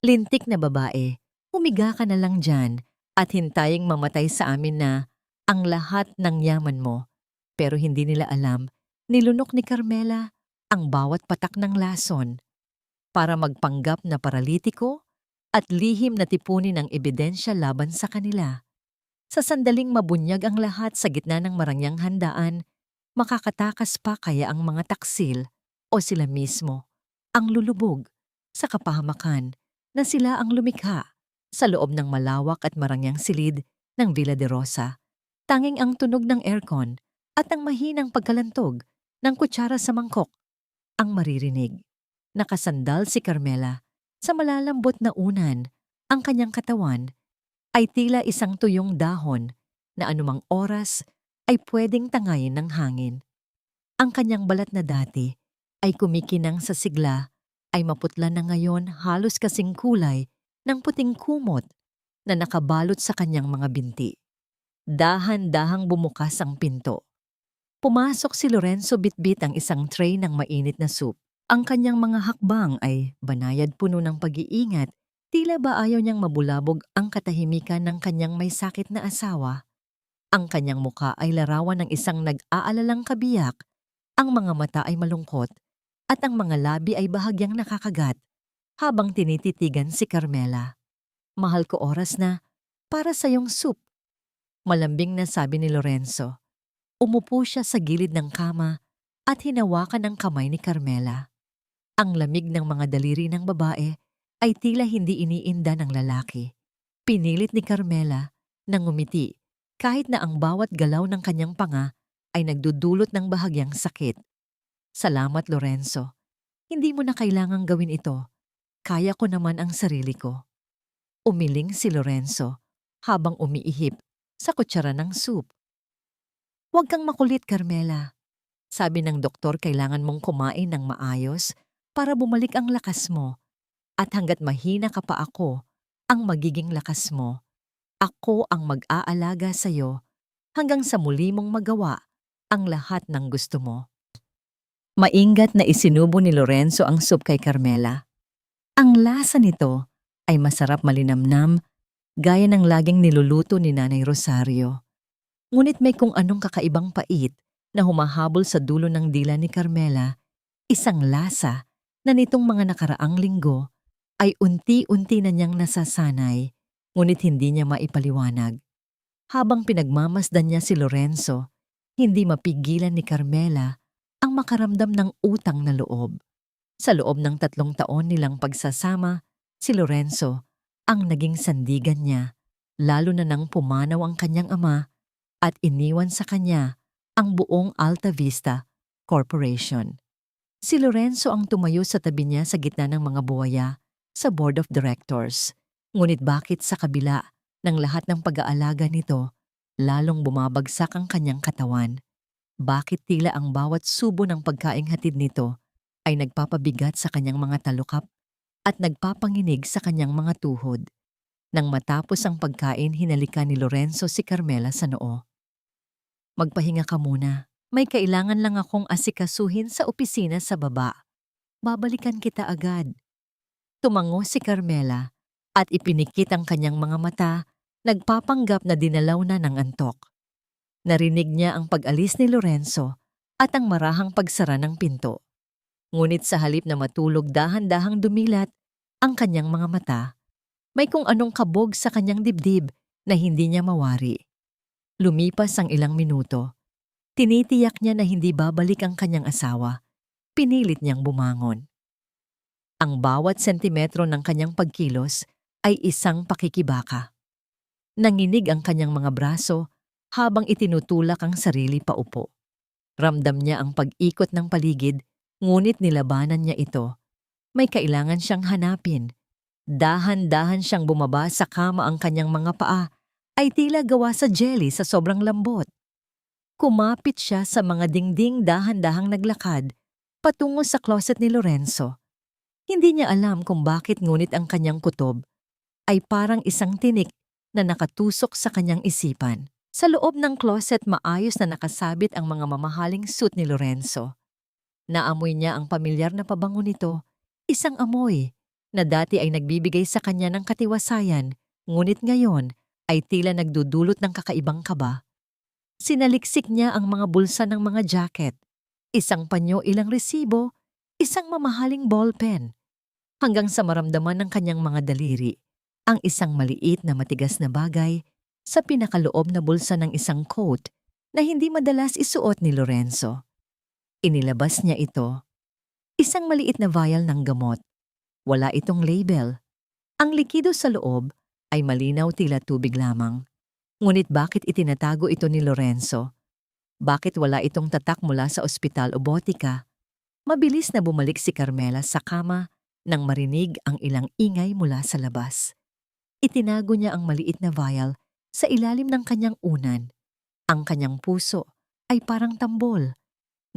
Lintik na babae, humiga ka na lang dyan at hintaying mamatay sa amin na ang lahat ng yaman mo. Pero hindi nila alam, nilunok ni Carmela ang bawat patak ng lason para magpanggap na paralitiko at lihim na tipunin ang ebidensya laban sa kanila. Sa sandaling mabunyag ang lahat sa gitna ng marangyang handaan, makakatakas pa kaya ang mga taksil o sila mismo ang lulubog sa kapahamakan na sila ang lumikha sa loob ng malawak at marangyang silid ng Villa de Rosa. Tanging ang tunog ng aircon at ang mahinang pagkalantog ng kutsara sa mangkok ang maririnig. Nakasandal si Carmela sa malalambot na unan. Ang kanyang katawan ay tila isang tuyong dahon na anumang oras ay pwedeng tangayin ng hangin. Ang kanyang balat na dati ay kumikinang sa sigla ay maputla na ngayon halos kasing kulay ng puting kumot na nakabalot sa kanyang mga binti. Dahan-dahang bumukas ang pinto. Pumasok si Lorenzo bitbit ang isang tray ng mainit na soup. Ang kanyang mga hakbang ay banayad puno ng pag-iingat, tila ba ayaw niyang mabulabog ang katahimikan ng kanyang may sakit na asawa. Ang kanyang muka ay larawan ng isang nag-aalalang kabiyak, ang mga mata ay malungkot, at ang mga labi ay bahagyang nakakagat habang tinititigan si Carmela. Mahal ko oras na para sa iyong soup, malambing na sabi ni Lorenzo. Umupo siya sa gilid ng kama at hinawakan ang kamay ni Carmela. Ang lamig ng mga daliri ng babae ay tila hindi iniinda ng lalaki. Pinilit ni Carmela na ngumiti kahit na ang bawat galaw ng kanyang panga ay nagdudulot ng bahagyang sakit. Salamat, Lorenzo. Hindi mo na kailangang gawin ito. Kaya ko naman ang sarili ko. Umiling si Lorenzo habang umiihip sa kutsara ng soup. Huwag kang makulit, Carmela. Sabi ng doktor, kailangan mong kumain ng maayos para bumalik ang lakas mo. At hanggat mahina ka pa ako, ang magiging lakas mo. Ako ang mag-aalaga sa'yo hanggang sa muli mong magawa ang lahat ng gusto mo. Maingat na isinubo ni Lorenzo ang soup kay Carmela. Ang lasa nito ay masarap malinamnam, gaya ng laging niluluto ni Nanay Rosario. Ngunit may kung anong kakaibang pait na humahabol sa dulo ng dila ni Carmela, isang lasa na nitong mga nakaraang linggo ay unti-unti na niyang nasasanay, ngunit hindi niya maipaliwanag. Habang pinagmamasdan niya si Lorenzo, hindi mapigilan ni Carmela ang makaramdam ng utang na loob. Sa loob ng 3 taon nilang pagsasama, si Lorenzo ang naging sandigan niya, lalo na nang pumanaw ang kanyang ama at iniwan sa kanya ang buong Alta Vista Corporation. Si Lorenzo ang tumayo sa tabi niya sa gitna ng mga buwaya sa Board of Directors. Ngunit bakit sa kabila ng lahat ng pag-aalaga nito, lalong bumabagsak ang kanyang katawan? Bakit tila ang bawat subo ng pagkaing hatid nito ay nagpapabigat sa kanyang mga talukap at nagpapanginig sa kanyang mga tuhod? Nang matapos ang pagkain, hinalikan ni Lorenzo si Carmela sa noo. Magpahinga ka muna. May kailangan lang akong asikasuhin sa opisina sa baba. Babalikan kita agad. Tumango si Carmela at ipinikit ang kanyang mga mata, nagpapanggap na dinalaw na ng antok. Narinig niya ang pag-alis ni Lorenzo at ang marahang pagsara ng pinto. Ngunit sa halip na matulog, dahan-dahang dumilat ang kanyang mga mata. May kung anong kabog sa kanyang dibdib na hindi niya mawari. Lumipas ang ilang minuto. Tinitiyak niya na hindi babalik ang kanyang asawa. Pinilit niyang bumangon. Ang bawat sentimetro ng kanyang pagkilos ay isang pakikibaka. Nanginig ang kanyang mga braso habang itinutulak ang sarili paupo. Ramdam niya ang pag-ikot ng paligid, ngunit nilabanan niya ito. May kailangan siyang hanapin. Dahan-dahan siyang bumaba sa kama, ang kanyang mga paa ay tila gawa sa jelly sa sobrang lambot. Kumapit siya sa mga dingding, dahan-dahang naglakad patungo sa closet ni Lorenzo. Hindi niya alam kung bakit, ngunit ang kanyang kutob ay parang isang tinik na nakatusok sa kanyang isipan. Sa loob ng closet, maayos na nakasabit ang mga mamahaling suit ni Lorenzo. Naamoy niya ang pamilyar na pabango nito, isang amoy na dati ay nagbibigay sa kanya ng katiwasayan, ngunit ngayon ay tila nagdudulot ng kakaibang kaba. Sinaliksik niya ang mga bulsa ng mga jacket, isang panyo, ilang resibo, isang mamahaling ballpen, hanggang sa maramdaman ng kanyang mga daliri ang isang maliit na matigas na bagay sa pinakaloob na bulsa ng isang coat na hindi madalas isuot ni Lorenzo. Inilabas niya ito. Isang maliit na vial ng gamot. Wala itong label. Ang likido sa loob ay malinaw, tila tubig lamang. Ngunit bakit itinatago ito ni Lorenzo? Bakit wala itong tatak mula sa ospital o botika? Mabilis na bumalik si Carmela sa kama nang marinig ang ilang ingay mula sa labas. Itinago niya ang maliit na vial sa ilalim ng kanyang unan. Ang kanyang puso ay parang tambol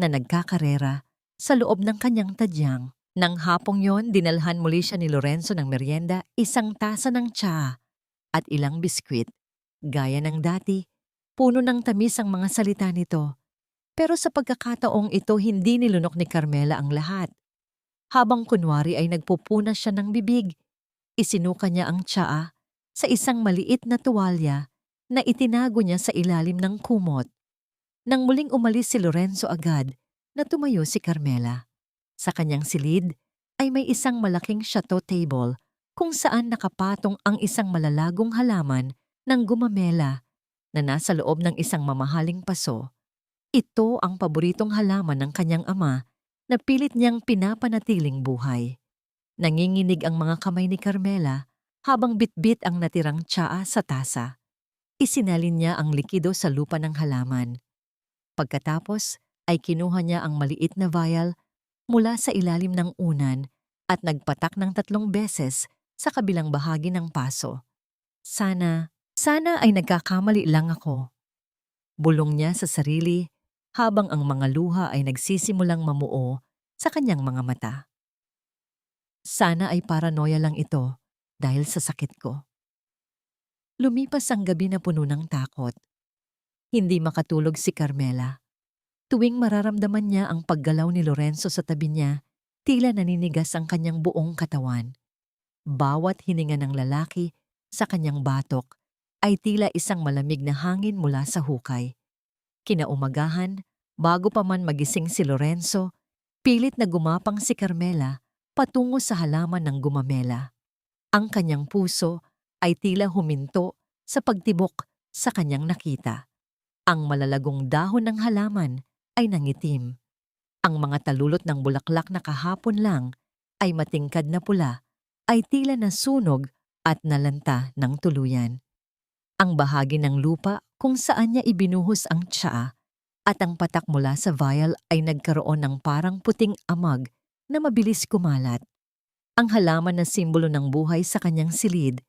na nagkakarera sa loob ng kanyang tadyang. Nang hapong yon, dinalhan muli siya ni Lorenzo ng merienda, isang tasa ng tsaa at ilang biskwit. Gaya ng dati, puno ng tamis ang mga salita nito. Pero sa pagkakataong ito, hindi nilunok ni Carmela ang lahat. Habang kunwari ay nagpupunas siya ng bibig, isinuka niya ang tsaa sa isang maliit na tuwalya na itinago niya sa ilalim ng kumot. Nang muling umalis si Lorenzo, agad na tumayo si Carmela. Sa kanyang silid ay may isang malaking chateau table kung saan nakapatong ang isang malalagong halaman ng gumamela na nasa loob ng isang mamahaling paso. Ito ang paboritong halaman ng kanyang ama na pilit niyang pinapanatiling buhay. Nanginginig ang mga kamay ni Carmela habang bitbit ang natirang tsaa sa tasa. Isinalin niya ang likido sa lupa ng halaman. Pagkatapos ay kinuha niya ang maliit na vial mula sa ilalim ng unan at nagpatak ng 3 beses sa kabilang bahagi ng paso. Sana ay nagkakamali lang ako. Bulong niya sa sarili habang ang mga luha ay nagsisimulang mamuo sa kanyang mga mata. Sana ay paranoia lang ito dahil sa sakit ko. Lumipas ang gabi na puno ng takot. Hindi makatulog si Carmela. Tuwing mararamdaman niya ang paggalaw ni Lorenzo sa tabi niya, tila naninigas ang kanyang buong katawan. Bawat hininga ng lalaki sa kanyang batok ay tila isang malamig na hangin mula sa hukay. Kinaumagahan, bago pa man magising si Lorenzo, pilit na gumapang si Carmela patungo sa halaman ng gumamela. Ang kanyang puso ay tila huminto sa pagtibok sa kanyang nakita. Ang malalagong dahon ng halaman ay nangitim. Ang mga talulot ng bulaklak na kahapon lang ay matingkad na pula, ay tila nasunog at nalanta ng tuluyan. Ang bahagi ng lupa kung saan niya ibinuhos ang tsaa at ang patak mula sa vial ay nagkaroon ng parang puting amag na mabilis kumalat. Ang halaman na simbolo ng buhay sa kanyang silid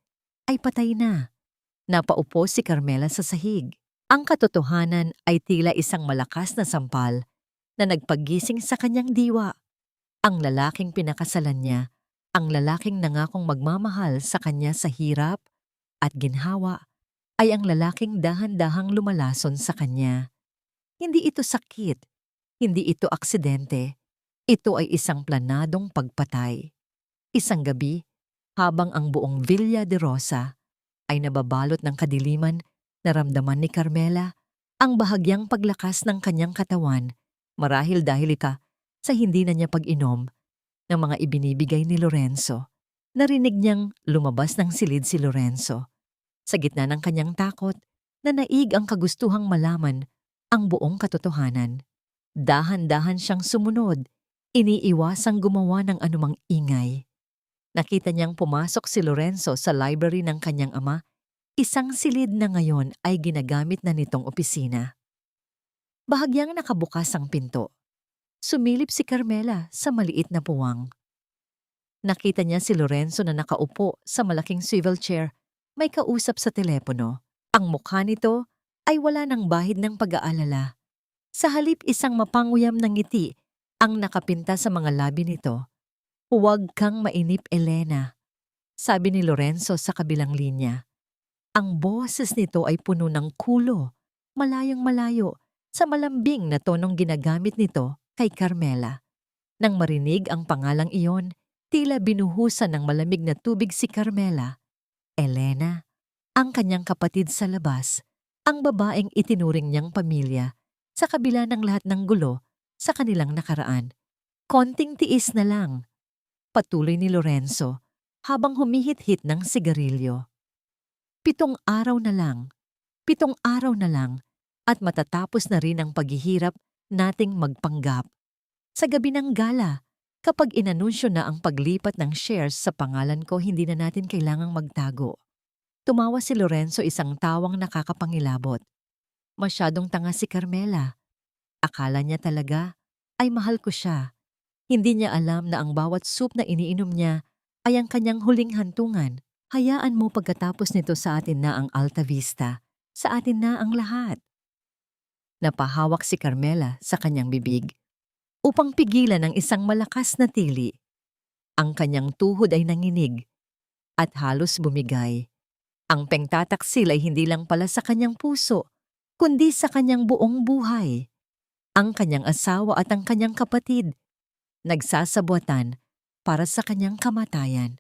ay patay na. Napaupo si Carmela sa sahig. Ang katotohanan ay tila isang malakas na sampal na nagpagising sa kanyang diwa. Ang lalaking pinakasalan niya, ang lalaking nangakong magmamahal sa kanya sa hirap at ginhawa, ay ang lalaking dahan-dahang lumalason sa kanya. Hindi ito sakit, hindi ito aksidente, ito ay isang planadong pagpatay. Isang gabi, habang ang buong Villa de Rosa ay nababalot ng kadiliman, naramdaman ni Carmela ang bahagyang paglakas ng kanyang katawan marahil dahil sa hindi na niya pag-inom ng mga ibinibigay ni Lorenzo. Narinig niyang lumabas ng silid si Lorenzo. Sa gitna ng kanyang takot, nanaig ang kagustuhang malaman ang buong katotohanan. Dahan-dahan siyang sumunod, iniiwasang gumawa ng anumang ingay. Nakita niyang pumasok si Lorenzo sa library ng kanyang ama, isang silid na ngayon ay ginagamit na nitong opisina. Bahagyang nakabukas ang pinto. Sumilip si Carmela sa maliit na puwang. Nakita niya si Lorenzo na nakaupo sa malaking swivel chair, may kausap sa telepono. Ang mukha nito ay wala ng bahid ng pag-aalala. Sa halip, isang mapanguyam na ngiti ang nakapinta sa mga labi nito. "Huwag kang mainip, Elena," sabi ni Lorenzo sa kabilang linya. Ang boses nito ay puno ng kulo, malayong malayo, sa malambing na tonong ginagamit nito kay Carmela. Nang marinig ang pangalang iyon, Tila binuhusan ng malamig na tubig si Carmela. Elena, ang kanyang kapatid sa labas, ang babaeng itinuring niyang pamilya, sa kabila ng lahat ng gulo sa kanilang nakaraan. Konting tiis na lang, patuloy ni Lorenzo habang humihit-hit ng sigarilyo. 7 araw na lang, 7 araw na lang, at matatapos na rin ang paghihirap nating magpanggap. Sa gabi ng gala, kapag inanunsyo na ang paglipat ng shares sa pangalan ko, hindi na natin kailangang magtago. Tumawa si Lorenzo, isang tawang nakakapangilabot. Masyadong tanga si Carmela. Akala niya talaga ay mahal ko siya. Hindi niya alam na ang bawat soup na iniinom niya ay ang kanyang huling hantungan. Hayaan mo, pagkatapos nito sa atin na ang Alta Vista. Sa atin na ang lahat. Napahawak si Carmela sa kanyang bibig upang pigilan ang isang malakas na tili. Ang kanyang tuhod ay nanginig at halos bumigay. Ang pengtataksil ay hindi lang pala sa kanyang puso, kundi sa kanyang buong buhay. Ang kanyang asawa at ang kanyang kapatid nagsasabuatan para sa kanyang kamatayan.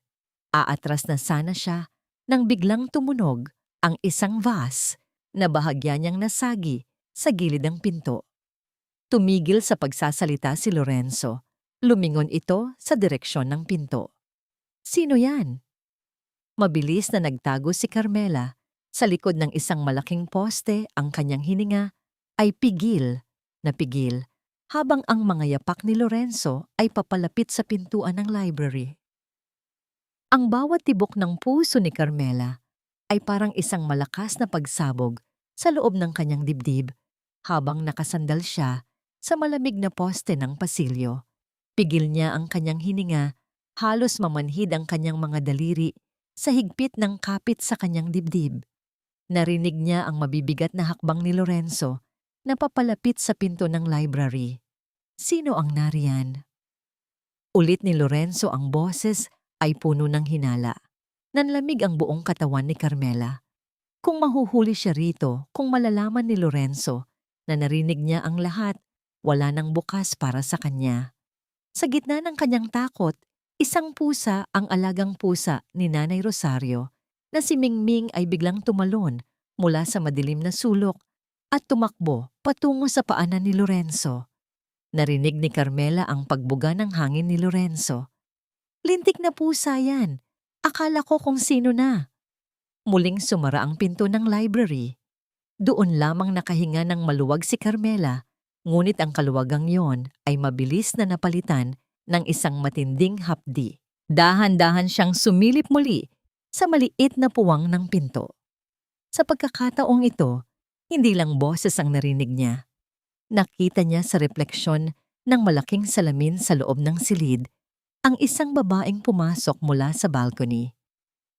Aatras na sana siya nang biglang tumunog ang isang vase na bahagya niyang nasagi sa gilid ng pinto. Tumigil sa pagsasalita si Lorenzo. Lumingon ito sa direksyon ng pinto. Sino yan? Mabilis na nagtago si Carmela. Sa likod ng isang malaking poste, ang kanyang hininga ay pigil na pigil habang ang mga yapak ni Lorenzo ay papalapit sa pintuan ng library. Ang bawat tibok ng puso ni Carmela ay parang isang malakas na pagsabog sa loob ng kanyang dibdib habang nakasandal siya sa malamig na poste ng pasilyo. Pigil niya ang kanyang hininga, halos mamanhid ang kanyang mga daliri sa higpit ng kapit sa kanyang dibdib. Narinig niya ang mabibigat na hakbang ni Lorenzo na papalapit sa pinto ng library. Sino ang nariyan? Ulit ni Lorenzo, ang boses ay puno ng hinala. Nanlamig ang buong katawan ni Carmela. Kung mahuhuli siya rito, kung malalaman ni Lorenzo na narinig niya ang lahat, wala nang bukas para sa kanya. Sa gitna ng kanyang takot, isang pusa, ang alagang pusa ni Nanay Rosario, na si Mingming, ay biglang tumalon mula sa madilim na sulok at tumakbo patungo sa paanan ni Lorenzo. Narinig ni Carmela ang pagbuga ng hangin ni Lorenzo. Lintik na pusa yan. Akala ko kung sino na. Muling sumara ang pinto ng library. Doon lamang nakahinga ng maluwag si Carmela, ngunit ang kaluwagang yon ay mabilis na napalitan ng isang matinding hapdi. Dahan-dahan siyang sumilip muli sa maliit na puwang ng pinto. Sa pagkakataong ito, hindi lang boses ang narinig niya. Nakita niya sa refleksyon ng malaking salamin sa loob ng silid ang isang babaeng pumasok mula sa balcony.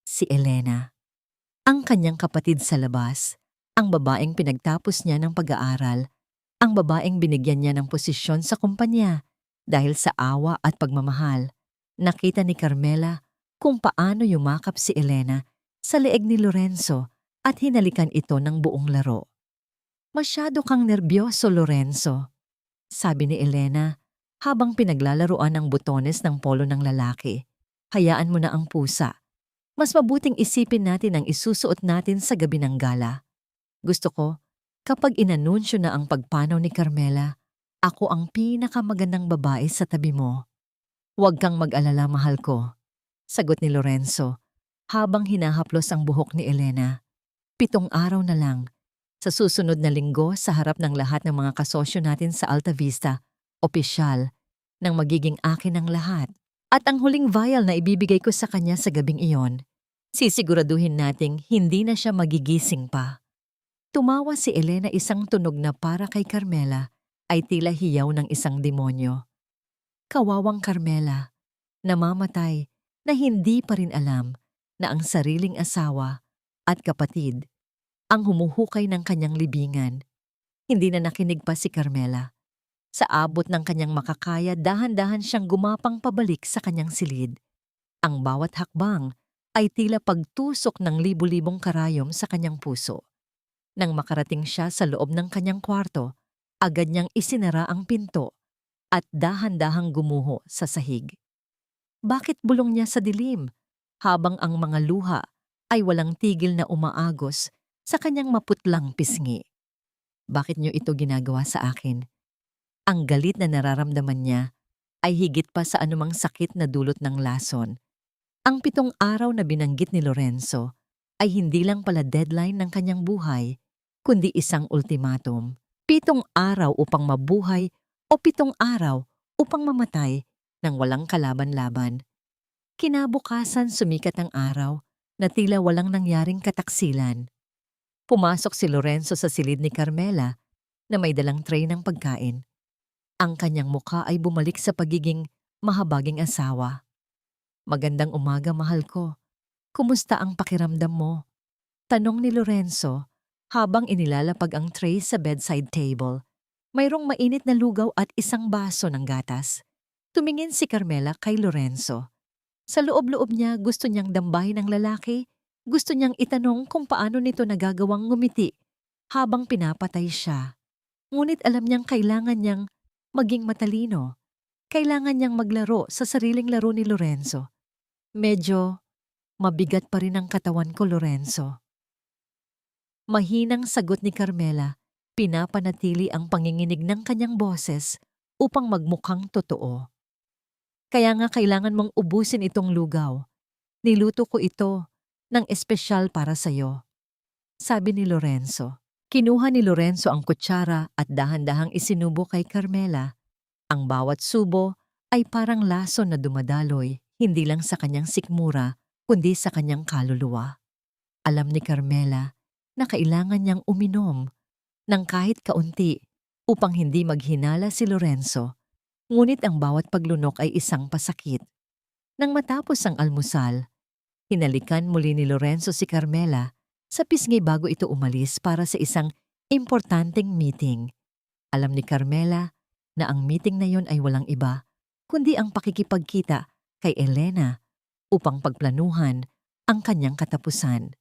Si Elena, ang kanyang kapatid sa labas, ang babaeng pinagtapos niya ng pag-aaral, ang babaeng binigyan niya ng posisyon sa kumpanya dahil sa awa at pagmamahal. Nakita ni Carmela kung paano yumakap si Elena sa leeg ni Lorenzo at hinalikan ito ng buong laro. Masyado kang nerbyoso, Lorenzo, sabi ni Elena habang pinaglalaruan ng butones ng polo ng lalaki. Hayaan mo na ang pusa. Mas mabuting isipin natin ang isusuot natin sa gabi ng gala. Gusto ko, kapag inanunsyo na ang pagpanaw ni Carmela, ako ang pinakamagandang babae sa tabi mo. Huwag kang mag-alala, mahal ko, sagot ni Lorenzo habang hinahaplos ang buhok ni Elena. 7 araw na lang. Sa susunod na linggo, sa harap ng lahat ng mga kasosyo natin sa Alta Vista, opisyal, nang magiging akin ang lahat. At ang huling vial na ibibigay ko sa kanya sa gabing iyon, sisiguraduhin nating hindi na siya magigising pa. Tumawa si Elena, isang tunog na para kay Carmela ay tila hiyaw ng isang demonyo. Kawawang Carmela, namamatay na hindi pa rin alam na ang sariling asawa at kapatid ang humuhukay ng kanyang libingan. Hindi na nakinig pa si Carmela. Sa abot ng kanyang makakaya, dahan-dahan siyang gumapang pabalik sa kanyang silid. Ang bawat hakbang ay tila pagtusok ng libu-libong karayom sa kanyang puso. Nang makarating siya sa loob ng kanyang kwarto, agad niyang isinara ang pinto at dahan-dahang gumuho sa sahig. bakit bulong niya sa dilim, habang ang mga luha ay walang tigil na umaagos sa kanyang maputlang pisngi. Bakit niyo ito ginagawa sa akin? Ang galit na nararamdaman niya ay higit pa sa anumang sakit na dulot ng lason. Ang 7 araw na binanggit ni Lorenzo ay hindi lang pala deadline ng kanyang buhay, kundi isang ultimatum. 7 araw upang mabuhay o 7 araw upang mamatay nang walang kalaban-laban. Kinabukasan sumikat ang araw na tila walang nangyaring kataksilan. Pumasok si Lorenzo sa silid ni Carmela na may dalang tray ng pagkain. Ang kanyang mukha ay bumalik sa pagiging mahabaging asawa. "Magandang umaga, mahal ko. Kumusta ang pakiramdam mo?" Tanong ni Lorenzo habang inilalapag ang tray sa bedside table. Mayroong mainit na lugaw at isang baso ng gatas. Tumingin si Carmela kay Lorenzo. Sa loob-loob niya gusto niyang dambahin ang lalaki. Gusto niyang itanong kung paano nito nagagawang ngumiti habang pinapatay siya. Ngunit alam niyang kailangan niyang maging matalino. Kailangan niyang maglaro sa sariling laro ni Lorenzo. "Medyo mabigat pa rin ang katawan ko, Lorenzo." Mahinang sagot ni Carmela, pinapanatili ang panginginig ng kanyang boses upang magmukhang totoo. "Kaya nga kailangan mong ubusin itong lugaw. Niluto ko ito ng espesyal para sa'yo," sabi ni Lorenzo. Kinuha ni Lorenzo ang kutsara at dahan-dahang isinubo kay Carmela. Ang bawat subo ay parang lason na dumadaloy, hindi lang sa kanyang sikmura, kundi sa kanyang kaluluwa. Alam ni Carmela na kailangan niyang uminom ng kahit kaunti upang hindi maghinala si Lorenzo, ngunit ang bawat paglunok ay isang pasakit. Nang matapos ang almusal, hinalikan muli ni Lorenzo si Carmela sa pisngi bago ito umalis para sa isang importanteng meeting. Alam ni Carmela na ang meeting na yon ay walang iba, kundi ang pakikipagkita kay Elena upang pagplanuhan ang kanyang katapusan.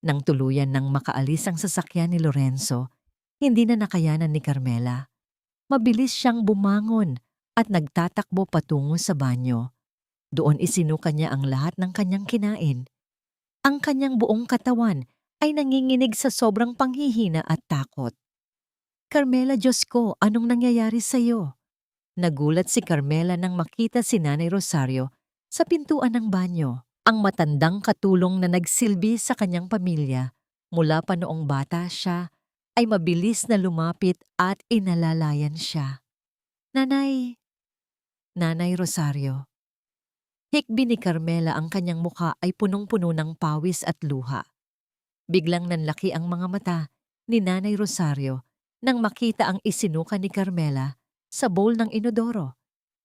Nang tuluyan nang makaalis ang sasakyan ni Lorenzo, hindi na nakayanan ni Carmela. Mabilis siyang bumangon at nagtatakbo patungo sa banyo. Doon isinuka niya ang lahat ng kanyang kinain. Ang kanyang buong katawan ay nanginginig sa sobrang panghihina at takot. "Carmela, Diyos ko, anong nangyayari sa'yo?" Nagulat si Carmela nang makita si Nanay Rosario sa pintuan ng banyo. Ang matandang katulong na nagsilbi sa kanyang pamilya mula pa noong bata siya ay mabilis na lumapit at inalalayan siya. "Nanay, Nanay Rosario." Hikbi ni Carmela, ang kanyang mukha ay punong-puno ng pawis at luha. Biglang nanlaki ang mga mata ni Nanay Rosario nang makita ang isinuka ni Carmela sa bowl ng inodoro.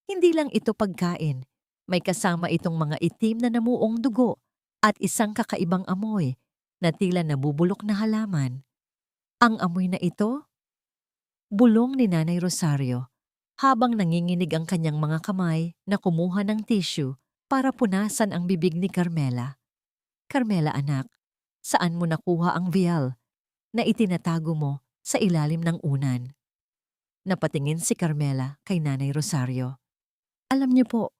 Hindi lang ito pagkain, may kasama itong mga itim na namuong dugo at isang kakaibang amoy na tila nabubulok na halaman. Ang amoy na ito? Bulong ni Nanay Rosario habang nanginginig ang kanyang mga kamay na kumuha ng tissue para punasan ang bibig ni Carmela. "Carmela, anak, saan mo nakuha ang vial na itinatago mo sa ilalim ng unan?" Napatingin si Carmela kay Nanay Rosario. "Alam niyo po."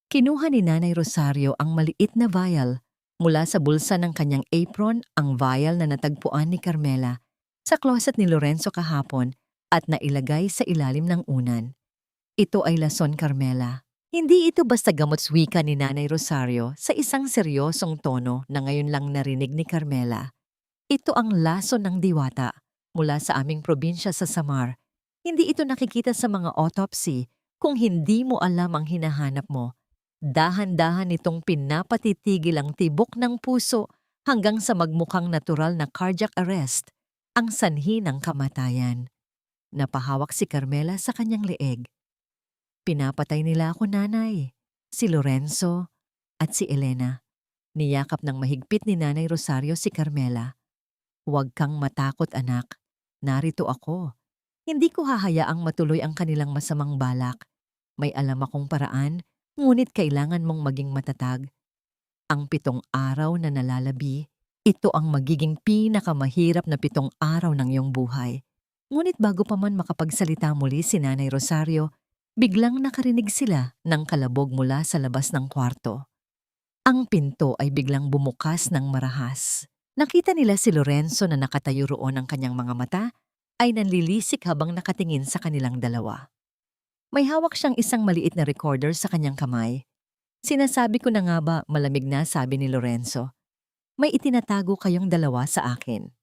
Kinuha ni Nanay Rosario ang maliit na vial mula sa bulsa ng kanyang apron, ang vial na natagpuan ni Carmela sa closet ni Lorenzo kahapon at nailagay sa ilalim ng unan. "Ito ay lason, Carmela." Hindi ito basta gamot, wika ni Nanay Rosario sa isang seryosong tono na ngayon lang narinig ni Carmela. "Ito ang lason ng diwata mula sa aming probinsya sa Samar. Hindi ito nakikita sa mga autopsy kung hindi mo alam ang hinahanap mo. Dahan-dahan itong pinapatitigil ang tibok ng puso hanggang sa magmukhang natural na cardiac arrest, ang sanhi ng kamatayan." Napahawak si Carmela sa kanyang leeg. "Pinapatay nila ako, Nanay. Si Lorenzo at si Elena." Niyakap ng mahigpit ni Nanay Rosario si Carmela. "Huwag kang matakot, anak. Narito ako. Hindi ko hahayaang matuloy ang kanilang masamang balak. May alam akong paraan, ngunit kailangan mong maging matatag. Ang 7 araw na nalalabi, ito ang magiging pinakamahirap na 7 araw ng iyong buhay." Ngunit bago pa man makapagsalita muli si Nanay Rosario, Biglang nakarinig sila ng kalabog mula sa labas ng kwarto. Ang pinto ay biglang bumukas ng marahas. Nakita nila si Lorenzo na nakatayo roon, ang kanyang mga mata ay nanlilisik habang nakatingin sa kanilang dalawa. May hawak siyang isang maliit na recorder sa kanyang kamay. Sinasabi ko na nga ba, malamig na, sabi ni Lorenzo. May itinatago kayong dalawa sa akin.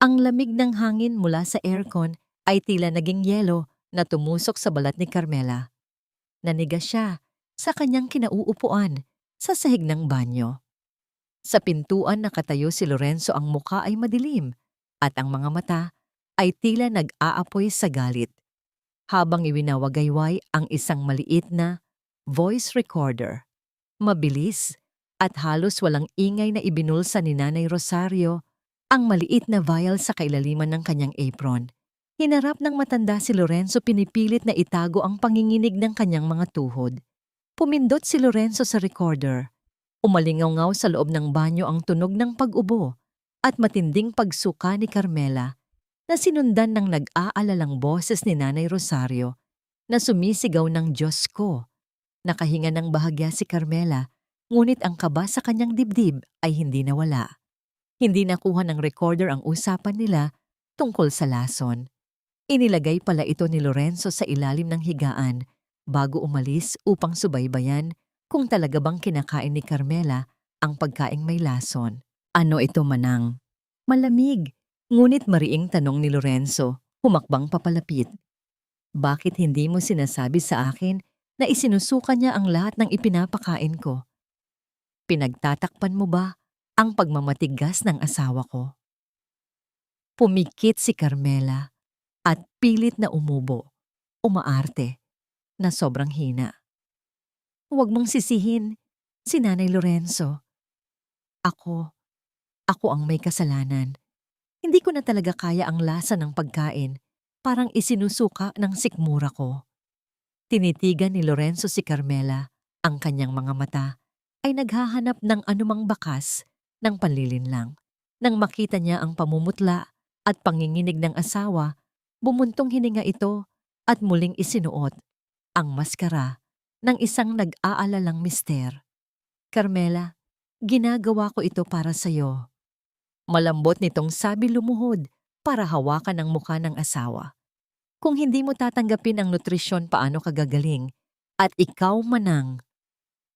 Ang lamig ng hangin mula sa aircon ay tila naging yelo na tumusok sa balat ni Carmela. Nanigas siya sa kanyang kinauupuan sa sahig ng banyo. Sa pintuan nakatayo si Lorenzo, ang muka ay madilim at ang mga mata ay tila nag-aapoy sa galit. Habang iwinawagayway ang isang maliit na voice recorder. Mabilis at halos walang ingay na ibinulsa ni Nanay Rosario ang maliit na vial sa kailaliman ng kanyang apron. Hinarap ng matanda si Lorenzo, pinipilit na itago ang panginginig ng kanyang mga tuhod. Pumindot si Lorenzo sa recorder. Umalingaw-ngaw sa loob ng banyo ang tunog ng pag-ubo at matinding pagsuka ni Carmela na sinundan ng nag-aalalang boses ni Nanay Rosario na sumisigaw ng Diyos ko. Nakahinga ng bahagya si Carmela, ngunit ang kaba sa kanyang dibdib ay hindi nawala. Hindi nakuha ng recorder ang usapan nila tungkol sa lason. Inilagay pala ito ni Lorenzo sa ilalim ng higaan bago umalis upang subaybayan kung talaga bang kinakain ni Carmela ang pagkaing may lason. Ano ito, manang? Malamig. Ngunit mariing tanong ni Lorenzo, humakbang papalapit. Bakit hindi mo sinasabi sa akin na isinusuka niya ang lahat ng ipinapakain ko? Pinagtatakpan mo ba ang pagmamatigas ng asawa ko? Pumikit si Carmela at pilit na umubo, umaarte, na sobrang hina. Huwag mong sisihin si Nanay Lorenzo. Ako ang may kasalanan. Hindi ko na talaga kaya ang lasa ng pagkain, parang isinusuka ng sikmura ko. Tinitigan ni Lorenzo si Carmela, ang kanyang mga mata ay naghahanap ng anumang bakas ng panlilinlang. Nang makita niya ang pamumutla at panginginig ng asawa, bumuntong hininga ito at muling isinuot ang maskara ng isang nag-aalalang mister. Carmela, ginagawa ko ito para sa'yo. Malambot nitong sabi, lumuhod para hawakan ang mukha ng asawa. Kung hindi mo tatanggapin ang nutrisyon, paano ka gagaling? At ikaw, manang.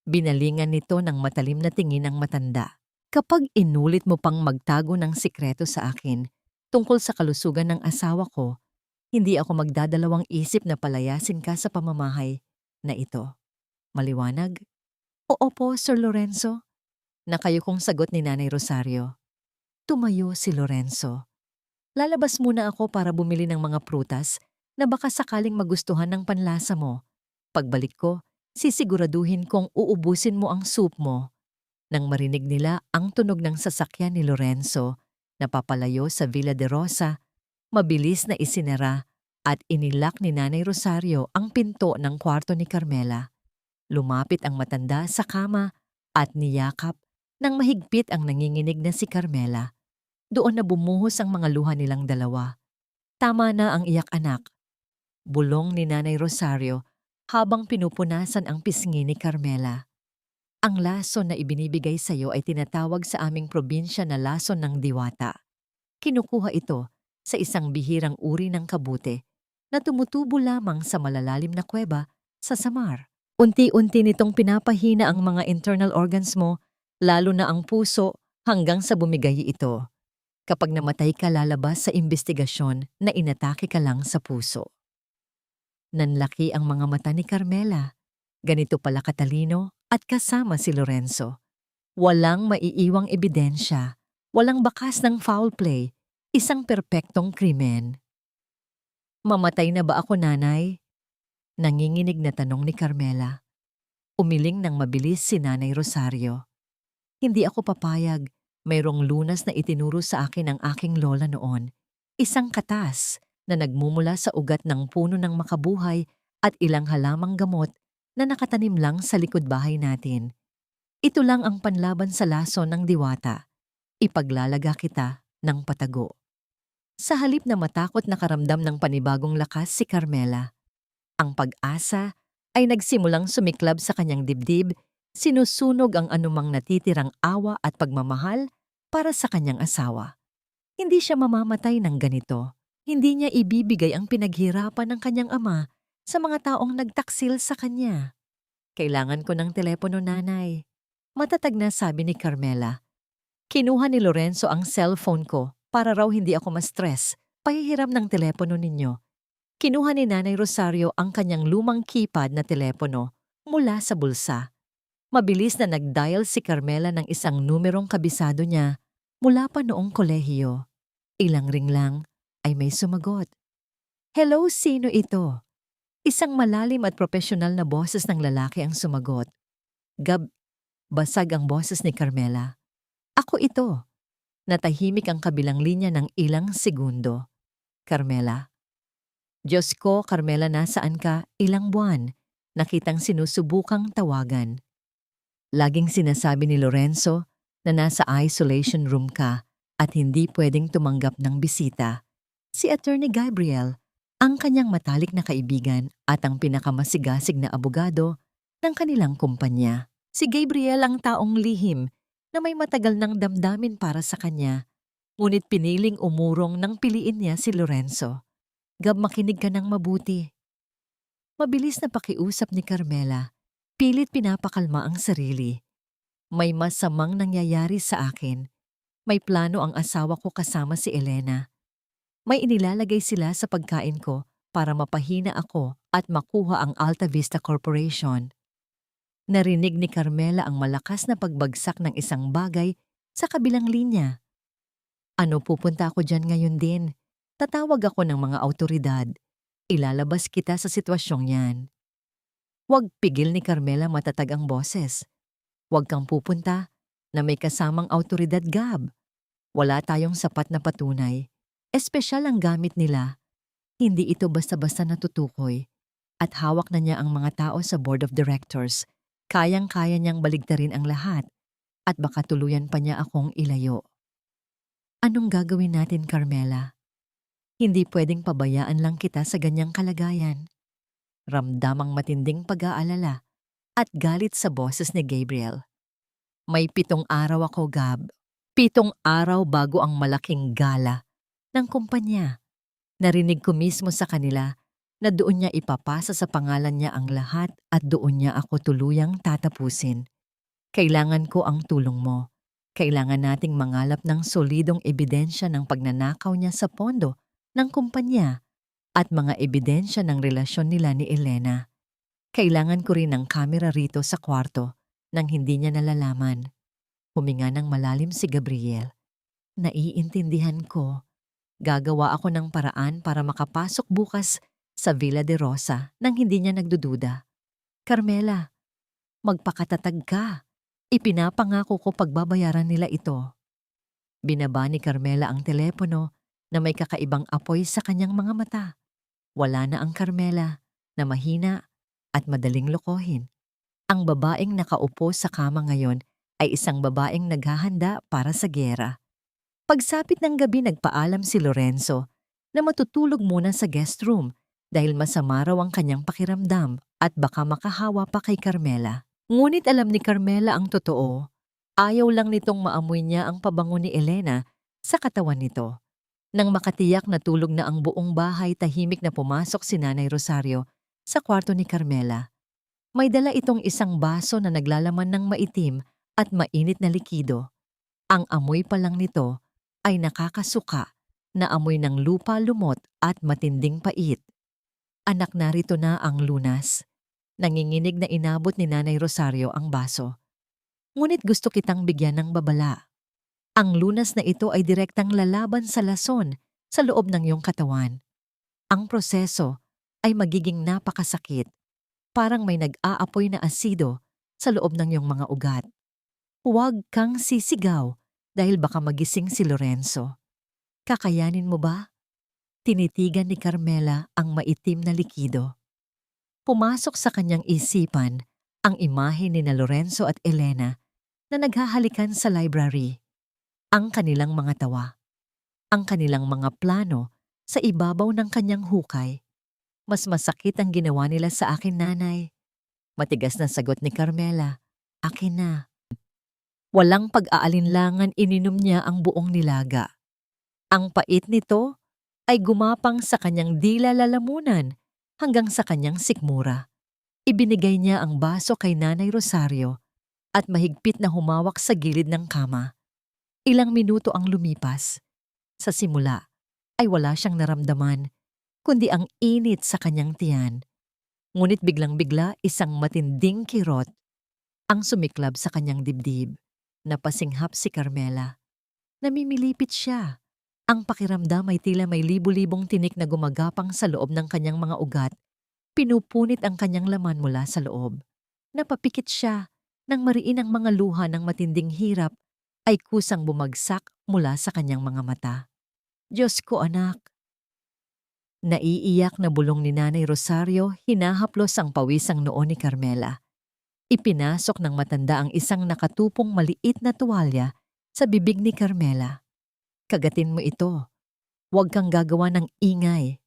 Binalingan nito ng matalim na tingin ang matanda. Kapag inulit mo pang magtago ng sikreto sa akin tungkol sa kalusugan ng asawa ko, hindi ako magdadalawang isip na palayasin ka sa pamamahay na ito. Maliwanag? Oo po, Sir Lorenzo. Nakayo kong sagot ni Nanay Rosario. Tumayo si Lorenzo. Lalabas muna ako para bumili ng mga prutas na baka sakaling magustuhan ng panlasa mo. Pagbalik ko, sisiguraduhin kong uubusin mo ang soup mo. Nang marinig nila ang tunog ng sasakyan ni Lorenzo na papalayo sa Villa de Rosa, mabilis na isinara at inilak ni Nanay Rosario ang pinto ng kwarto ni Carmela. Lumapit ang matanda sa kama at niyakap nang mahigpit ang nanginginig na si Carmela. Doon na bumuhos ang mga luha nilang dalawa. Tama na ang iyak, anak. Bulong ni Nanay Rosario habang pinupunasan ang pisngi ni Carmela. Ang lason na ibinibigay sa iyo ay tinatawag sa aming probinsya na lason ng diwata. Kinukuha ito sa isang bihirang uri ng kabute na tumutubo lamang sa malalalim na kuweba sa Samar. Unti-unti nitong pinapahina ang mga internal organs mo, lalo na ang puso, hanggang sa bumigay ito. Kapag namatay ka, lalabas sa investigasyon na inatake ka lang sa puso. Nanlaki ang mga mata ni Carmela. Ganito pala katalino at kasama si Lorenzo. Walang maiiwang ebidensya, walang bakas ng foul play, isang perpektong krimen. Mamatay na ba ako, nanay? Nanginginig na tanong ni Carmela. Umiling ng mabilis si Nanay Rosario. Hindi ako papayag. Mayroong lunas na itinuro sa akin ng aking lola noon. Isang katas na nagmumula sa ugat ng puno ng makabuhay at ilang halamang gamot na nakatanim lang sa likod bahay natin. Ito lang ang panlaban sa lason ng diwata. Ipaglalaga kita ng patago. Sa halip na matakot nakaramdam ng panibagong lakas si Carmela. Ang pag-asa ay nagsimulang sumiklab sa kanyang dibdib, sinusunog ang anumang natitirang awa at pagmamahal para sa kanyang asawa. Hindi siya mamamatay ng ganito. Hindi niya ibibigay ang pinaghirapan ng kanyang ama sa mga taong nagtaksil sa kanya. Kailangan ko ng telepono, nanay. Matatag na sabi ni Carmela. Kinuha ni Lorenzo ang cellphone ko para raw hindi ako ma-stress. Pahihiram ng telepono ninyo. Kinuha ni Nanay Rosario ang kanyang lumang keypad na telepono mula sa bulsa. Mabilis na nag-dial si Carmela ng isang numerong kabisado niya mula pa noong kolehiyo. Ilang ring lang ay may sumagot. Hello, sino ito? Isang malalim at profesional na boses ng lalaki ang sumagot. Basag ang boses ni Carmela. Ako ito. Natahimik ang kabilang linya ng ilang segundo. Carmela. Diyos ko, Carmela, nasaan ka? Ilang buwan. Nakitang sinusubukang tawagan. Laging sinasabi ni Lorenzo na nasa isolation room ka at hindi pwedeng tumanggap ng bisita. Si Attorney Gabriel, ang kanyang matalik na kaibigan at ang pinakamasigasig na abogado ng kanilang kumpanya. Si Gabriel ang taong lihim na may matagal ng damdamin para sa kanya, ngunit piniling umurong nang piliin niya si Lorenzo. Makinig ka ng mabuti. Mabilis na pakiusap ni Carmela, pilit pinapakalma ang sarili. May masamang nangyayari sa akin. May plano ang asawa ko kasama si Elena. May inilalagay sila sa pagkain ko para mapahina ako at makuha ang Alta Vista Corporation. Narinig ni Carmela ang malakas na pagbagsak ng isang bagay sa kabilang linya. Ano, pupunta ako dyan ngayon din. Tatawag ako ng mga awtoridad. Ilalabas kita sa sitwasyong yan. Huwag, pigil ni Carmela, matatag ang boses. Huwag kang pupunta na may kasamang awtoridad, Gab. Wala tayong sapat na patunay. Espesyal ang gamit nila. Hindi ito basta-basta natutukoy. At hawak na niya ang mga tao sa board of directors. Kayang-kaya niyang baligtarin ang lahat at baka tuluyan pa niya akong ilayo. Anong gagawin natin, Carmela? Hindi pwedeng pabayaan lang kita sa ganyang kalagayan. Ramdam ang matinding pag-aalala at galit sa boses ni Gabriel. May 7 araw ako, Gab. 7 araw bago ang malaking gala ng kumpanya. Narinig ko mismo sa kanila na doon niya ipapasa sa pangalan niya ang lahat at doon niya ako tuluyang tatapusin. Kailangan ko ang tulong mo. Kailangan nating mangalap ng solidong ebidensya ng pagnanakaw niya sa pondo ng kumpanya at mga ebidensya ng relasyon nila ni Elena. Kailangan ko rin ng kamera rito sa kwarto nang hindi niya nalalaman. Huminga ng malalim si Gabriel. Naiintindihan ko. Gagawa ako ng paraan para makapasok bukas sa Villa de Rosa nang hindi niya nagdududa. Carmela, magpakatatag ka. Ipinapangako ko pagbabayaran nila ito. Binaba ni Carmela ang telepono na may kakaibang apoy sa kanyang mga mata. Wala na ang Carmela na mahina at madaling lokohin. Ang babaeng nakaupo sa kama ngayon ay isang babaeng naghahanda para sa giyera. Pagsapit ng gabi, nagpaalam si Lorenzo na matutulog muna sa guest room dahil masama raw ang kanyang pakiramdam at baka makahawa pa kay Carmela. Ngunit alam ni Carmela ang totoo. Ayaw lang nitong maamoy niya ang pabango ni Elena sa katawan nito. Nang makatiyak na tulog na ang buong bahay, tahimik na pumasok si Nanay Rosario sa kwarto ni Carmela. May dala itong isang baso na naglalaman ng maitim at mainit na likido. Ang amoy pa lang nito ay nakakasuka na amoy ng lupa, lumot at matinding pait. Anak, narito na ang lunas. Nanginginig na inabot ni Nanay Rosario ang baso. Ngunit gusto kitang bigyan ng babala. Ang lunas na ito ay direktang lalaban sa lason sa loob ng iyong katawan. Ang proseso ay magiging napakasakit. Parang may nag-aapoy na asido sa loob ng iyong mga ugat. Huwag kang sisigaw dahil baka magising si Lorenzo. Kakayanin mo ba? Tinitigan ni Carmela ang maitim na likido. Pumasok sa kanyang isipan ang imahe ni na Lorenzo at Elena na naghahalikan sa library. Ang kanilang mga tawa. ang kanilang mga plano sa ibabaw ng kanyang hukay. Mas masakit ang ginawa nila sa akin, nanay. Matigas na sagot ni Carmela. Akin na. Walang pag-aalinlangan ininom niya ang buong nilaga. Ang pait nito ay gumapang sa kanyang dila lalamunan hanggang sa kanyang sikmura. Ibinigay niya ang baso kay Nanay Rosario at mahigpit na humawak sa gilid ng kama. Ilang minuto ang lumipas. Sa simula ay wala siyang naramdaman, kundi ang init sa kanyang tiyan. Ngunit biglang-bigla isang matinding kirot ang sumiklab sa kanyang dibdib. Napasinghap si Carmela. Namimilipit siya. Ang pakiramdam ay tila may libu-libong tinik na gumagapang sa loob ng kanyang mga ugat. Pinupunit ang kanyang laman mula sa loob. Napapikit siya nang mariin ang mga luha ng matinding hirap ay kusang bumagsak mula sa kanyang mga mata. Diyos ko, anak. Naiiyak na bulong ni Nanay Rosario, hinahaplos ang pawisang noo ni Carmela. Ipinasok ng matanda ang isang nakatupong maliit na tuwalya sa bibig ni Carmela. Kagatin mo ito. Huwag kang gagawa ng ingay.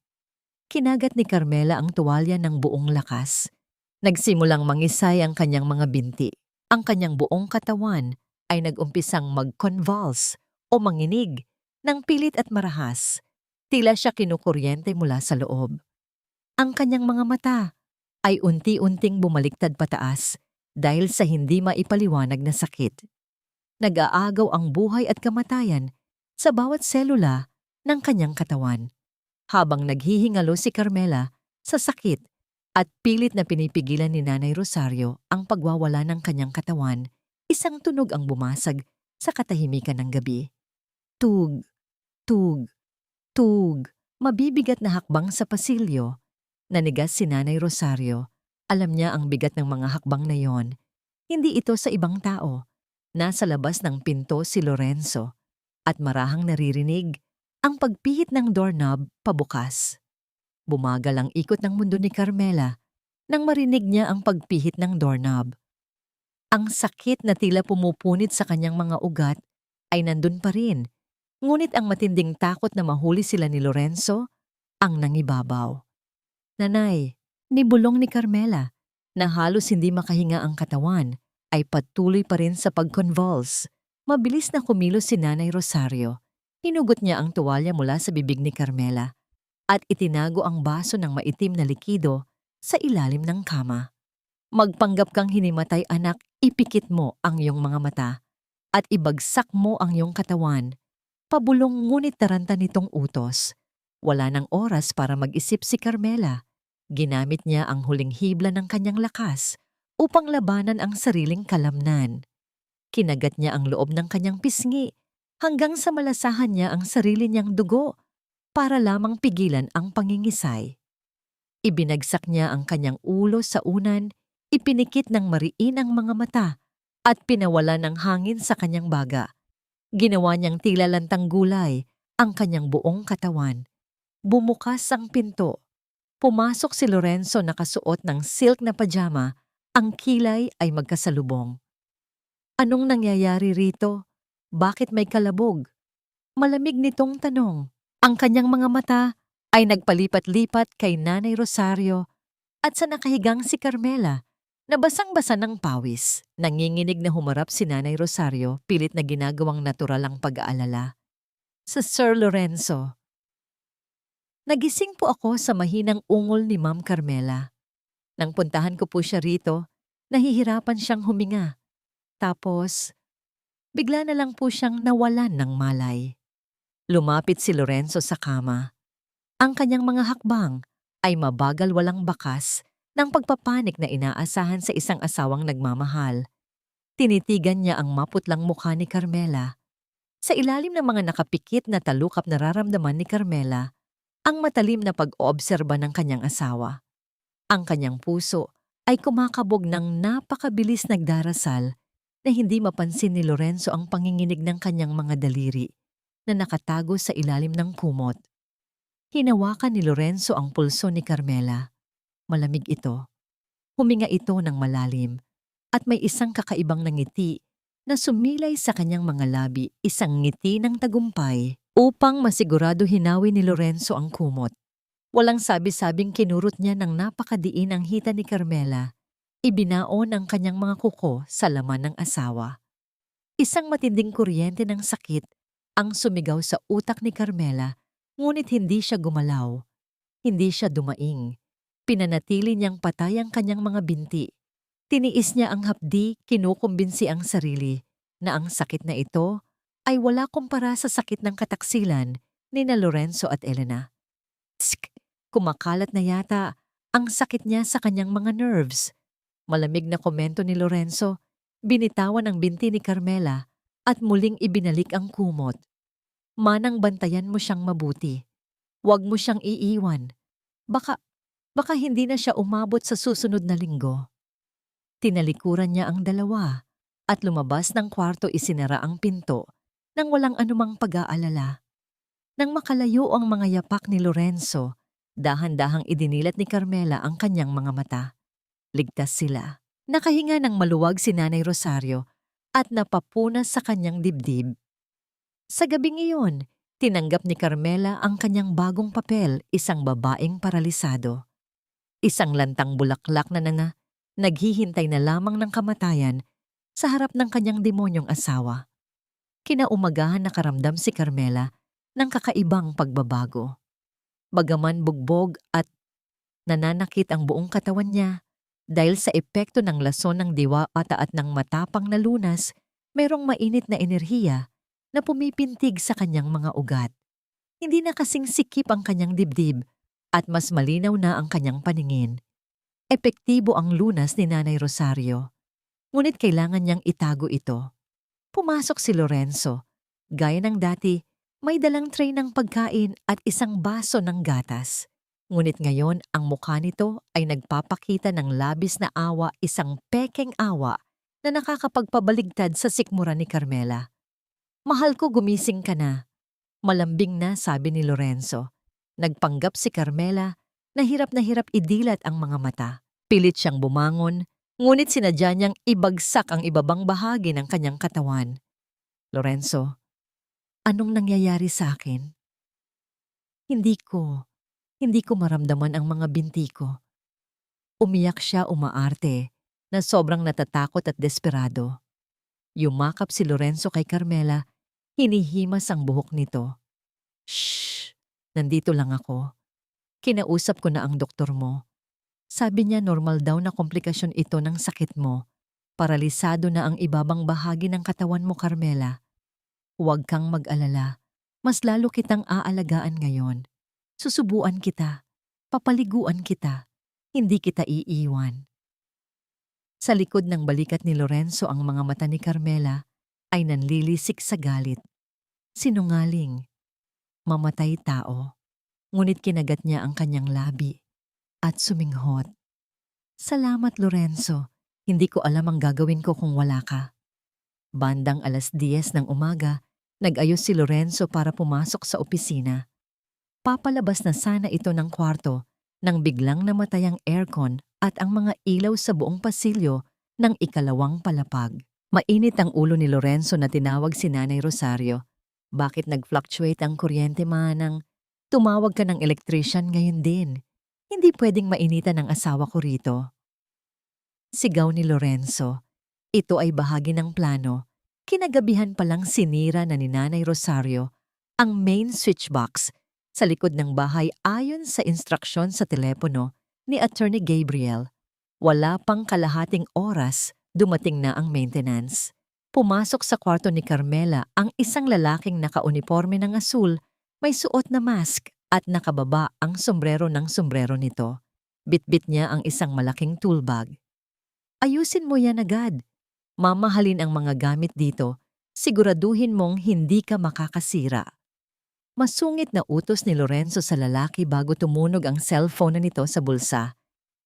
Kinagat ni Carmela ang tuwalya ng buong lakas. Nagsimulang mangisay ang kanyang mga binti. Ang kanyang buong katawan ay nag-umpisang mag-convulse o manginig ng pilit at marahas. Tila siya kinukuryente mula sa loob. Ang kanyang mga mata ay unti-unting bumaliktad pataas dahil sa hindi maipaliwanag na sakit. Nag-aagaw ang buhay at kamatayan sa bawat selula ng kanyang katawan. Habang naghihingalo si Carmela sa sakit at pilit na pinipigilan ni Nanay Rosario ang pagwawala ng kanyang katawan, isang tunog ang bumasag sa katahimikan ng gabi. Tug, tug, tug. Mabibigat na hakbang sa pasilyo. Nanigas si Nanay Rosario. Alam niya ang bigat ng mga hakbang na yon. Hindi ito sa ibang tao. Nasa labas ng pinto si Lorenzo at marahang naririnig ang pagpihit ng doorknob pabukas. Bumagal ang ikot ng mundo ni Carmela nang marinig niya ang pagpihit ng doorknob. Ang sakit na tila pumupunit sa kanyang mga ugat ay nandun pa rin, ngunit ang matinding takot na mahuli sila ni Lorenzo ang nangibabaw. Nanay, nibulong ni Carmela na halos hindi makahinga ang katawan ay patuloy pa rin sa pag-convulse. Mabilis na kumilos si Nanay Rosario. Hinugot niya ang tuwalya mula sa bibig ni Carmela at itinago ang baso ng maitim na likido sa ilalim ng kama. Magpanggap kang hinimatay, anak, ipikit mo ang iyong mga mata at ibagsak mo ang iyong katawan. Pabulong ngunit taranta nitong utos. Wala nang oras para mag-isip si Carmela. Ginamit niya ang huling hibla ng kanyang lakas upang labanan ang sariling kalamnan. Kinagat niya ang loob ng kanyang pisngi hanggang sa malasahan niya ang sarili niyang dugo para lamang pigilan ang pangingisay. Ibinagsak niya ang kanyang ulo sa unan, ipinikit ng mariin ang mga mata at pinawala ng hangin sa kanyang baga. Ginawa niyang tila lantang gulay ang kanyang buong katawan. Bumukas ang pinto. Pumasok si Lorenzo nakasuot ng silk na pajama, ang kilay ay magkasalubong. Anong nangyayari rito? Bakit may kalabog? Malamig nitong tanong. Ang kanyang mga mata ay nagpalipat-lipat kay Nanay Rosario at sa nakahigang si Carmela na basang-basa ng pawis. Nanginginig na humarap si Nanay Rosario, pilit na ginagawang natural ang pag-aalala. Sa Sir Lorenzo. Nagising po ako sa mahinang ungol ni Ma'am Carmela. Nang puntahan ko po siya rito, nahihirapan siyang huminga. Tapos, bigla na lang po siyang nawalan ng malay. Lumapit si Lorenzo sa kama. Ang kanyang mga hakbang ay mabagal walang bakas ng pagpapanik na inaasahan sa isang asawang nagmamahal. Tinitigan niya ang maputlang mukha ni Carmela. Sa ilalim ng mga nakapikit na talukap nararamdaman ni Carmela, ang matalim na pag-oobserba ng kanyang asawa. Ang kanyang puso ay kumakabog ng napakabilis nagdarasal na hindi mapansin ni Lorenzo ang panginginig ng kanyang mga daliri na nakatago sa ilalim ng kumot. Hinawakan ni Lorenzo ang pulso ni Carmela. Malamig ito. Huminga ito ng malalim at may isang kakaibang ngiti na sumilay sa kanyang mga labi, isang ngiti ng tagumpay. Upang masigurado hinawi ni Lorenzo ang kumot. Walang sabi-sabing kinurot niya ng napakadiin ang hita ni Carmela. Ibinaon ang kanyang mga kuko sa laman ng asawa. Isang matinding kuryente ng sakit ang sumigaw sa utak ni Carmela, ngunit hindi siya gumalaw. Hindi siya dumaing. Pinanatili niyang patay ang kanyang mga binti. Tiniis niya ang hapdi, kinukumbinsi ang sarili na ang sakit na ito ay wala kumpara sa sakit ng kataksilan ni na Lorenzo at Elena. Tsk! Kumakalat na yata ang sakit niya sa kanyang mga nerves. Malamig na komento ni Lorenzo, binitawan ang binti ni Carmela at muling ibinalik ang kumot. Manang bantayan mo siyang mabuti. Huwag mo siyang iiwan. Baka hindi na siya umabot sa susunod na linggo. Tinalikuran niya ang dalawa at lumabas ng kwarto, isinara ang pinto nang walang anumang pag-aalala. Nang makalayo ang mga yapak ni Lorenzo, dahan-dahang idinilat ni Carmela ang kanyang mga mata. Ligtas sila. Nakahinga ng maluwag si Nanay Rosario at napapunas sa kanyang dibdib. Sa gabing iyon, tinanggap ni Carmela ang kanyang bagong papel, isang babaeng paralisado. Isang lantang bulaklak na naghihintay na lamang ng kamatayan sa harap ng kanyang demonyong asawa. Kinaumagahan nakaramdam si Carmela ng kakaibang pagbabago. Bagaman bugbog at nananakit ang buong katawan niya dahil sa epekto ng lason ng diwata at ng matapang na lunas, mayroong mainit na enerhiya na pumipintig sa kanyang mga ugat. Hindi na kasing sikip ang kanyang dibdib at mas malinaw na ang kanyang paningin. Epektibo ang lunas ni Nanay Rosario, ngunit kailangan niyang itago ito. Pumasok si Lorenzo. Gaya ng dati, may dalang tray ng pagkain at isang baso ng gatas. Ngunit ngayon, ang mukha nito ay nagpapakita ng labis na awa, isang pekeng awa na nakakapagpabaligtad sa sikmura ni Carmela. "Mahal ko, gumising ka na." Malambing na sabi ni Lorenzo. Nagpanggap si Carmela na hirap idilat ang mga mata. Pilit siyang bumangon, ngunit sinadya niyang ibagsak ang ibabang bahagi ng kanyang katawan. "Lorenzo, anong nangyayari sa akin? Hindi ko maramdaman ang mga binti ko." Umiyak siya, umaarte, na sobrang natatakot at desperado. Yumakap si Lorenzo kay Carmela, hinihimas ang buhok nito. "Shh! Nandito lang ako. Kinausap ko na ang doktor mo. Sabi niya normal daw na komplikasyon ito ng sakit mo. Paralisado na ang ibabang bahagi ng katawan mo, Carmela. Huwag kang mag-alala. Mas lalo kitang aalagaan ngayon. Susubuan kita. Papaliguan kita. Hindi kita iiwan." Sa likod ng balikat ni Lorenzo, ang mga mata ni Carmela ay nanlilisik sa galit. Sinungaling. Mamatay tao. Ngunit kinagat niya ang kanyang labi at suminghot. "Salamat, Lorenzo. Hindi ko alam ang gagawin ko kung wala ka." Bandang 10:00 ng umaga, nag-ayos si Lorenzo para pumasok sa opisina. Papalabas na sana ito ng kwarto nang biglang namatay ang aircon at ang mga ilaw sa buong pasilyo ng ikalawang palapag. Mainit ang ulo ni Lorenzo na tinawag si Nanay Rosario. "Bakit nag-fluctuate ang kuryente, manang? Tumawag ka ng electrician ngayon din. Hindi pwedeng mainitan ang asawa ko rito." Sigaw ni Lorenzo. Ito ay bahagi ng plano. Kinagabihan palang sinira na ni Nanay Rosario ang main switch box sa likod ng bahay ayon sa instruksyon sa telepono ni Attorney Gabriel. Wala pang kalahating oras, dumating na ang maintenance. Pumasok sa kwarto ni Carmela ang isang lalaking nakauniforme ng asul, may suot na mask at nakababa ang sombrero nito. Bitbit niya ang isang malaking tool bag. "Ayusin mo yan agad. Mamahalin ang mga gamit dito. Siguraduhin mong hindi ka makakasira." Masungit na utos ni Lorenzo sa lalaki bago tumunog ang cellphone nito sa bulsa.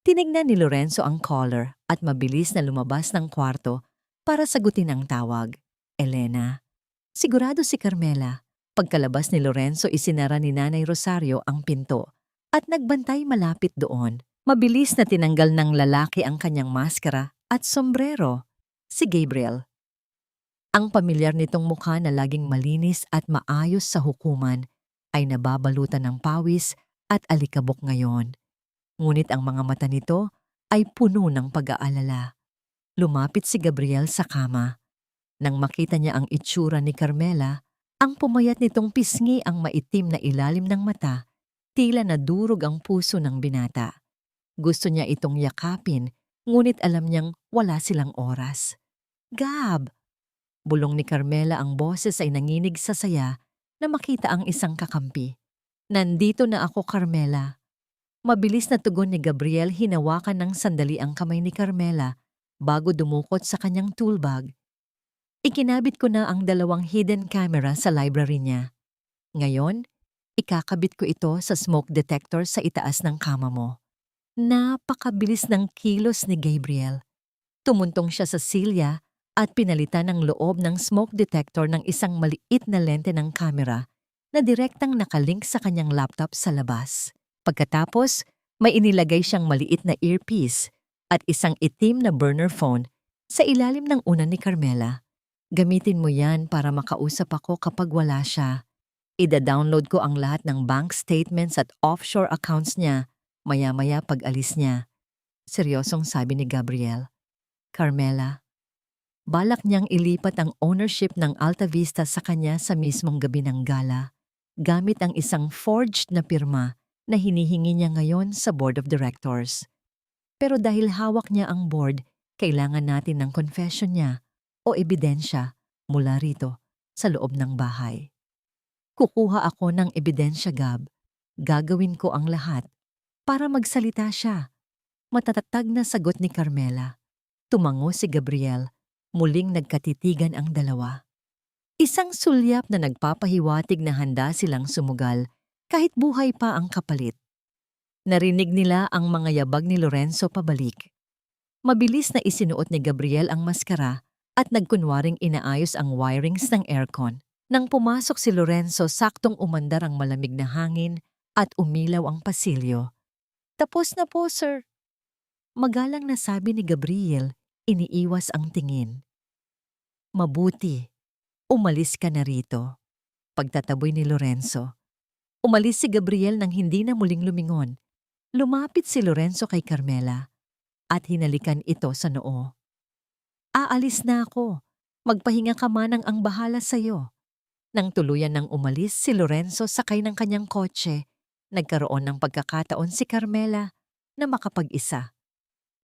Tinignan ni Lorenzo ang caller at mabilis na lumabas ng kwarto para sagutin ang tawag. "Elena." Sigurado si Carmela. Pagkalabas ni Lorenzo, isinara ni Nanay Rosario ang pinto at nagbantay malapit doon. Mabilis na tinanggal ng lalaki ang kanyang maskara at sombrero. Si Gabriel. Ang pamilyar nitong mukha na laging malinis at maayos sa hukuman ay nababalutan ng pawis at alikabok ngayon. Ngunit ang mga mata nito ay puno ng pag-aalala. Lumapit si Gabriel sa kama. Nang makita niya ang itsura ni Carmela, ang pumayat nitong pisngi ang maitim na ilalim ng mata, tila nadurog ang puso ng binata. Gusto niya itong yakapin, ngunit alam niyang wala silang oras. "Gab!" Bulong ni Carmela, ang boses ay nanginig sa saya na makita ang isang kakampi. "Nandito na ako, Carmela." Mabilis na tugon ni Gabriel, hinawakan ng sandali ang kamay ni Carmela bago dumukot sa kanyang toolbag. "Ikinabit ko na ang 2 hidden camera sa library niya. Ngayon, ikakabit ko ito sa smoke detector sa itaas ng kama mo." Napakabilis ng kilos ni Gabriel. Tumuntong siya sa silya at pinalitan ng loob ng smoke detector ng isang maliit na lente ng kamera na direktang nakalink sa kanyang laptop sa labas. Pagkatapos, may inilagay siyang maliit na earpiece at isang itim na burner phone sa ilalim ng unan ni Carmela. "Gamitin mo yan para makausap ako kapag wala siya. Ida-download ko ang lahat ng bank statements at offshore accounts niya maya-maya pag alis niya." Seryosong sabi ni Gabriel. "Carmela, balak niyang ilipat ang ownership ng Alta Vista sa kanya sa mismong gabi ng gala, gamit ang isang forged na pirma na hinihingi niya ngayon sa Board of Directors. Pero dahil hawak niya ang board, kailangan natin ng confession niya o ebidensya mula rito sa loob ng bahay." "Kukuha ako ng ebidensya, Gab. Gagawin ko ang lahat para magsalita siya." Matatatag na sagot ni Carmela. Tumango si Gabriel. Muling nagkatitigan ang dalawa. Isang sulyap na nagpapahiwatig na handa silang sumugal kahit buhay pa ang kapalit. Narinig nila ang mga yabag ni Lorenzo pabalik. Mabilis na isinuot ni Gabriel ang maskara at nagkunwaring inaayos ang wirings ng aircon. Nang pumasok si Lorenzo, saktong umandar ang malamig na hangin at umilaw ang pasilyo. "Tapos na po, sir." Magalang na sabi ni Gabriel, iniiwas ang tingin. "Mabuti, umalis ka na rito." Pagtataboy ni Lorenzo. Umalis si Gabriel nang hindi na muling lumingon. Lumapit si Lorenzo kay Carmela at hinalikan ito sa noo. "Aalis na ako. Magpahinga ka manang, ang bahala sa'yo." Nang tuluyan nang umalis si Lorenzo sakay ng kanyang kotse, nagkaroon ng pagkakataon si Carmela na makapag-isa.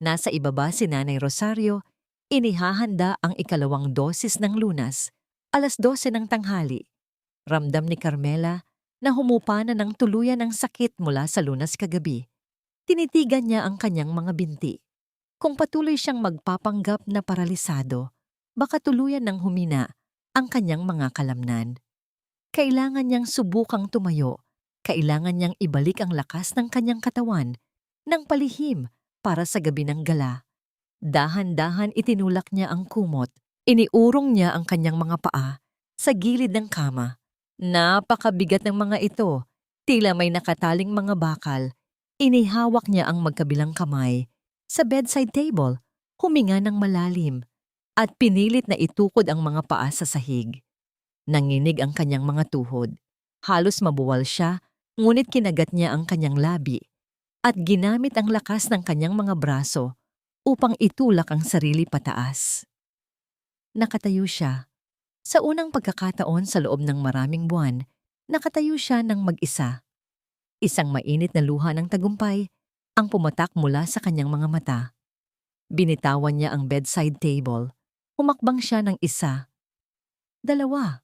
Nasa ibaba si Nanay Rosario, inihahanda ang ikalawang dosis ng lunas, 12:00 ng tanghali. Ramdam ni Carmela na humupa na ng tuluyan ang sakit mula sa lunas kagabi. Tinitigan niya ang kanyang mga binti. Kung patuloy siyang magpapanggap na paralisado, baka tuluyan ng humina ang kanyang mga kalamnan. Kailangan niyang subukang tumayo. Kailangan niyang ibalik ang lakas ng kanyang katawan ng palihim para sa gabi ng gala. Dahan-dahan itinulak niya ang kumot. Iniurong niya ang kanyang mga paa sa gilid ng kama. Napakabigat ng mga ito. Tila may nakataling mga bakal. Inihawak niya ang magkabilang kamay sa bedside table, huminga ng malalim, at pinilit na itukod ang mga paa sa sahig. Nanginig ang kanyang mga tuhod. Halos mabuwal siya, ngunit kinagat niya ang kanyang labi at ginamit ang lakas ng kanyang mga braso upang itulak ang sarili pataas. Nakatayo siya. Sa unang pagkakataon sa loob ng maraming buwan, nakatayo siya ng mag-isa. Isang mainit na luha ng tagumpay ang pumatak mula sa kanyang mga mata. Binitawan niya ang bedside table. Humakbang siya ng 1, 2,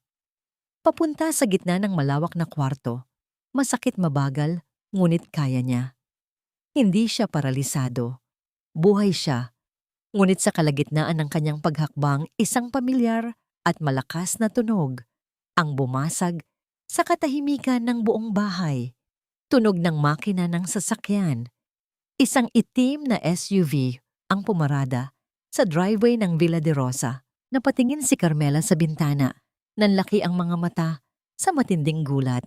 papunta sa gitna ng malawak na kwarto. Masakit, mabagal, ngunit kaya niya. Hindi siya paralisado. Buhay siya. Ngunit sa kalagitnaan ng kanyang paghakbang, isang pamilyar at malakas na tunog ang bumasag sa katahimikan ng buong bahay. Tunog ng makina ng sasakyan. Isang itim na SUV ang pumarada sa driveway ng Villa de Rosa. Napatingin si Carmela sa bintana. Nanlaki ang mga mata sa matinding gulat.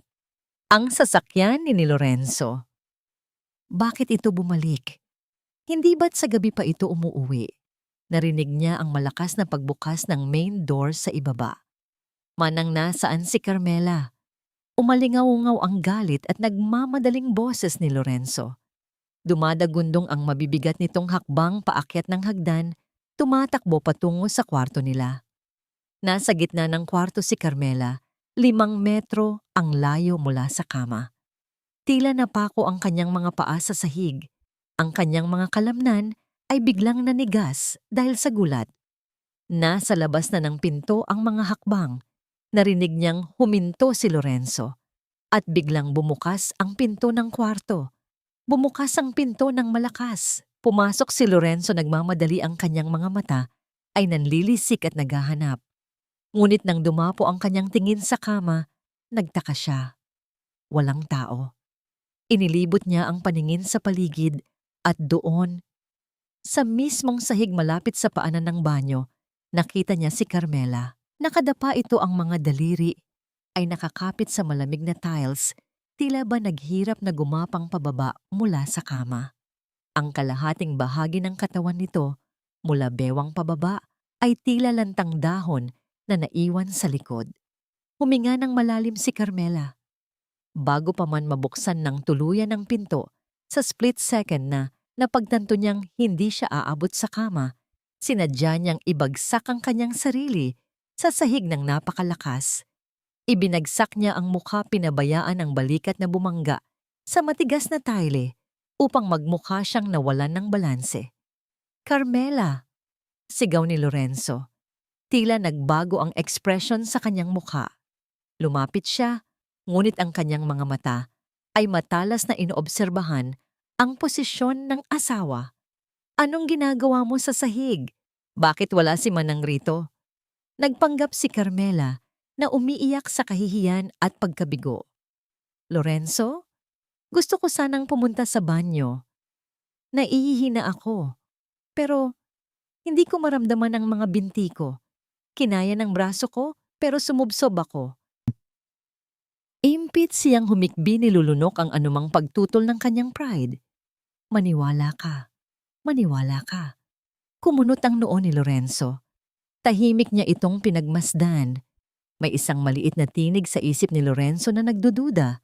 Ang sasakyan ni Lorenzo. Bakit ito bumalik? Hindi ba't sa gabi pa ito umuuwi? Narinig niya ang malakas na pagbukas ng main door sa ibaba. Manang nasaan si Carmela? Umalingaw-ngaw ang galit at nagmamadaling boses ni Lorenzo. Dumadagundong ang mabibigat nitong hakbang paakyat ng hagdan, tumatakbo patungo sa kwarto nila. Nasa gitna ng kwarto si Carmela, 5 metro ang layo mula sa kama. Tila napako ang kanyang mga paa sa sahig. Ang kanyang mga kalamnan ay biglang nanigas dahil sa gulat. Nasa labas na ng pinto ang mga hakbang. Narinig niyang huminto si Lorenzo at biglang bumukas ang pinto ng kwarto. Bumukas ang pinto ng malakas. Pumasok si Lorenzo, nagmamadali, ang kanyang mga mata ay nanlilisik at naghahanap. Ngunit nang dumapo ang kanyang tingin sa kama, nagtaka siya. Walang tao. Inilibot niya ang paningin sa paligid at doon, sa mismong sahig malapit sa paanan ng banyo, nakita niya si Carmela. Nakadapa ito, ang mga daliri ay nakakapit sa malamig na tiles, tila ba naghirap na gumapang pababa mula sa kama. Ang kalahating bahagi ng katawan nito, mula bewang pababa, ay tila lantang dahon na naiwan sa likod. Huminga ng malalim si Carmela. Bago pa man mabuksan ng tuluyan ng pinto, sa split second na napagtanto niyang hindi siya aabot sa kama, sinadya niyang ibagsak ang kanyang sarili sa sahig ng napakalakas. Ibinagsak niya ang mukha, pinabayaan ang balikat na bumangga sa matigas na tile upang magmukha siyang nawalan ng balanse. "Carmela!" sigaw ni Lorenzo. Tila nagbago ang ekspresyon sa kanyang mukha. Lumapit siya, ngunit ang kanyang mga mata ay matalas na inoobserbahan ang posisyon ng asawa. "Anong ginagawa mo sa sahig? Bakit wala si Manang rito?" Nagpanggap si Carmela na umiiyak sa kahihiyan at pagkabigo. "Lorenzo, gusto ko sanang pumunta sa banyo. Naihihina ako, pero hindi ko maramdaman ang mga binti ko. Kinaya ng braso ko, pero sumubsob ako." Impit siyang humikbi, nilulunok ang anumang pagtutol ng kanyang pride. "Maniwala ka, maniwala ka." Kumunot ang noo ni Lorenzo. Tahimik niya itong pinagmasdan. May isang maliit na tinig sa isip ni Lorenzo na nagdududa.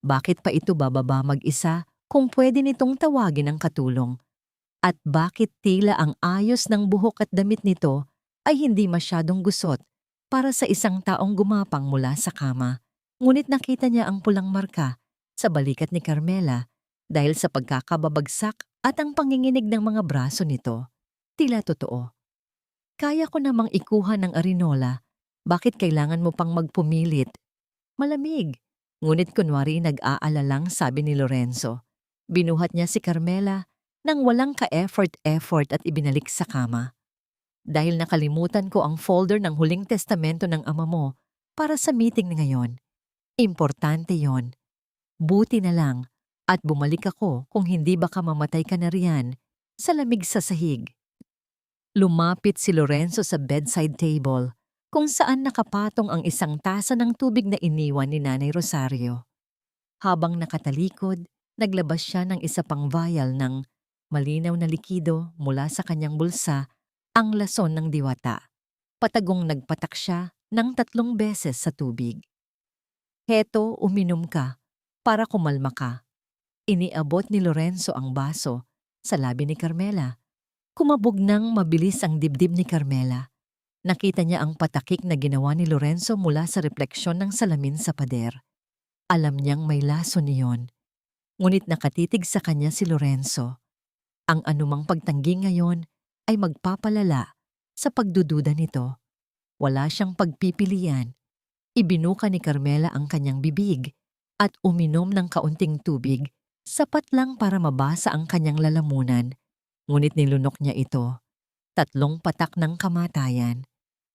Bakit pa ito bababa mag-isa kung pwede nitong tawagin ang katulong? At bakit tila ang ayos ng buhok at damit nito ay hindi masyadong gusot para sa isang taong gumapang mula sa kama? Ngunit nakita niya ang pulang marka sa balikat ni Carmela dahil sa pagkakababagsak at ang panginginig ng mga braso nito. Tila totoo. "Kaya ko namang ikuha ng arinola. Bakit kailangan mo pang magpumilit? Malamig." Ngunit kunwari nag-aalalang sabi ni Lorenzo. Binuhat niya si Carmela nang walang ka-effort at ibinalik sa kama. "Dahil nakalimutan ko ang folder ng huling testamento ng ama mo para sa meeting ngayon. Importante yon. Buti na lang at bumalik ako, kung hindi baka mamatay ka na riyan sa lamig sa sahig." Lumapit si Lorenzo sa bedside table kung saan nakapatong ang isang tasa ng tubig na iniwan ni Nanay Rosario. Habang nakatalikod, naglabas siya ng isa pang vial ng malinaw na likido mula sa kanyang bulsa, ang lason ng diwata. Patagong nagpatak siya ng 3 beses sa tubig. "Heto, uminom ka para kumalma ka." Iniabot ni Lorenzo ang baso sa labi ni Carmela. Kumabog ng mabilis ang dibdib ni Carmela. Nakita niya ang patakik na ginawa ni Lorenzo mula sa refleksyon ng salamin sa pader. Alam niyang may lason niyon. Ngunit nakatitig sa kanya si Lorenzo. Ang anumang pagtanggi ngayon ay magpapalala sa pagdududa nito. Wala siyang pagpipilian. Ibinuka ni Carmela ang kanyang bibig at uminom ng kaunting tubig, sapat lang para mabasa ang kanyang lalamunan. Ngunit nilunok niya ito. 3 patak ng kamatayan.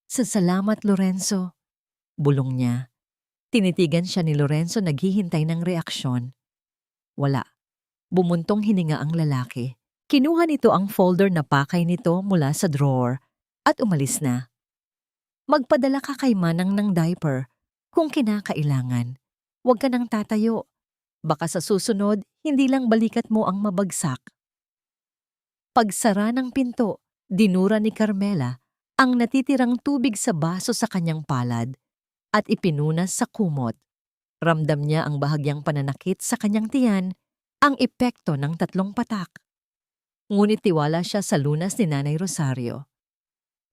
"Salamat, Lorenzo," bulong niya. Tinitigan siya ni Lorenzo, naghihintay ng reaksyon. Wala. Bumuntong hininga ang lalaki. Kinuha nito ang folder na pakay nito mula sa drawer at umalis na. "Magpadala ka kay Manang ng diaper kung kinakailangan. Huwag ka nang tatayo. Baka sa susunod, hindi lang balikat mo ang mabagsak." Pagsara ng pinto, Dinura ni Carmela ang natitirang tubig sa baso sa kanyang palad at ipinunas sa kumot. Ramdam niya ang bahagyang pananakit sa kanyang tiyan, ang epekto ng 3 patak. Ngunit tiwala siya sa lunas ni Nanay Rosario.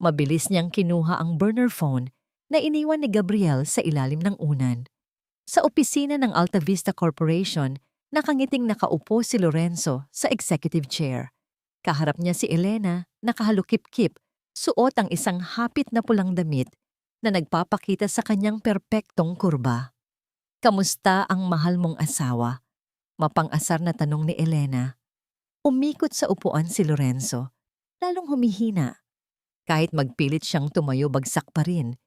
Mabilis niyang kinuha ang burner phone na iniwan ni Gabriel sa ilalim ng unan. Sa opisina ng Alta Vista Corporation, nakangiting nakaupo si Lorenzo sa executive chair. Kaharap niya si Elena, nakahalukip-kip, suot ang isang hapit na pulang damit na nagpapakita sa kanyang perpektong kurba. "Kamusta ang mahal mong asawa?" Mapang-asar na tanong ni Elena. Umikot sa upuan si Lorenzo, lalong humihina. Kahit magpilit siyang tumayo, bagsak pa rin.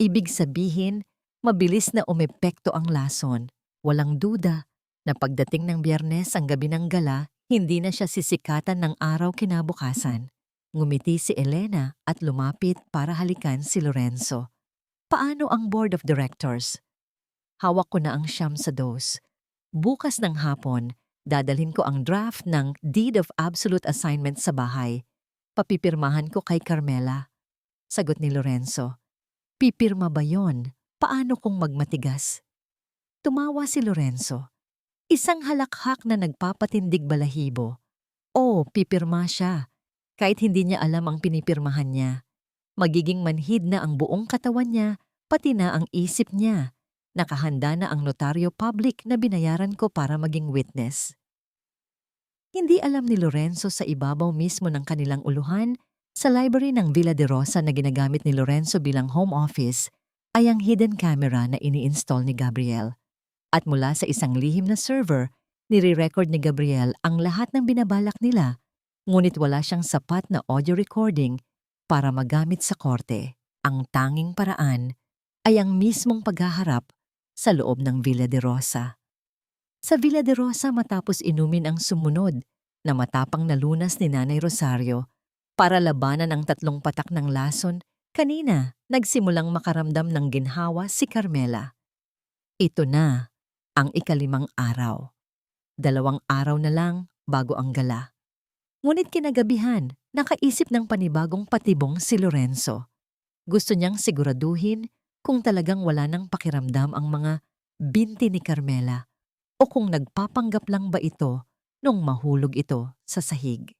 Ibig sabihin, mabilis na umepekto ang lason. Walang duda na pagdating ng Biyernes ang gabi ng gala, hindi na siya sisikatan ng araw kinabukasan. Ngumiti si Elena at lumapit para halikan si Lorenzo. "Paano ang board of directors?" "Hawak ko na ang siyam sa dose. Bukas ng hapon, dadalhin ko ang draft ng Deed of Absolute Assignment sa bahay. Papipirmahan ko kay Carmela." Sagot ni Lorenzo. "Pipirma ba yon? Paano kung magmatigas?" Tumawa si Lorenzo. Isang halakhak na nagpapatindig balahibo. Pipirma siya. Kahit hindi niya alam ang pinipirmahan niya. Magiging manhid na ang buong katawan niya, pati na ang isip niya. Nakahanda na ang notaryo public na binayaran ko para maging witness. Hindi alam ni Lorenzo sa ibabaw mismo ng kanilang uluhan, sa library ng Villa de Rosa na ginagamit ni Lorenzo bilang home office, ay ang hidden camera na ini-install ni Gabriel. At mula sa isang lihim na server, nire-record ni Gabriel ang lahat ng binabalak nila, ngunit wala siyang sapat na audio recording para magamit sa korte. Ang tanging paraan ay ang mismong paghaharap sa loob ng Villa de Rosa. Sa Villa de Rosa, matapos inumin ang sumunod na matapang na lunas ni Nanay Rosario para labanan ang 3 patak ng lason, kanina nagsimulang makaramdam ng ginhawa si Carmela. Ito na ang 5 araw. 2 araw na lang bago ang gala. Ngunit kinagabihan, nakaisip ng panibagong patibong si Lorenzo. Gusto niyang siguraduhin kung talagang wala nang pakiramdam ang mga binti ni Carmela o kung nagpapanggap lang ba ito nung mahulog ito sa sahig.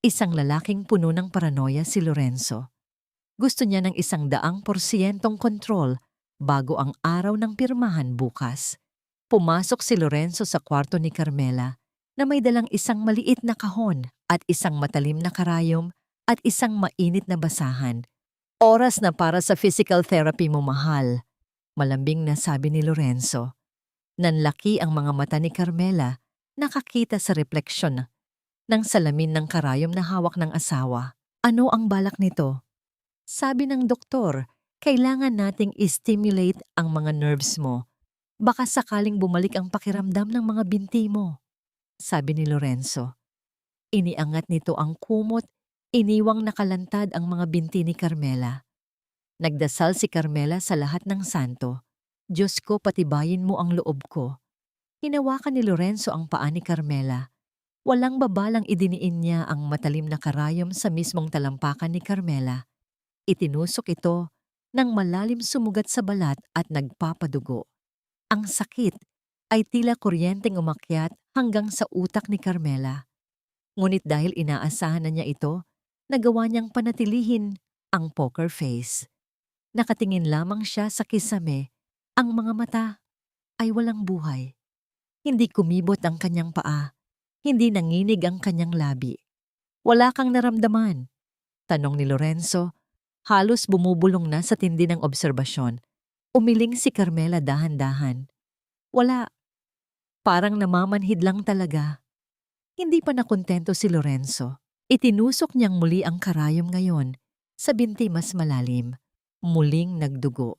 Isang lalaking puno ng paranoia si Lorenzo. Gusto niya ng 100% kontrol bago ang araw ng pirmahan bukas. Pumasok si Lorenzo sa kwarto ni Carmela na may dalang isang maliit na kahon at isang matalim na karayom at isang mainit na basahan. "Oras na para sa physical therapy mo, mahal," malambing na sabi ni Lorenzo. Nanlaki ang mga mata ni Carmela, nakakita sa refleksyon ng salamin ng karayom na hawak ng asawa. "Ano ang balak nito?" "Sabi ng doktor, kailangan nating i-stimulate ang mga nerves mo. Baka sakaling bumalik ang pakiramdam ng mga binti mo," sabi ni Lorenzo. Iniangat nito ang kumot, iniwang nakalantad ang mga binti ni Carmela. Nagdasal si Carmela sa lahat ng santo. "Diyos ko, patibayin mo ang loob ko." Hinawakan ni Lorenzo ang paa ni Carmela. Walang babalang idiniin niya ang matalim na karayom sa mismong talampakan ni Carmela. Itinusok ito nang malalim sumugat sa balat at nagpapadugo. Ang sakit ay tila kuryenteng umakyat hanggang sa utak ni Carmela. Ngunit dahil inaasahan na niya ito, nagawa niyang panatilihin ang poker face. Nakatingin lamang siya sa kisame, ang mga mata ay walang buhay. Hindi kumibot ang kanyang paa, hindi nanginig ang kanyang labi. "Wala kang naramdaman?" tanong ni Lorenzo, halos bumubulong na sa tindi ng obserbasyon. Umiling si Carmela dahan-dahan. "Wala. Parang namamanhid lang talaga." Hindi pa nakontento si Lorenzo. Itinusok niyang muli ang karayom ngayon sa binti mas malalim. Muling nagdugo.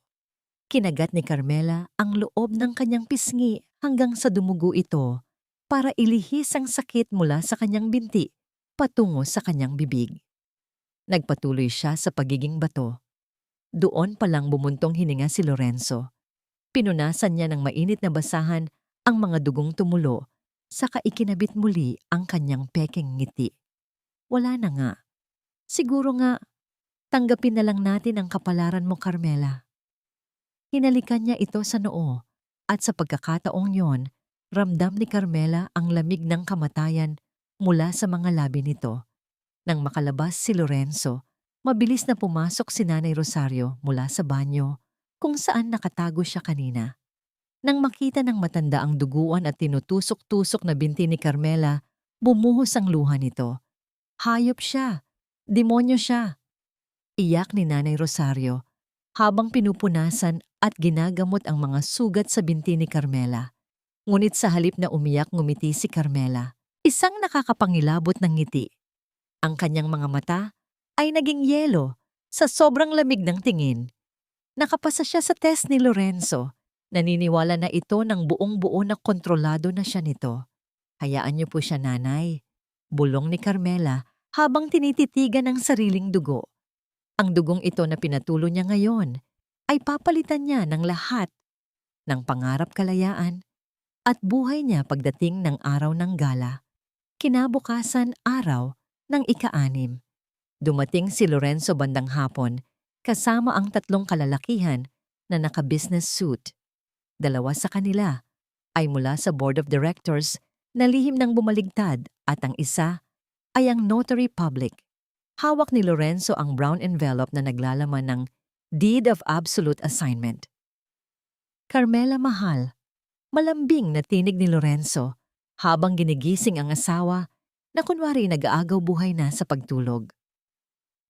Kinagat ni Carmela ang loob ng kanyang pisngi hanggang sa dumugo ito para ilihis ang sakit mula sa kanyang binti patungo sa kanyang bibig. Nagpatuloy siya sa pagiging bato. Doon palang bumuntong hininga si Lorenzo. Pinunasan niya ng mainit na basahan ang mga dugong tumulo, saka ikinabit muli ang kanyang pekeng ngiti. Wala na nga. Siguro nga, tanggapin na lang natin ang kapalaran mo, Carmela. Hinalikan niya ito sa noo at sa pagkakataong yon, ramdam ni Carmela ang lamig ng kamatayan mula sa mga labi nito. Nang makalabas si Lorenzo, mabilis na pumasok si Nanay Rosario mula sa banyo kung saan nakatago siya kanina. Nang makita ng matanda ang duguan at tinutusok-tusok na binti ni Carmela, bumuhos ang luha nito. Hayop siya! Demonyo siya! Iyak ni Nanay Rosario habang pinupunasan at ginagamot ang mga sugat sa binti ni Carmela. Ngunit sa halip na umiyak, ngumiti si Carmela. Isang nakakapangilabot ng ngiti. Ang kanyang mga mata ay naging yelo sa sobrang lamig ng tingin. Nakapasa siya sa test ni Lorenzo. Naniniwala na ito ng buong-buo na kontrolado na siya nito. Hayaan niyo po siya, nanay. Bulong ni Carmela habang tinititigan ang sariling dugo. Ang dugong ito na pinatulo niya ngayon ay papalitan niya ng lahat ng pangarap kalayaan at buhay niya pagdating ng araw ng gala. Kinabukasan araw ng ika-6. Dumating si Lorenzo bandang hapon kasama ang 3 kalalakihan na naka-business suit. 2 sa kanila ay mula sa board of directors na lihim ng bumaligtad at ang isa ay ang notary public. Hawak ni Lorenzo ang brown envelope na naglalaman ng Deed of Absolute Assignment. Carmela, mahal, malambing na tinig ni Lorenzo habang ginigising ang asawa na kunwari nag-aagaw buhay na sa pagtulog.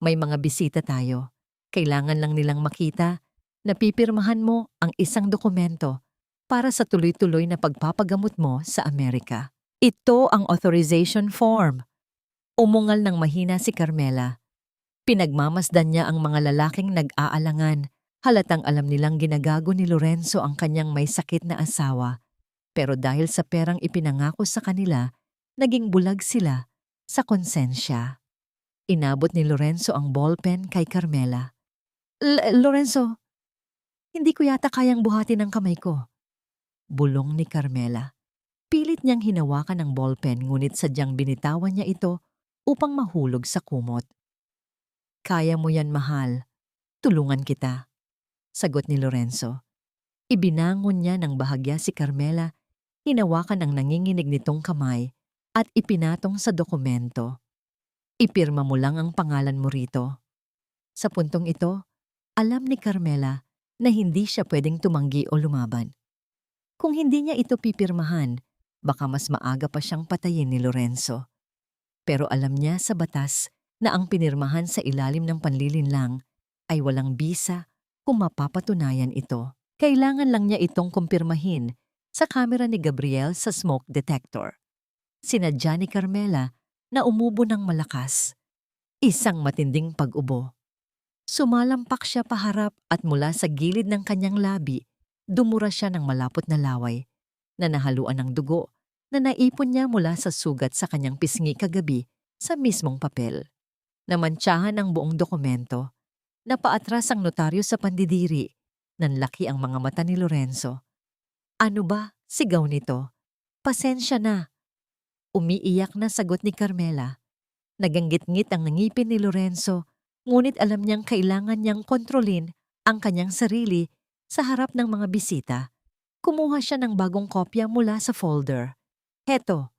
May mga bisita tayo. Kailangan lang nilang makita na pipirmahan mo ang isang dokumento para sa tuloy-tuloy na pagpapagamot mo sa Amerika. Ito ang authorization form. Umungal ng mahina si Carmela. Pinagmamasdan niya ang mga lalaking nag-aalangan. Halatang alam nilang ginagago ni Lorenzo ang kanyang may sakit na asawa. Pero dahil sa perang ipinangako sa kanila, naging bulag sila sa konsensya. Inabot ni Lorenzo ang ballpen kay Carmela. Lorenzo, hindi ko yata kayang buhatin ang kamay ko. Bulong ni Carmela. Pilit niyang hinawakan ang ballpen ngunit sadyang binitawan niya ito upang mahulog sa kumot. Kaya mo yan, mahal. Tulungan kita. Sagot ni Lorenzo. Ibinangon niya ng bahagya si Carmela, hinawakan ang nanginginig nitong kamay at ipinatong sa dokumento. Ipirma mo lang ang pangalan mo rito. Sa puntong ito, alam ni Carmela na hindi siya pwedeng tumanggi o lumaban. Kung hindi niya ito pipirmahan, baka mas maaga pa siyang patayin ni Lorenzo. Pero alam niya sa batas na ang pinirmahan sa ilalim ng panlilinlang ay walang bisa kung mapapatunayan ito. Kailangan lang niya itong kumpirmahin sa kamera ni Gabriel sa smoke detector. Sinadya ni Carmela na umubo ng malakas. Isang matinding pag-ubo. Sumalampak siya paharap at mula sa gilid ng kanyang labi, dumura siya ng malapot na laway na nahaluan ng dugo na naipon niya mula sa sugat sa kanyang pisngi kagabi sa mismong papel. Namantsahan ang buong dokumento. Napaatras ang notaryo sa pandidiri. Nanlaki ang mga mata ni Lorenzo. Ano ba? Sigaw nito. Pasensya na. Umiiyak na sagot ni Carmela. Naganggit-ngit ang ngipin ni Lorenzo, ngunit alam niyang kailangan niyang kontrolin ang kanyang sarili sa harap ng mga bisita. Kumuha siya ng bagong kopya mula sa folder. Heto,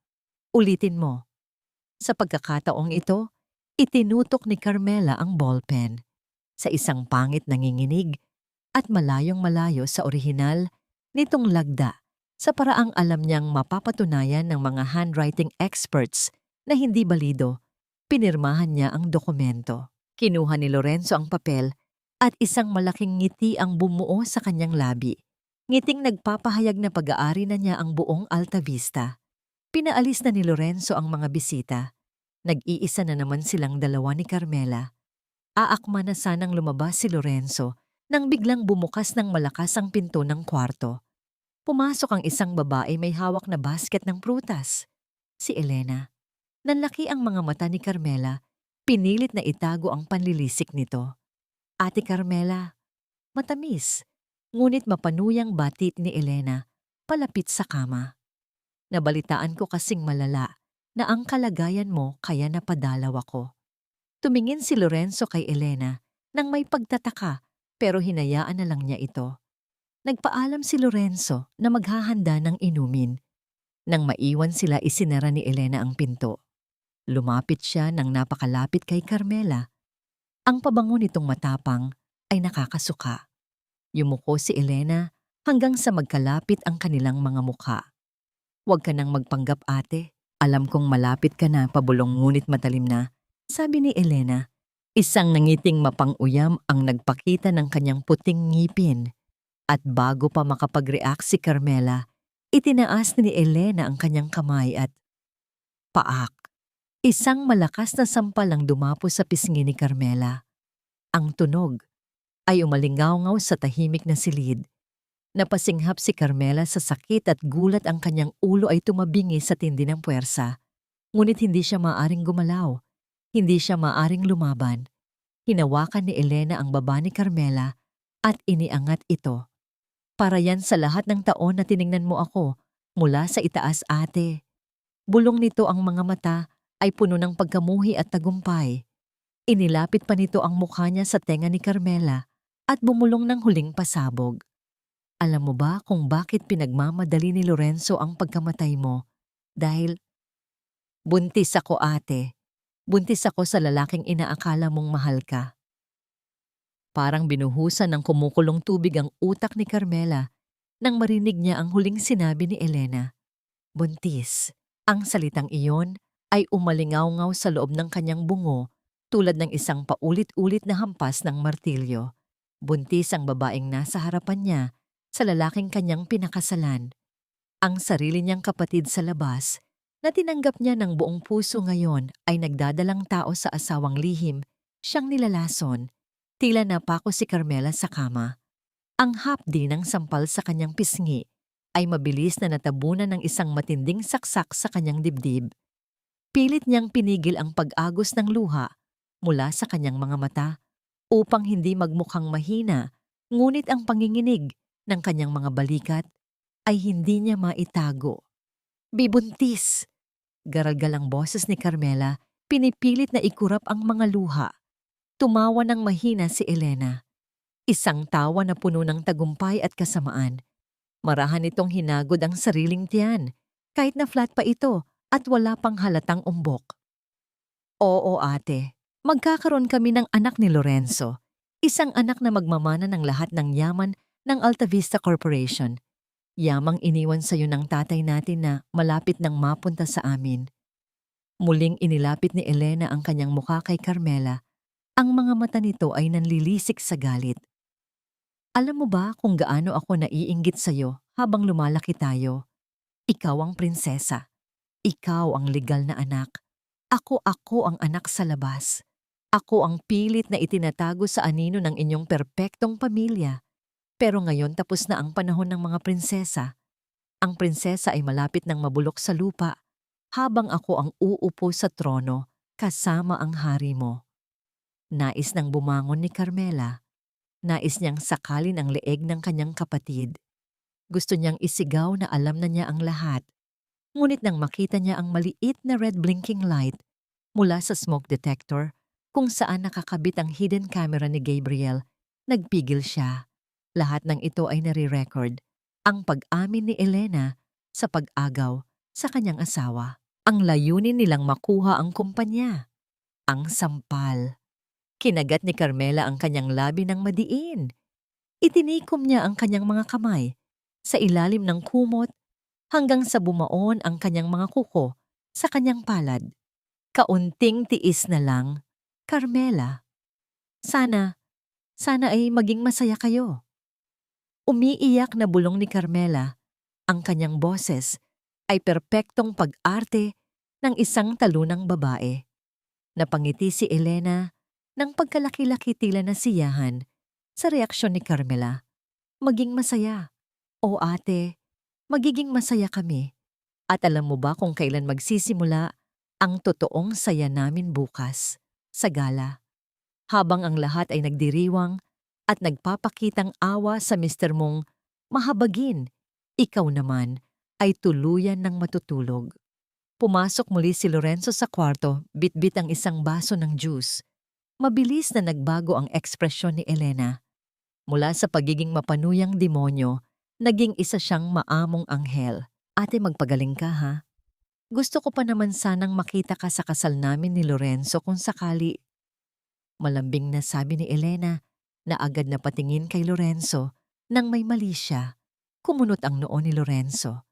ulitin mo. Sa pagkakataong ito, itinutok ni Carmela ang ballpen sa isang pangit nanginginig at malayong-malayo sa orihinal nitong lagda sa paraang alam niyang mapapatunayan ng mga handwriting experts na hindi balido. Pinirmahan niya ang dokumento. Kinuha ni Lorenzo ang papel at isang malaking ngiti ang bumuo sa kanyang labi. Ngiting nagpapahayag na pag-aari na niya ang buong Alta Vista. Pinaalis na ni Lorenzo ang mga bisita. Nag-iisa na naman silang 2 ni Carmela. Aakma na sanang lumabas si Lorenzo nang biglang bumukas ng malakas ang pinto ng kwarto. Pumasok ang isang babae may hawak na basket ng prutas. Si Elena. Nanlaki ang mga mata ni Carmela. Pinilit na itago ang panlilisik nito. Ate Carmela, matamis, ngunit mapanuyang batit ni Elena palapit sa kama. Nabalitaan ko kasing malala na ang kalagayan mo kaya napadalaw ako. Tumingin si Lorenzo kay Elena nang may pagtataka pero hinayaan na lang niya ito. Nagpaalam si Lorenzo na maghahanda ng inumin. Nang maiwan sila, isinara ni Elena ang pinto. Lumapit siya nang napakalapit kay Carmela. Ang pabango nitong matapang ay nakakasuka. Yumuko si Elena hanggang sa magkalapit ang kanilang mga mukha. "Huwag ka nang magpanggap, ate. Alam kong malapit ka na, pabulong ngunit matalim na," sabi ni Elena. Isang nangiting mapang-uyam ang nagpakita ng kanyang puting ngipin. At bago pa makapag-react si Carmela, itinaas ni Elena ang kanyang kamay at paak. Isang malakas na sampal ang dumapo sa pisngi ni Carmela. Ang tunog ay umalingaw-ngaw sa tahimik na silid. Napasinghap si Carmela sa sakit at gulat, ang kanyang ulo ay tumabingi sa tindi ng puwersa. Ngunit hindi siya maaring gumalaw. Hindi siya maaring lumaban. Hinawakan ni Elena ang baba ni Carmela at iniangat ito. "Para yan sa lahat ng taon na tiningnan mo ako mula sa itaas, ate." Bulong nito, ang mga mata ay puno ng pagkamuhi at tagumpay. Inilapit pa nito ang mukha niya sa tenga ni Carmela at bumulong ng huling pasabog. "Alam mo ba kung bakit pinagmamadali ni Lorenzo ang pagkamatay mo? Dahil buntis ako, ate. Buntis ako sa lalaking inaakala mong mahal ka." Parang binuhusan ng kumukulong tubig ang utak ni Carmela nang marinig niya ang huling sinabi ni Elena. Buntis. Ang salitang iyon ay umalingaw-ngaw sa loob ng kanyang bungo tulad ng isang paulit-ulit na hampas ng martilyo. Buntis ang babaeng nasa harapan niya sa lalaking kanyang pinakasalan. Ang sarili niyang kapatid sa labas na tinanggap niya ng buong puso ngayon ay nagdadalang tao sa asawang lihim siyang nilalason. Tila napako si Carmela sa kama. Ang hapdi ng sampal sa kanyang pisngi ay mabilis na natabunan ng isang matinding saksak sa kanyang dibdib. Pilit niyang pinigil ang pag-agos ng luha mula sa kanyang mga mata upang hindi magmukhang mahina, ngunit ang panginginig ng kanyang mga balikat ay hindi niya maitago. "Bibuntis!" Garagal ang boses ni Carmela, pinipilit na ikurap ang mga luha. Tumawa ng mahina si Elena. Isang tawa na puno ng tagumpay at kasamaan. Marahan itong hinagod ang sariling tiyan, kahit na flat pa ito at wala pang halatang umbok. "Oo, ate. Magkakaroon kami ng anak ni Lorenzo. Isang anak na magmamana ng lahat ng yaman ng Alta Vista Corporation. Yamang iniwan sa iyo ng tatay natin na malapit nang mapunta sa amin." Muling inilapit ni Elena ang kanyang mukha kay Carmela. Ang mga mata nito ay nanlilisik sa galit. "Alam mo ba kung gaano ako naiinggit sa iyo habang lumalaki tayo? Ikaw ang prinsesa. Ikaw ang legal na anak. Ako ang anak sa labas. Ako ang pilit na itinatago sa anino ng inyong perpektong pamilya. Pero ngayon tapos na ang panahon ng mga prinsesa. Ang prinsesa ay malapit ng mabulok sa lupa habang ako ang uupo sa trono kasama ang hari mo." Nais nang bumangon ni Carmela. Nais niyang sakalin ang leeg ng kanyang kapatid. Gusto niyang isigaw na alam na niya ang lahat. Ngunit nang makita niya ang maliit na red blinking light mula sa smoke detector kung saan nakakabit ang hidden camera ni Gabriel, nagpigil siya. Lahat ng ito ay nare-record. Ang pag-amin ni Elena sa pag-agaw sa kanyang asawa. Ang layunin nilang makuha ang kumpanya. Ang sampal. Kinagat ni Carmela ang kanyang labi ng madiin. Itinikom niya ang kanyang mga kamay sa ilalim ng kumot hanggang sa bumaon ang kanyang mga kuko sa kanyang palad. "Kaunting tiis na lang, Carmela. Sana ay maging masaya kayo." Umiiyak na bulong ni Carmela. Ang kanyang boses ay perpektong pag-arte ng isang talunang babae. Napangiti si Elena nang pagkalaki-laki, tila nasiyahan sa reaksyon ni Carmela. "Maging masaya. O ate, magiging masaya kami. At alam mo ba kung kailan magsisimula ang totoong saya namin bukas? Sa gala. Habang ang lahat ay nagdiriwang at nagpapakitang awa sa mister mong mahabagin, ikaw naman ay tuluyan ng matutulog." Pumasok muli si Lorenzo sa kwarto, bitbit ang isang baso ng juice. Mabilis na nagbago ang ekspresyon ni Elena. Mula sa pagiging mapanuyang demonyo, naging isa siyang maamong anghel. Ate, magpagaling ka ha. Gusto ko pa naman sanang makita ka sa kasal namin ni Lorenzo kung sakali. Malambing na sabi ni Elena na agad na patingin kay Lorenzo nang may mali siya. Kumunot ang noo ni Lorenzo.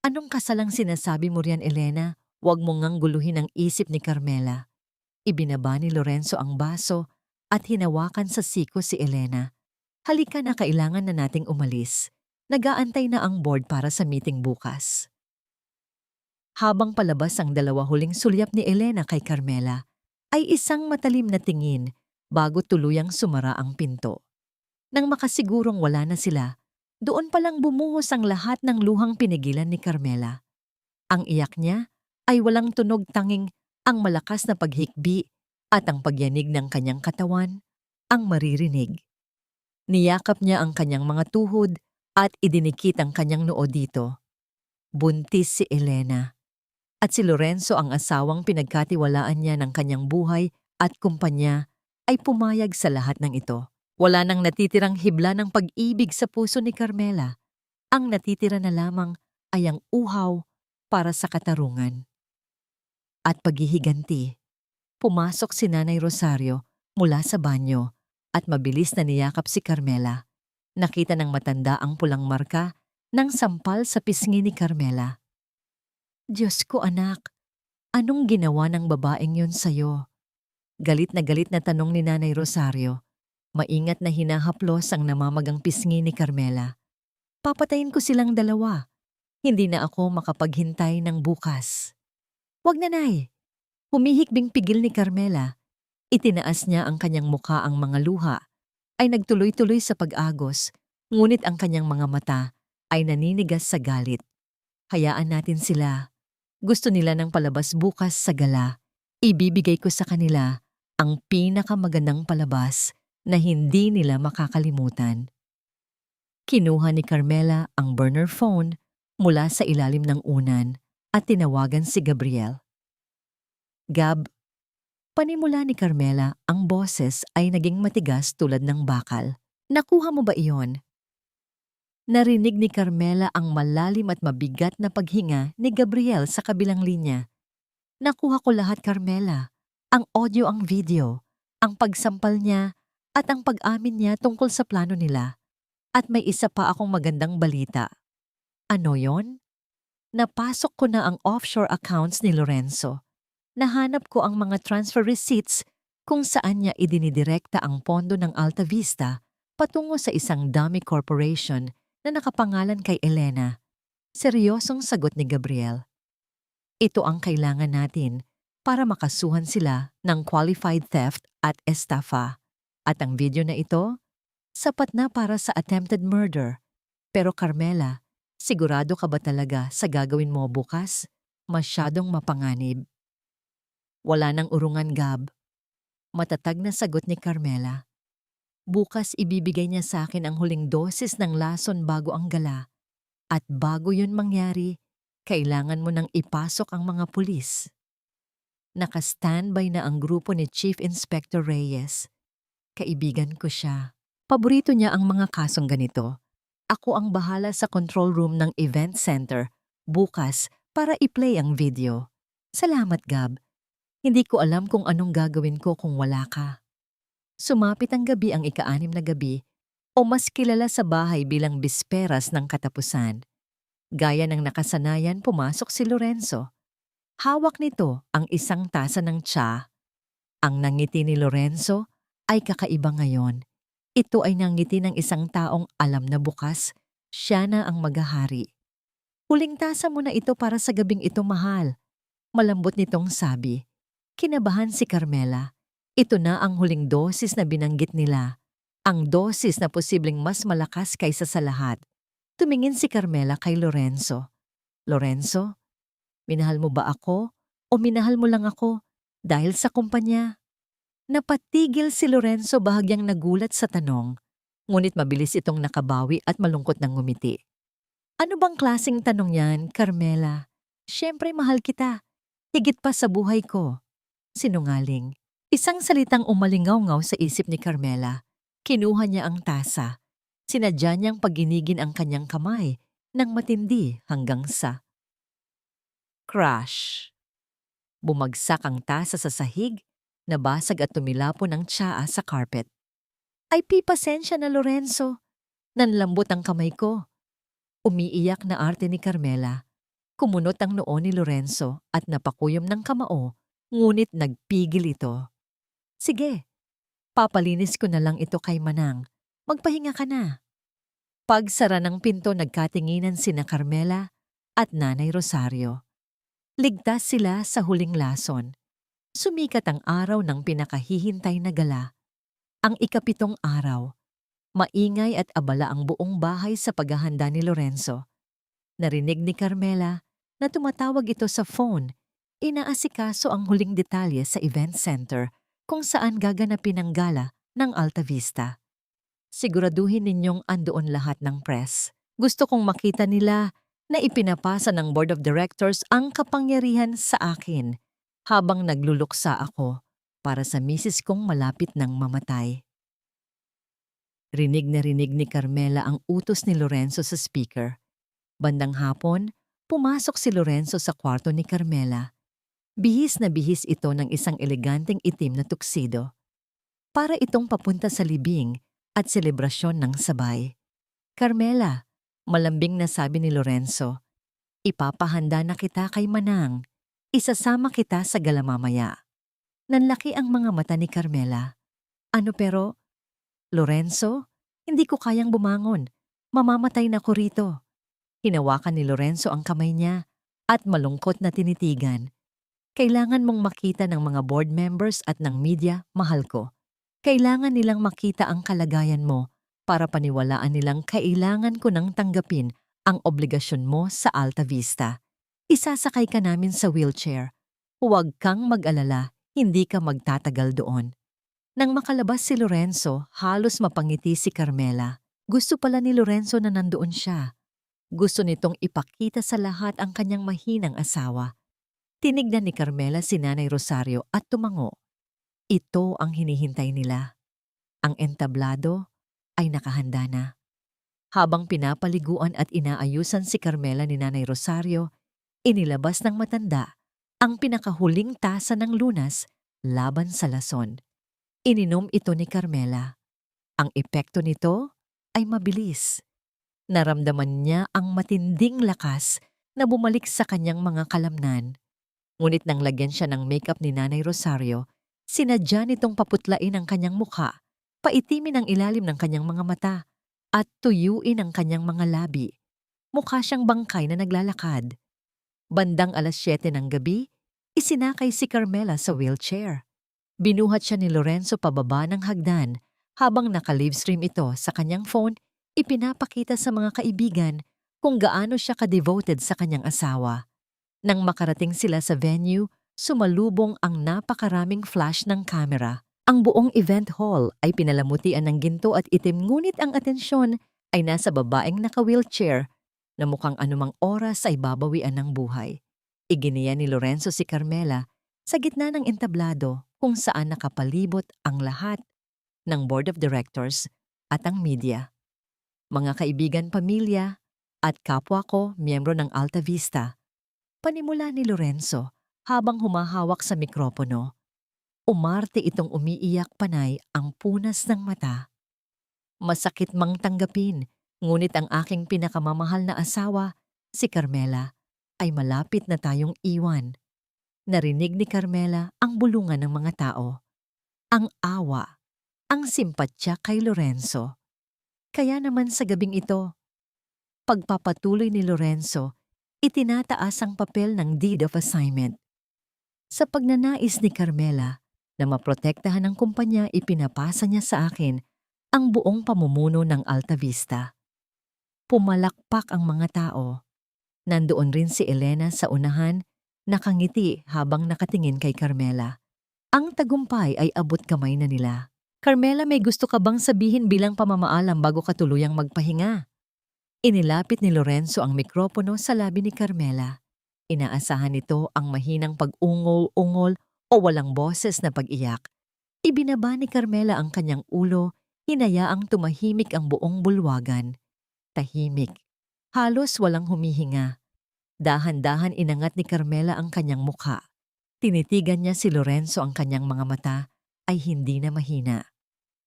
Anong kasalang sinasabi mo riyan, Elena? Huwag mo ngang guluhin ang isip ni Carmela. Ibinaba ni Lorenzo ang baso at hinawakan sa siko si Elena. Halika na, kailangan na nating umalis. Nag-aantay na ang board para sa meeting bukas. Habang palabas ang dalawa, huling sulyap ni Elena kay Carmela ay isang matalim na tingin bago tuluyang sumara ang pinto. Nang makasigurong wala na sila, doon palang bumuhos ang lahat ng luhang pinigilan ni Carmela. Ang iyak niya ay walang tunog, tanging ang malakas na paghikbi at ang pagyanig ng kanyang katawan ang maririnig. Niyakap niya ang kanyang mga tuhod at idinikit ang kanyang noo dito. Buntis si Elena. At si Lorenzo, ang asawang pinagkatiwalaan niya ng kanyang buhay at kumpanya, ay pumayag sa lahat ng ito. Wala nang natitirang hibla ng pag-ibig sa puso ni Carmela. Ang natitira na lamang ay ang uhaw para sa katarungan. At paghihiganti, pumasok si Nanay Rosario mula sa banyo at mabilis na niyakap si Carmela. Nakita ng matanda ang pulang marka ng sampal sa pisngi ni Carmela. Diyos ko, anak, anong ginawa ng babaeng yun sa'yo? Galit na tanong ni Nanay Rosario. Maingat na hinahaplos ang namamagang pisngi ni Carmela. Papatayin ko silang dalawa. Hindi na ako makapaghintay ng bukas. Wag na, Nay. Humihikbing pigil ni Carmela. Itinaas niya ang kanyang mukha, ang mga luha ay nagtuloy-tuloy sa pag-agos, ngunit ang kanyang mga mata ay naninigas sa galit. Hayaan natin sila. Gusto nila ng palabas bukas sa gala. Ibibigay ko sa kanila ang pinakamagandang palabas na hindi nila makakalimutan. Kinuha ni Carmela ang burner phone mula sa ilalim ng unan at tinawagan si Gabriel. Gab, panimula ni Carmela, ang boses ay naging matigas tulad ng bakal. Nakuha mo ba iyon? Narinig ni Carmela ang malalim at mabigat na paghinga ni Gabriel sa kabilang linya. Nakuha ko lahat, Carmela. Ang audio, ang video, ang pagsampal niya at ang pag-amin niya tungkol sa plano nila. At may isa pa akong magandang balita. Ano yon? Napasok ko na ang offshore accounts ni Lorenzo. Nahanap ko ang mga transfer receipts kung saan niya idinidirekta ang pondo ng Alta Vista patungo sa isang dummy corporation na nakapangalan kay Elena. Seryosong sagot ni Gabriel. Ito ang kailangan natin para makasuhan sila ng qualified theft at estafa. At ang video na ito, sapat na para sa attempted murder. Pero Carmela, sigurado ka ba talaga sa gagawin mo bukas? Masyadong mapanganib. Wala nang urungan, Gab. Matatag na sagot ni Carmela. Bukas ibibigay niya sa akin ang huling dosis ng lason bago ang gala. At bago yun mangyari, kailangan mo nang ipasok ang mga pulis. Naka-standby na ang grupo ni Chief Inspector Reyes. Kaibigan ko siya. Paborito niya ang mga kasong ganito. Ako ang bahala sa control room ng event center bukas para i-play ang video. Salamat, Gab. Hindi ko alam kung anong gagawin ko kung wala ka. Sumapit ang gabi, ang ika-6 na gabi, o mas kilala sa bahay bilang bisperas ng katapusan. Gaya ng nakasanayan, pumasok si Lorenzo. Hawak nito ang isang tasa ng tsa. Ang nangiti ni Lorenzo ay kakaiba ngayon. Ito ay nangiti ng isang taong alam na bukas, siya na ang maghahari. Huling tasa mo na ito para sa gabing ito, mahal. Malambot nitong sabi. Kinabahan si Carmela. Ito na ang huling dosis na binanggit nila. Ang dosis na posibleng mas malakas kaysa sa lahat. Tumingin si Carmela kay Lorenzo. Lorenzo, minahal mo ba ako o minahal mo lang ako dahil sa kumpanya? Napatigil si Lorenzo, bahagyang nagulat sa tanong. Ngunit mabilis itong nakabawi at malungkot nang ngumiti. Ano bang klaseng tanong yan, Carmela? Siyempre mahal kita. Higit pa sa buhay ko. Sinungaling. Isang salitang umalingaw-ngaw sa isip ni Carmela. Kinuha niya ang tasa. Sinadya niyang paginigin ang kanyang kamay ng matindi hanggang sa crash. Bumagsak ang tasa sa sahig, nabasag at tumilapon ang tsaa sa carpet. Ay pasensya na Lorenzo. Nanlambot ang kamay ko. Umiiyak na arte ni Carmela. Kumunot ang noo ni Lorenzo at napakuyom ng kamao, ngunit nagpigil ito. Sige, papalinis ko na lang ito kay Manang. Magpahinga ka na. Pagsara ng pinto nagkatinginan sina Carmela at Nanay Rosario. Ligtas sila sa huling lason. Sumikat ang araw ng pinakahihintay na gala. Ang ikapitong araw. Maingay at abala ang buong bahay sa paghahanda ni Lorenzo. Narinig ni Carmela na tumatawag ito sa phone. Inaasikaso ang huling detalye sa event center kung saan gaganapin ang gala ng Alta Vista. Siguraduhin ninyong andoon lahat ng press. Gusto kong makita nila na ipinapasa ng Board of Directors ang kapangyarihan sa akin habang nagluluksa ako para sa misis kong malapit ng mamatay. Rinig na rinig ni Carmela ang utos ni Lorenzo sa speaker. Bandang hapon, pumasok si Lorenzo sa kwarto ni Carmela. Bihis na bihis ito ng isang eleganteng itim na tuksido. Para itong papunta sa libing at selebrasyon ng sabay. Carmela, malambing na sabi ni Lorenzo, ipapahanda na kita kay Manang. Isasama kita sa gala mamaya. Nanlaki ang mga mata ni Carmela. Ano pero? Lorenzo, hindi ko kayang bumangon. Mamamatay na ko rito. Hinawakan ni Lorenzo ang kamay niya at malungkot na tinitigan. Kailangan mong makita ng mga board members at ng media, mahal ko. Kailangan nilang makita ang kalagayan mo para paniwalaan nilang kailangan ko nang tanggapin ang obligasyon mo sa Alta Vista. Isasakay ka namin sa wheelchair. Huwag kang mag-alala, hindi ka magtatagal doon. Nang makalabas si Lorenzo, halos mapangiti si Carmela. Gusto pala ni Lorenzo na nandoon siya. Gusto nitong ipakita sa lahat ang kanyang mahinang asawa. Tinignan ni Carmela si Nanay Rosario at tumango. Ito ang hinihintay nila. Ang entablado ay nakahanda na. Habang pinapaliguan at inaayusan si Carmela ni Nanay Rosario, inilabas ng matanda ang pinakahuling tasa ng lunas laban sa lason. Ininom ito ni Carmela. Ang epekto nito ay mabilis. Naramdaman niya ang matinding lakas na bumalik sa kanyang mga kalamnan. Ngunit nang lagyan siya ng makeup ni Nanay Rosario, sinadya nitong paputlain ang kanyang mukha, paitimin ang ilalim ng kanyang mga mata, at tuyuin ang kanyang mga labi. Mukha siyang bangkay na naglalakad. Bandang 7:00 ng gabi, isinakay si Carmela sa wheelchair. Binuhat siya ni Lorenzo pababa ng hagdan habang naka-livestream ito sa kanyang phone, ipinapakita sa mga kaibigan kung gaano siya ka-devoted sa kanyang asawa. Nang makarating sila sa venue, sumalubong ang napakaraming flash ng kamera. Ang buong event hall ay pinalamutian ng ginto at itim ngunit ang atensyon ay nasa babaeng naka-wheelchair na mukhang anumang oras ay babawian ng buhay. Iginiya ni Lorenzo si Carmela sa gitna ng entablado kung saan nakapalibot ang lahat ng Board of Directors at ang media. Mga kaibigan, pamilya at kapwa ko, miyembro ng Alta Vista, panimula ni Lorenzo habang humahawak sa mikropono. Umarte itong umiiyak panay ang punas ng mata. Masakit mang tanggapin, ngunit ang aking pinakamamahal na asawa, si Carmela, ay malapit na tayong iwan. Narinig ni Carmela ang bulungan ng mga tao. Ang awa, ang simpatya kay Lorenzo. Kaya naman sa gabing ito, pagpapatuloy ni Lorenzo, itinataas ang papel ng deed of assignment. Sa pagnanais ni Carmela na maprotektahan ng kumpanya, ipinapasa niya sa akin ang buong pamumuno ng Alta Vista. Pumalakpak ang mga tao. Nandoon rin si Elena sa unahan, nakangiti habang nakatingin kay Carmela. Ang tagumpay ay abot kamay na nila. Carmela, may gusto ka bang sabihin bilang pamamaalam bago ka tuluyang magpahinga? Inilapit ni Lorenzo ang mikropono sa labi ni Carmela. Inaasahan nito ang mahinang pag-ungol-ungol o walang boses na pag-iyak. Ibinaba ni Carmela ang kanyang ulo, hinayaang tumahimik ang buong bulwagan. Tahimik. Halos walang humihinga. Dahan-dahan inangat ni Carmela ang kanyang mukha. Tinitigan niya si Lorenzo, ang kanyang mga mata ay hindi na mahina.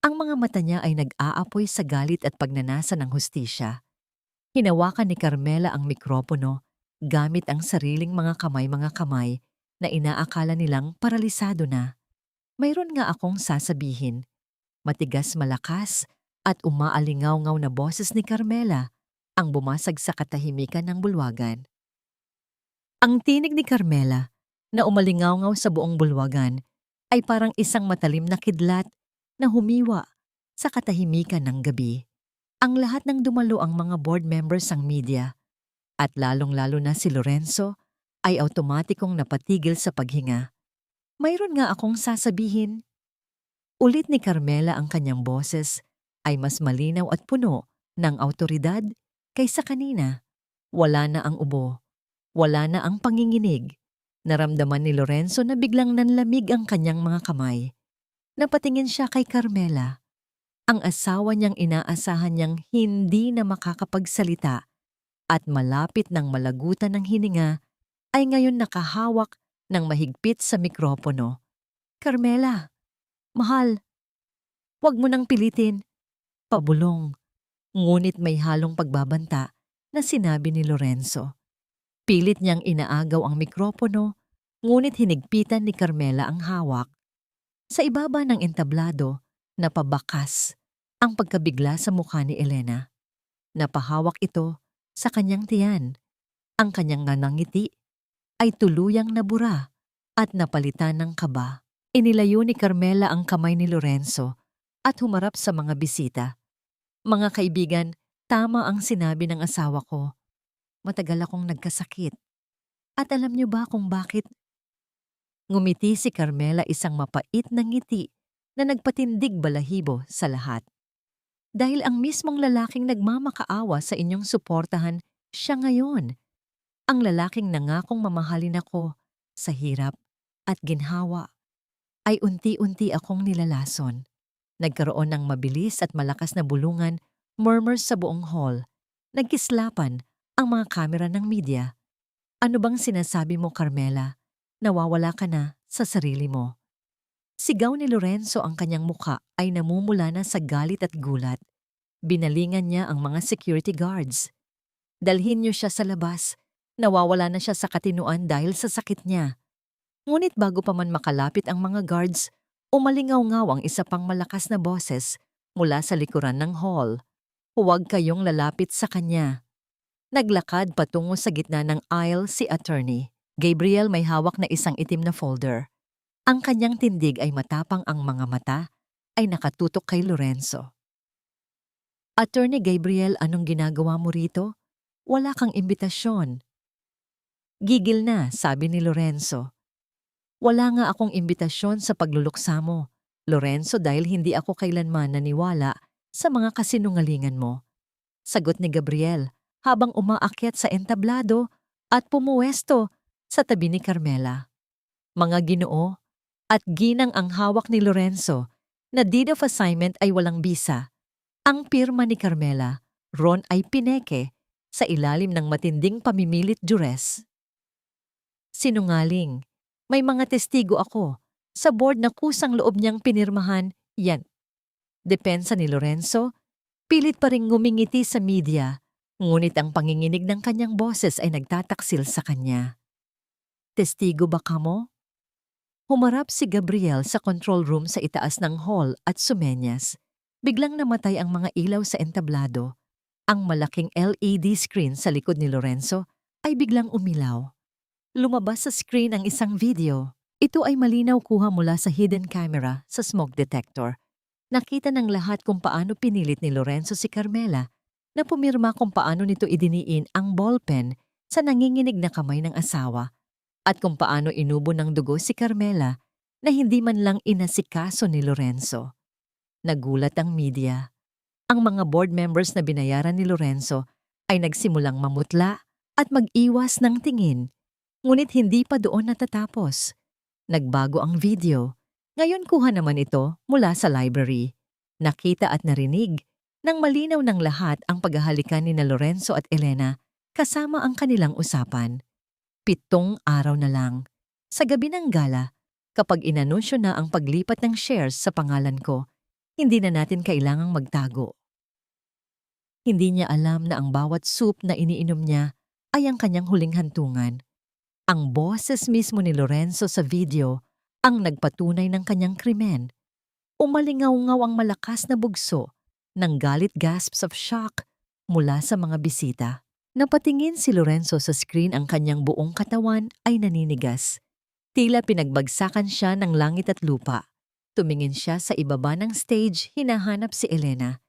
Ang mga mata niya ay nag-aapoy sa galit at pagnanasa ng hustisya. Hinawakan ni Carmela ang mikropono gamit ang sariling mga kamay na inaakala nilang paralisado na. Mayroon nga akong sasabihin. Matigas, malakas at umaalingaw-ngaw na boses ni Carmela ang bumasag sa katahimikan ng bulwagan. Ang tinig ni Carmela na umalingaw-ngaw sa buong bulwagan ay parang isang matalim na kidlat na humiwa sa katahimikan ng gabi. Ang lahat ng dumalo, ang mga board members, ang media, at lalong-lalo na si Lorenzo ay automatikong napatigil sa paghinga. Mayroon nga akong sasabihin. Ulit ni Carmela, ang kanyang boses ay mas malinaw at puno ng awtoridad kaysa kanina. Wala na ang ubo. Wala na ang panginginig. Naramdaman ni Lorenzo na biglang nanlamig ang kanyang mga kamay. Napatingin siya kay Carmela. Ang asawa niyang inaasahan niyang hindi na makakapagsalita at malapit ng malagutan ng hininga ay ngayon nakahawak ng mahigpit sa mikropono. Carmela, mahal, huwag mo nang pilitin. Pabulong, ngunit may halong pagbabanta na sinabi ni Lorenzo. Pilit niyang inaagaw ang mikropono, ngunit hinigpitan ni Carmela ang hawak. Sa ibaba ng entablado, napabakas ang pagkabigla sa mukha ni Elena. Napahawak ito sa kanyang tiyan. Ang kanyang nanangiti ay tuluyang nabura at napalitan ng kaba. Inilayo ni Carmela ang kamay ni Lorenzo at humarap sa mga bisita. Mga kaibigan, tama ang sinabi ng asawa ko. Matagal akong nagkasakit. At alam niyo ba kung bakit? Ngumiti si Carmela, isang mapait na ngiti na nagpatindig balahibo sa lahat. Dahil ang mismong lalaking nagmamakaawa sa inyong suportahan, siya ngayon. Ang lalaking nangakong mamahalin ako sa hirap at ginhawa ay unti-unti akong nilalason. Nagkaroon ng mabilis at malakas na bulungan, murmurs sa buong hall. Nagkislapan ang mga kamera ng media. Ano bang sinasabi mo, Carmela? Nawawala ka na sa sarili mo. Sigaw ni Lorenzo, ang kanyang mukha ay namumula na sa galit at gulat. Binalingan niya ang mga security guards. Dalhin niyo siya sa labas. Nawawala na siya sa katinuan dahil sa sakit niya. Ngunit bago pa man makalapit ang mga guards, umalingaw-ngaw ang isa pang malakas na boses mula sa likuran ng hall. Huwag kayong lalapit sa kanya. Naglakad patungo sa gitna ng aisle si Attorney Gabriel, may hawak na isang itim na folder. Ang kanyang tindig ay matapang, ang mga mata ay nakatutok kay Lorenzo. Attorney Gabriel, anong ginagawa mo rito? Wala kang imbitasyon. Gigil na, sabi ni Lorenzo. Wala nga akong imbitasyon sa pagluluksa mo, Lorenzo, dahil hindi ako kailanman naniwala sa mga kasinungalingan mo. Sagot ni Gabriel habang umaakyat sa entablado at pumuwesto sa tabi ni Carmela. Mga Ginoo, at ginang ang hawak ni Lorenzo na deed of assignment ay walang bisa. Ang pirma ni Carmela ron ay pineke sa ilalim ng matinding pamimilit duress. Sinungaling. May mga testigo ako sa board na kusang loob niyang pinirmahan yan. Depensa ni Lorenzo, pilit pa ring ngumingiti sa media, ngunit ang panginginig ng kanyang boses ay nagtataksil sa kanya. Testigo ba kamo? Humarap si Gabriel sa control room sa itaas ng hall at sumenyas. Biglang namatay ang mga ilaw sa entablado. Ang malaking LED screen sa likod ni Lorenzo ay biglang umilaw. Lumabas sa screen ang isang video. Ito ay malinaw kuha mula sa hidden camera sa smoke detector. Nakita ng lahat kung paano pinilit ni Lorenzo si Carmela na pumirma, kung paano nito idiniin ang ballpen sa nanginginig na kamay ng asawa, at kung paano inubo ng dugo si Carmela na hindi man lang inasikaso ni Lorenzo. Nagulat ang media. Ang mga board members na binayaran ni Lorenzo ay nagsimulang mamutla at mag-iwas ng tingin. Ngunit hindi pa doon natatapos. Nagbago ang video Ngayon kuha naman ito mula sa library. Nakita at narinig nang malinaw ng lahat ang paghahalikan ni na Lorenzo at Elena kasama ang kanilang usapan. 7 araw na lang. Sa gabi ng gala, kapag inanunsyo na ang paglipat ng shares sa pangalan ko, hindi na natin kailangang magtago. Hindi niya alam na ang bawat soup na iniinom niya ay ang kanyang huling hantungan. Ang boses mismo ni Lorenzo sa video ang nagpatunay ng kanyang krimen. Umalingaw-ngaw ang malakas na bugso ng galit gasps of shock mula sa mga bisita. Napatingin si Lorenzo sa screen, ang kanyang buong katawan ay naninigas. Tila pinagbagsakan siya ng langit at lupa. Tumingin siya sa ibaba ng stage, hinahanap si Elena.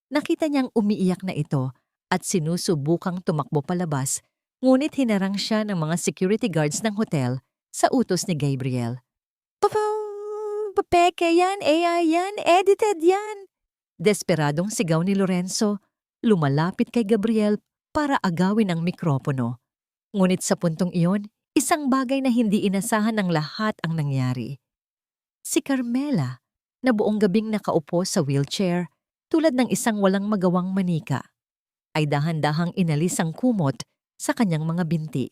Nakita niyang umiiyak na ito at sinusubukang tumakbo palabas, ngunit hinarang siya ng mga security guards ng hotel sa utos ni Gabriel. Papeke yan, AI yan, edited yan! Desperadong sigaw ni Lorenzo, lumalapit kay Gabriel para agawin ang mikropono. Ngunit sa puntong iyon, isang bagay na hindi inasahan ng lahat ang nangyari. Si Carmela, na buong gabing nakaupo sa wheelchair, tulad ng isang walang magawang manika, ay dahan-dahang inalis ang kumot sa kanyang mga binti.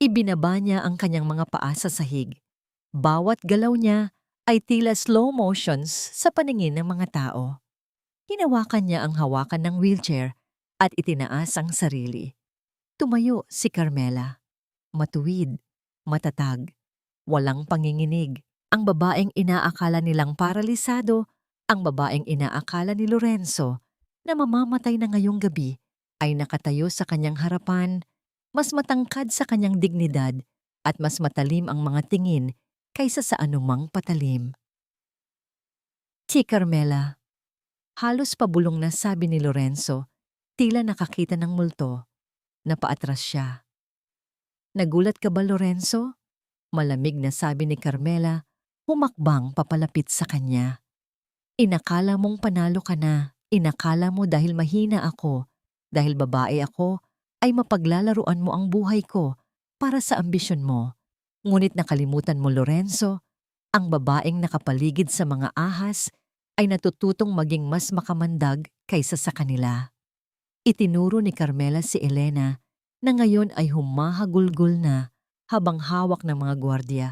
Ibinaba niya ang kanyang mga paa sa sahig. Bawat galaw niya ay tila slow motions sa paningin ng mga tao. Hinawakan niya ang hawakan ng wheelchair at itinaas ang sarili. Tumayo si Carmela. Matuwid, matatag, walang panginginig. Ang babaeng inaakala nilang paralisado, ang babaeng inaakala ni Lorenzo na mamamatay na ngayong gabi, ay nakatayo sa kanyang harapan, mas matangkad sa kanyang dignidad at mas matalim ang mga tingin kaysa sa anumang patalim. Si Carmela. Halos pabulong na sabi ni Lorenzo, tila nakakita ng multo. Napaatras siya. Nagulat ka ba, Lorenzo? Malamig na sabi ni Carmela, humakbang papalapit sa kanya. Inakala mong panalo ka na. Inakala mo dahil mahina ako, dahil babae ako, ay mapaglalaruan mo ang buhay ko para sa ambisyon mo. Ngunit nakalimutan mo, Lorenzo, ang babaeng nakapaligid sa mga ahas ay natututong maging mas makamandag kaysa sa kanila. Itinuro ni Carmela si Elena na ngayon ay humahagulgol na habang hawak ng mga gwardiya.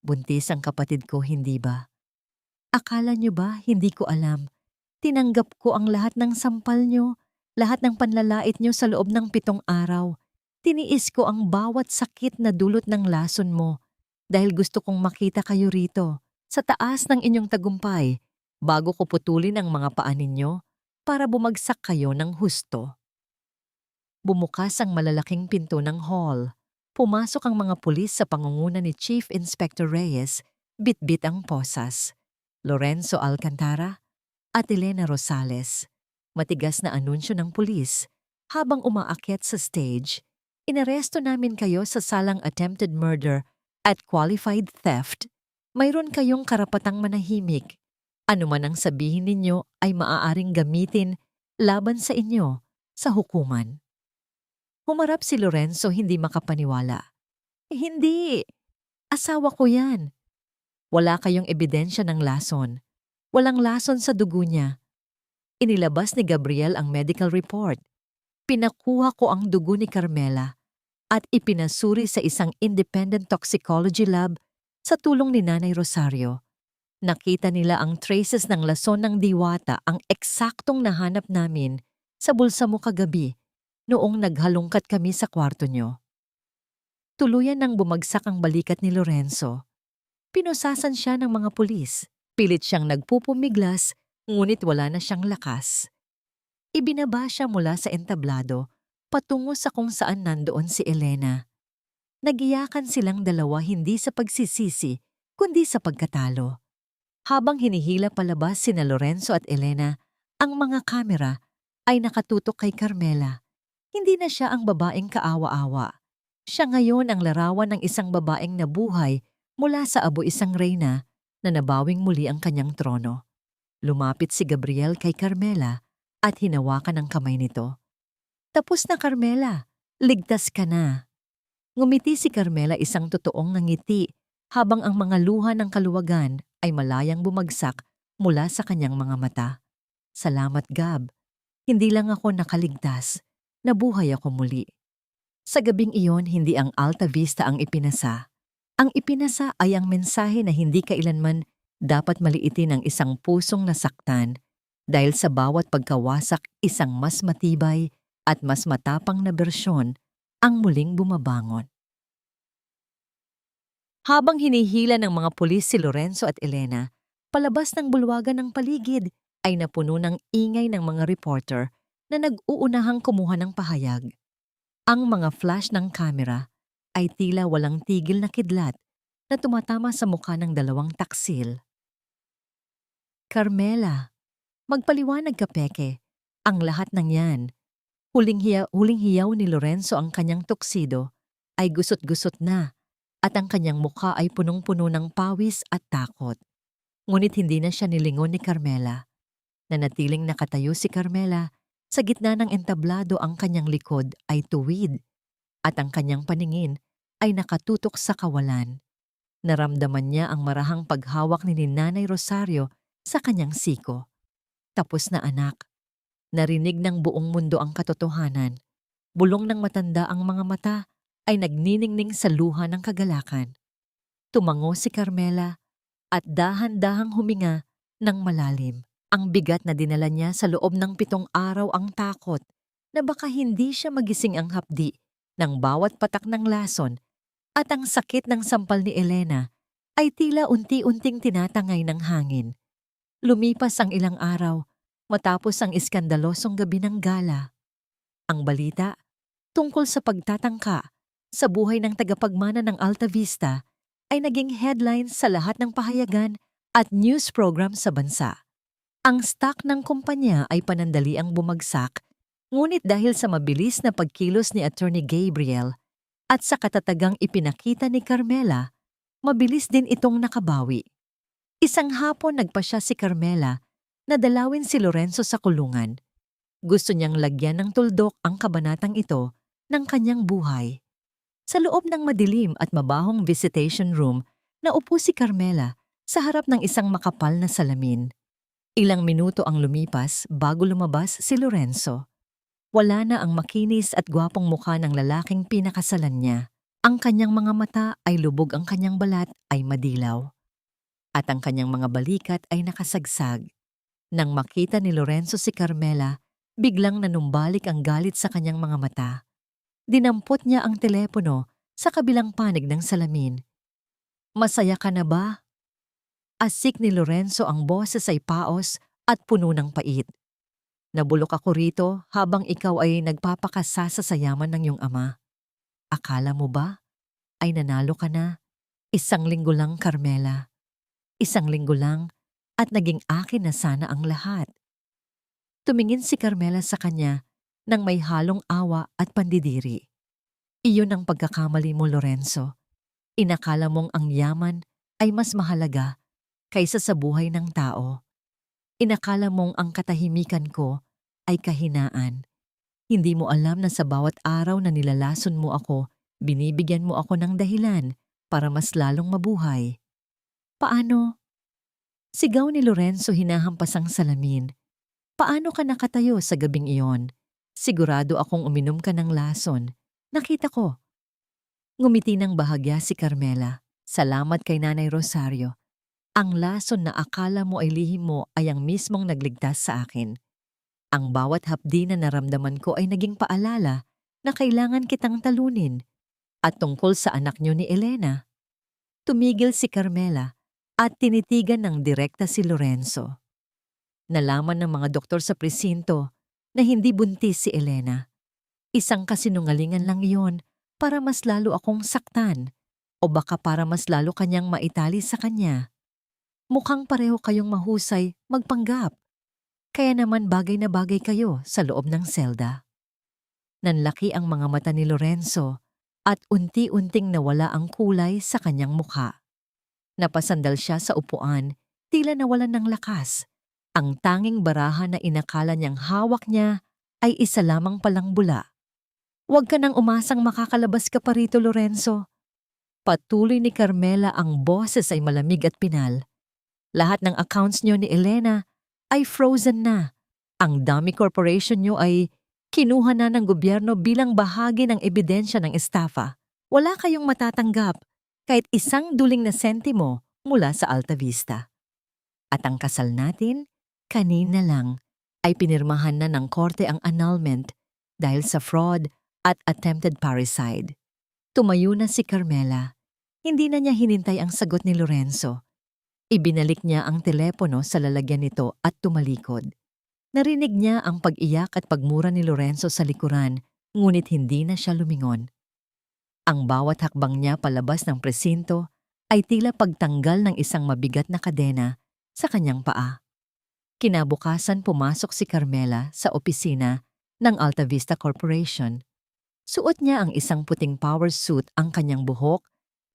Buntis ang kapatid ko, hindi ba? Akala niyo ba hindi ko alam? Tinanggap ko ang lahat ng sampal niyo, lahat ng panlalait niyo sa loob ng 7 araw. Tiniis ko ang bawat sakit na dulot ng lason mo dahil gusto kong makita kayo rito, sa taas ng inyong tagumpay, bago ko putulin ang mga paa ninyo para bumagsak kayo ng husto. Bumukas ang malalaking pinto ng hall. Pumasok ang mga pulis sa pangunguna ni Chief Inspector Reyes, bitbit ang posas. Lorenzo Alcantara at Elena Rosales. Matigas na anunsyo ng pulis. Habang umaakyat sa stage, inaresto namin kayo sa salang attempted murder at qualified theft. Mayroon kayong karapatang manahimik. Ano man ang sabihin ninyo ay maaaring gamitin laban sa inyo sa hukuman. Humarap si Lorenzo, hindi makapaniwala. Hindi! Asawa ko yan. Wala kayong ebidensya ng lason. Walang lason sa dugo niya. Inilabas ni Gabriel ang medical report. Pinakuha ko ang dugo ni Carmela at ipinasuri sa isang independent toxicology lab sa tulong ni Nanay Rosario. Nakita nila ang traces ng lason ng diwata, ang eksaktong nahanap namin sa bulsa mo kagabi noong naghalungkat kami sa kwarto nyo. Tuluyan nang bumagsak ang balikat ni Lorenzo. Pinusasan siya ng mga pulis. Pilit siyang nagpupumiglas, ngunit wala na siyang lakas. Ibinaba siya mula sa entablado patungo sa kung saan nandoon si Elena. Nagiyakan silang dalawa, hindi sa pagsisisi, kundi sa pagkatalo. Habang hinihila palabas sina Lorenzo at Elena, ang mga kamera ay nakatutok kay Carmela. Hindi na siya ang babaeng kaawa-awa. Siya ngayon ang larawan ng isang babaeng nabuhay mula sa abo, isang reyna na nabawing muli ang kanyang trono. Lumapit si Gabriel kay Carmela at hinawakan ang kamay nito. Tapos na, Carmela. Ligtas ka na. Ngumiti si Carmela, isang totoong ngiti, habang ang mga luha ng kaluwagan ay malayang bumagsak mula sa kanyang mga mata. Salamat, Gab. Hindi lang ako nakaligtas, nabuhay ako muli. Sa gabing iyon, hindi ang Alta Vista ang ipinasa. Ang ipinasa ay ang mensahe na hindi kailanman dapat maliitin ang isang pusong nasaktan dahil sa bawat pagkawasak isang mas matibay at mas matapang na bersyon ang muling bumabangon. Habang hinihila ng mga pulis si Lorenzo at Elena, palabas ng bulwagan ng paligid ay napuno ng ingay ng mga reporter na nag-uunahang kumuha ng pahayag. Ang mga flash ng kamera ay tila walang tigil na kidlat na tumatama sa mukha ng dalawang taksil. Carmela, magpaliwanag ka, Peke. Ang lahat ng yan. Huling hiyaw ni Lorenzo ang kanyang tuksido ay gusot-gusot na at ang kanyang mukha ay punong-puno ng pawis at takot. Ngunit hindi na siya nilingon ni Carmela. Nanatiling nakatayo si Carmela, sa gitna ng entablado ang kanyang likod ay tuwid at ang kanyang paningin ay nakatutok sa kawalan. Naramdaman niya ang marahang paghawak ni Nanay Rosario sa kanyang siko. Tapos na, anak. Narinig ng buong mundo ang katotohanan. Bulong ng matanda ang mga mata ay nagniningning sa luha ng kagalakan. Tumango si Carmela at dahan-dahang huminga ng malalim. Ang bigat na dinala niya sa loob ng 7 araw ang takot na baka hindi siya magising ang hapdi ng bawat patak ng lason at ang sakit ng sampal ni Elena ay tila unti-unting tinatangay ng hangin. Lumipas ang ilang araw matapos ang iskandalosong gabi ng gala. Ang balita tungkol sa pagtatangka sa buhay ng tagapagmana ng Alta Vista ay naging headlines sa lahat ng pahayagan at news program sa bansa. Ang stock ng kumpanya ay panandaliang bumagsak, ngunit dahil sa mabilis na pagkilos ni Attorney Gabriel at sa katatagang ipinakita ni Carmela, mabilis din itong nakabawi. Isang hapon nagpasya si Carmela na dalawin si Lorenzo sa kulungan. Gusto niyang lagyan ng tuldok ang kabanatang ito ng kanyang buhay. Sa loob ng madilim at mabahong visitation room, naupo si Carmela sa harap ng isang makapal na salamin. Ilang minuto ang lumipas bago lumabas si Lorenzo. Wala na ang makinis at gwapong mukha ng lalaking pinakasalan niya. Ang kanyang mga mata ay lubog, ang kanyang balat ay madilaw. At ang kanyang mga balikat ay nakasagsag. Nang makita ni Lorenzo si Carmela, biglang nanumbalik ang galit sa kanyang mga mata. Dinampot niya ang telepono sa kabilang panig ng salamin. "Masaya ka na ba?" Asik ni Lorenzo, ang boses ay paos at puno ng pait. "Nabulok ako rito habang ikaw ay nagpapakasasa sa yaman ng iyong ama. Akala mo ba ay nanalo ka na? 1 linggo lang, Carmela. 1 linggo lang at naging akin na sana ang lahat." Tumingin si Carmela sa kanya nang may halong awa at pandidiri. "Iyon ang pagkakamali mo, Lorenzo. Inakala mong ang yaman ay mas mahalaga kaysa sa buhay ng tao. Inakala mong ang katahimikan ko ay kahinaan. Hindi mo alam na sa bawat araw na nilalason mo ako, binibigyan mo ako ng dahilan para mas lalong mabuhay." "Paano?" Sigaw ni Lorenzo, hinahampas ang salamin. "Paano ka nakatayo sa gabing iyon? Sigurado akong uminom ka ng lason. Nakita ko." Ngumiti ng bahagya si Carmela. "Salamat kay Nanay Rosario. Ang lason na akala mo ay lihim mo ay ang mismong nagligtas sa akin. Ang bawat hapdi na naramdaman ko ay naging paalala na kailangan kitang talunin. At tungkol sa anak niyo ni Elena." Tumigil si Carmela at tinitigan ng direkta si Lorenzo. Nalaman ng mga doktor sa presinto na hindi buntis si Elena. Isang kasinungalingan lang iyon para mas lalo akong saktan o baka para mas lalo kanyang maitali sa kanya. Mukhang pareho kayong mahusay magpanggap. Kaya naman bagay na bagay kayo sa loob ng selda. Nanlaki ang mga mata ni Lorenzo at unti-unting nawala ang kulay sa kanyang mukha. Napasandal siya sa upuan, tila nawalan ng lakas. Ang tanging baraha na inakala niyang hawak niya ay isa lamang palang bula. "Huwag ka nang umasang makakalabas ka pa rito, Lorenzo." Patuloy ni Carmela, ang boses ay malamig at pinal. Lahat ng accounts nyo ni Elena ay frozen na. Ang dami corporation nyo ay kinuha na ng gobyerno bilang bahagi ng ebidensya ng estafa. Wala kayong matatanggap kahit isang duling na sentimo mula sa Alta Vista. At ang kasal natin, kanina lang, ay pinirmahan na ng korte ang annulment dahil sa fraud at attempted parricide. Tumayo na si Carmela. Hindi na niya hinintay ang sagot ni Lorenzo. Ibinalik niya ang telepono sa lalagyan nito at tumalikod. Narinig niya ang pag-iyak at pagmura ni Lorenzo sa likuran, ngunit hindi na siya lumingon. Ang bawat hakbang niya palabas ng presinto ay tila pagtanggal ng isang mabigat na kadena sa kanyang paa. Kinabukasan pumasok si Carmela sa opisina ng Alta Vista Corporation. Suot niya ang isang puting power suit, ang kanyang buhok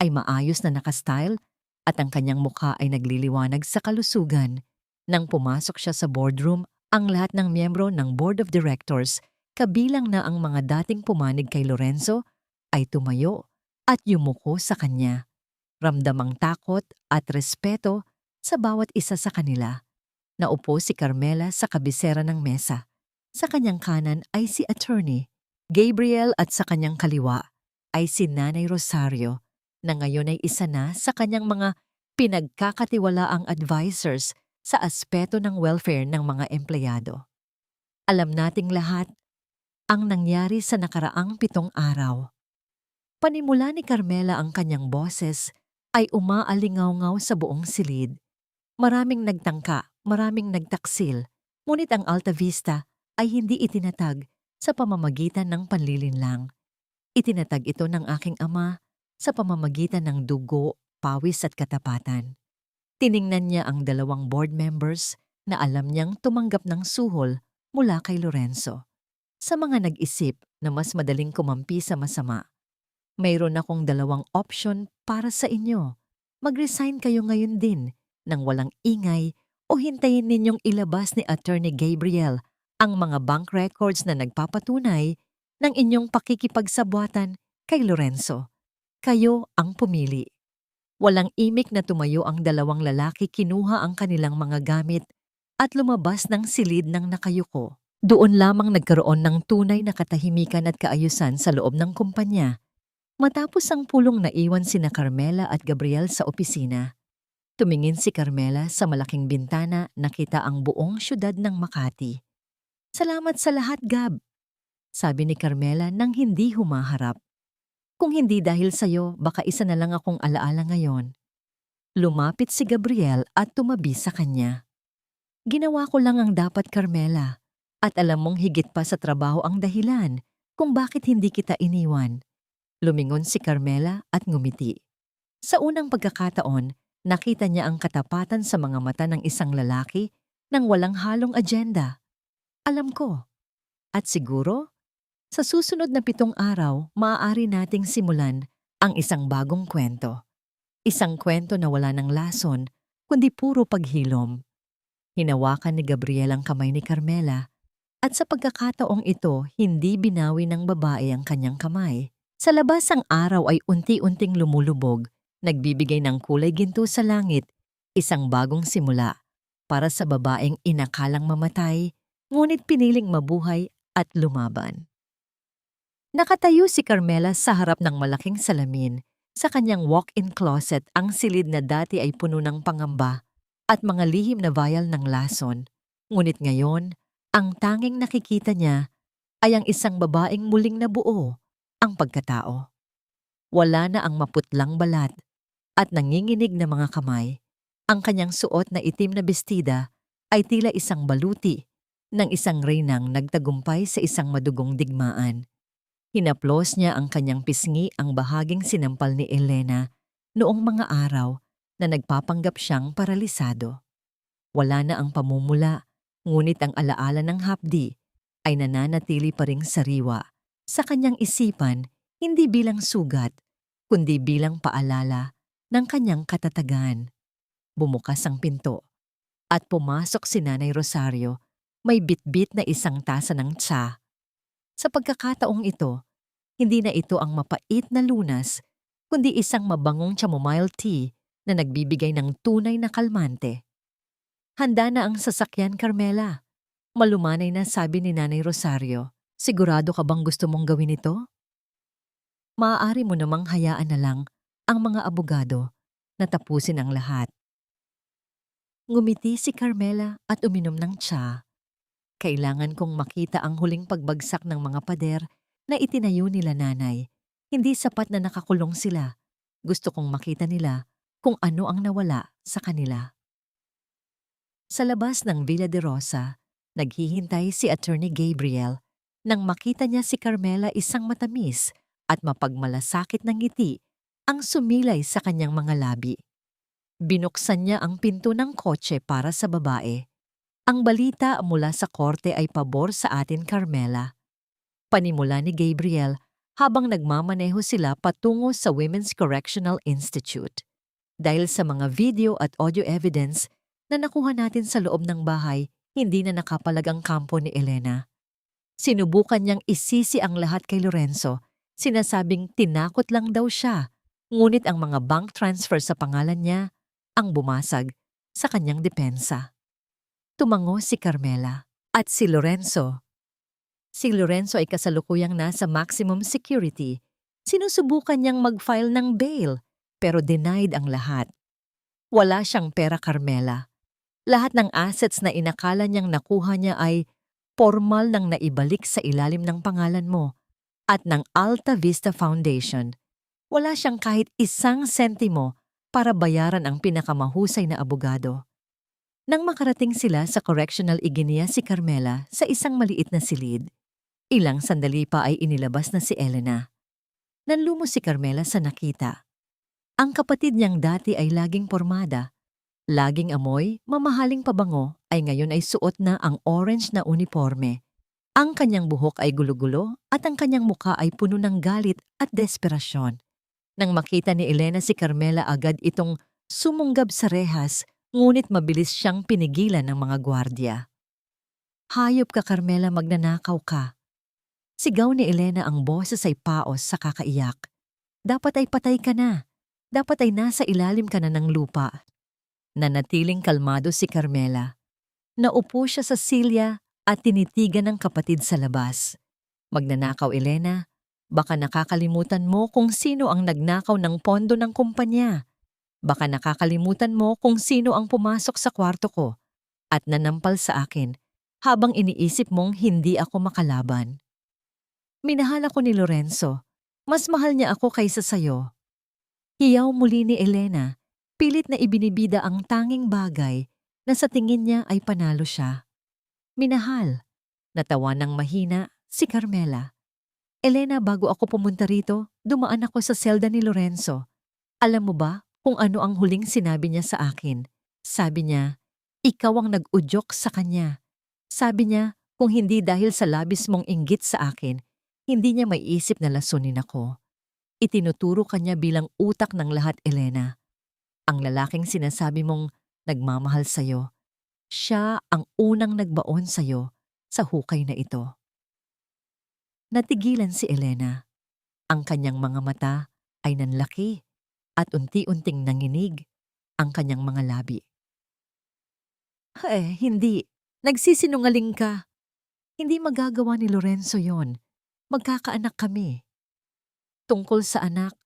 ay maayos na nakastyle at ang kanyang mukha ay nagliliwanag sa kalusugan. Nang pumasok siya sa boardroom, ang lahat ng miyembro ng Board of Directors, kabilang na ang mga dating pumanig kay Lorenzo, ay tumayo at yumuko sa kanya. Ramdamang takot at respeto sa bawat isa sa kanila. Naupo si Carmela sa kabisera ng mesa. Sa kanyang kanan ay si Attorney Gabriel at sa kanyang kaliwa ay si Nanay Rosario, na ngayon ay isa na sa kanyang mga pinagkakatiwalaang advisors sa aspeto ng welfare ng mga empleyado. Alam nating lahat ang nangyari sa nakaraang 7 araw. Panimula ni Carmela ang kanyang boses ay umaalingaw-ngaw sa buong silid. Maraming nagtangka, maraming nagtaksil, ngunit ang Alta Vista ay hindi itinatag sa pamamagitan ng panlilinlang. Itinatag ito ng aking ama sa pamamagitan ng dugo, pawis at katapatan. Tiningnan niya ang 2 board members na alam niyang tumanggap ng suhol mula kay Lorenzo. Sa mga nag-isip na mas madaling kumampi sa masama, mayroon akong 2 option para sa inyo. Mag-resign kayo ngayon din nang walang ingay o hintayin ninyong ilabas ni Attorney Gabriel ang mga bank records na nagpapatunay ng inyong pakikipagsabwatan kay Lorenzo. Kayo ang pumili. Walang imik na tumayo ang 2 lalaki, kinuha ang kanilang mga gamit at lumabas ng silid ng nakayuko. Doon lamang nagkaroon ng tunay na katahimikan at kaayusan sa loob ng kumpanya. Matapos ang pulong naiwan sina Carmela at Gabriel sa opisina, tumingin si Carmela sa malaking bintana, nakita ang buong syudad ng Makati. "Salamat sa lahat, Gab," sabi ni Carmela nang hindi humaharap. "Kung hindi dahil sa'yo, baka isa na lang akong alaala ngayon." Lumapit si Gabriel at tumabi sa kanya. "Ginawa ko lang ang dapat, Carmela, at alam mong higit pa sa trabaho ang dahilan kung bakit hindi kita iniwan." Lumingon si Carmela at ngumiti. Sa unang pagkakataon, nakita niya ang katapatan sa mga mata ng isang lalaki nang walang halong agenda. "Alam ko. At siguro, sa susunod na 7 araw, maaari nating simulan ang isang bagong kwento. Isang kwento na wala ng lason, kundi puro paghilom." Hinawakan ni Gabriel ang kamay ni Carmela, at sa pagkakataong ito, hindi binawi ng babae ang kanyang kamay. Sa labas ang araw ay unti-unting lumulubog, nagbibigay ng kulay ginto sa langit, isang bagong simula para sa babaeng inakalang mamatay, ngunit piniling mabuhay at lumaban. Nakatayo si Carmela sa harap ng malaking salamin. Sa kanyang walk-in closet, ang silid na dati ay puno ng pangamba at mga lihim na vial ng lason. Ngunit ngayon, ang tanging nakikita niya ay ang isang babaeng muling nabuo, ang pagkatao. Wala na ang maputlang balat at nanginginig na mga kamay. Ang kanyang suot na itim na bestida ay tila isang baluti ng isang reynang nagtagumpay sa isang madugong digmaan. Hinaplos niya ang kanyang pisngi, ang bahaging sinampal ni Elena noong mga araw na nagpapanggap siyang paralisado. Wala na ang pamumula, ngunit ang alaala ng hapdi ay nananatili pa ring sariwa sa kanyang isipan, hindi bilang sugat, kundi bilang paalala ng kanyang katatagan. Bumukas ang pinto at pumasok si Nanay Rosario, may bitbit na isang tasa ng tsa. Sa pagkakataong ito, hindi na ito ang mapait na lunas, kundi isang mabangong chamomile tea na nagbibigay ng tunay na kalmante. Handa na ang sasakyan, Carmela. Malumanay na, sabi ni Nanay Rosario. Sigurado ka bang gusto mong gawin ito? Maaari mo namang hayaan na lang ang mga abogado na tapusin ang lahat. Ngumiti si Carmela at uminom ng tsa. Kailangan kong makita ang huling pagbagsak ng mga pader na itinayo nila nanay. Hindi sapat na nakakulong sila. Gusto kong makita nila kung ano ang nawala sa kanila. Sa labas ng Villa de Rosa, naghihintay si Attorney Gabriel. Nang makita niya si Carmela, isang matamis at mapagmalasakit ng ngiti ang sumilay sa kanyang mga labi. Binuksan niya ang pinto ng kotse para sa babae. Ang balita mula sa korte ay pabor sa atin, Carmela. Panimula ni Gabriel habang nagmamaneho sila patungo sa Women's Correctional Institute. Dahil sa mga video at audio evidence na nakuha natin sa loob ng bahay, hindi na nakapalag ang kampo ni Elena. Sinubukan niyang isisi ang lahat kay Lorenzo. Sinasabing tinakot lang daw siya, ngunit ang mga bank transfer sa pangalan niya ang bumasag sa kanyang depensa. Tumango si Carmela at si Lorenzo. Si Lorenzo ay kasalukuyang nasa maximum security. Sinusubukan niyang mag-file ng bail pero denied ang lahat. Wala siyang pera, Carmela. Lahat ng assets na inakala niyang nakuha niya ay formal nang naibalik sa ilalim ng pangalan mo at ng Alta Vista Foundation. Wala siyang kahit isang sentimo para bayaran ang pinakamahusay na abogado. Nang makarating sila sa correctional, iginiya si Carmela sa isang maliit na silid. Ilang sandali pa ay inilabas na si Elena. Nanlumo si Carmela sa nakita. Ang kapatid niyang dati ay laging pormada. Laging amoy, mamahaling pabango ay ngayon ay suot na ang orange na uniforme. Ang kanyang buhok ay gulo-gulo at ang kanyang mukha ay puno ng galit at desperasyon. Nang makita ni Elena si Carmela, agad itong sumunggab sa rehas, ngunit mabilis siyang pinigilan ng mga gwardya. Hayop ka, Carmela, magnanakaw ka. Sigaw ni Elena, ang boses ay paos sa kakaiyak. Dapat ay patay ka na. Dapat ay nasa ilalim ka na ng lupa. Nanatiling kalmado si Carmela. Naupo siya sa silya at tinitigan ng kapatid sa labas. Magnanakaw, Elena. Baka nakakalimutan mo kung sino ang nagnakaw ng pondo ng kumpanya. Baka nakakalimutan mo kung sino ang pumasok sa kwarto ko at nanampal sa akin habang iniisip mong hindi ako makalaban. Minahal ako ni Lorenzo. Mas mahal niya ako kaysa sayo. Hiyaw muli ni Elena. Pilit na ibinibida ang tanging bagay na sa tingin niya ay panalo siya. Minahal. Natawa ng mahina si Carmela. Elena, bago ako pumunta rito, dumaan ako sa selda ni Lorenzo. Alam mo ba kung ano ang huling sinabi niya sa akin? Sabi niya, ikaw ang nag-udyok sa kanya. Sabi niya, kung hindi dahil sa labis mong inggit sa akin, hindi niya maiisip na lasunin ako. Itinuturo kanya bilang utak ng lahat, Elena. Ang lalaking sinasabi mong nagmamahal sa'yo, siya ang unang nagbaon sa'yo sa hukay na ito. Natigilan si Elena. Ang kanyang mga mata ay nanlaki at unti-unting nanginig ang kanyang mga labi. Hindi. Nagsisinungaling ka. Hindi magagawa ni Lorenzo yon. Magkakaanak kami. Tungkol sa anak,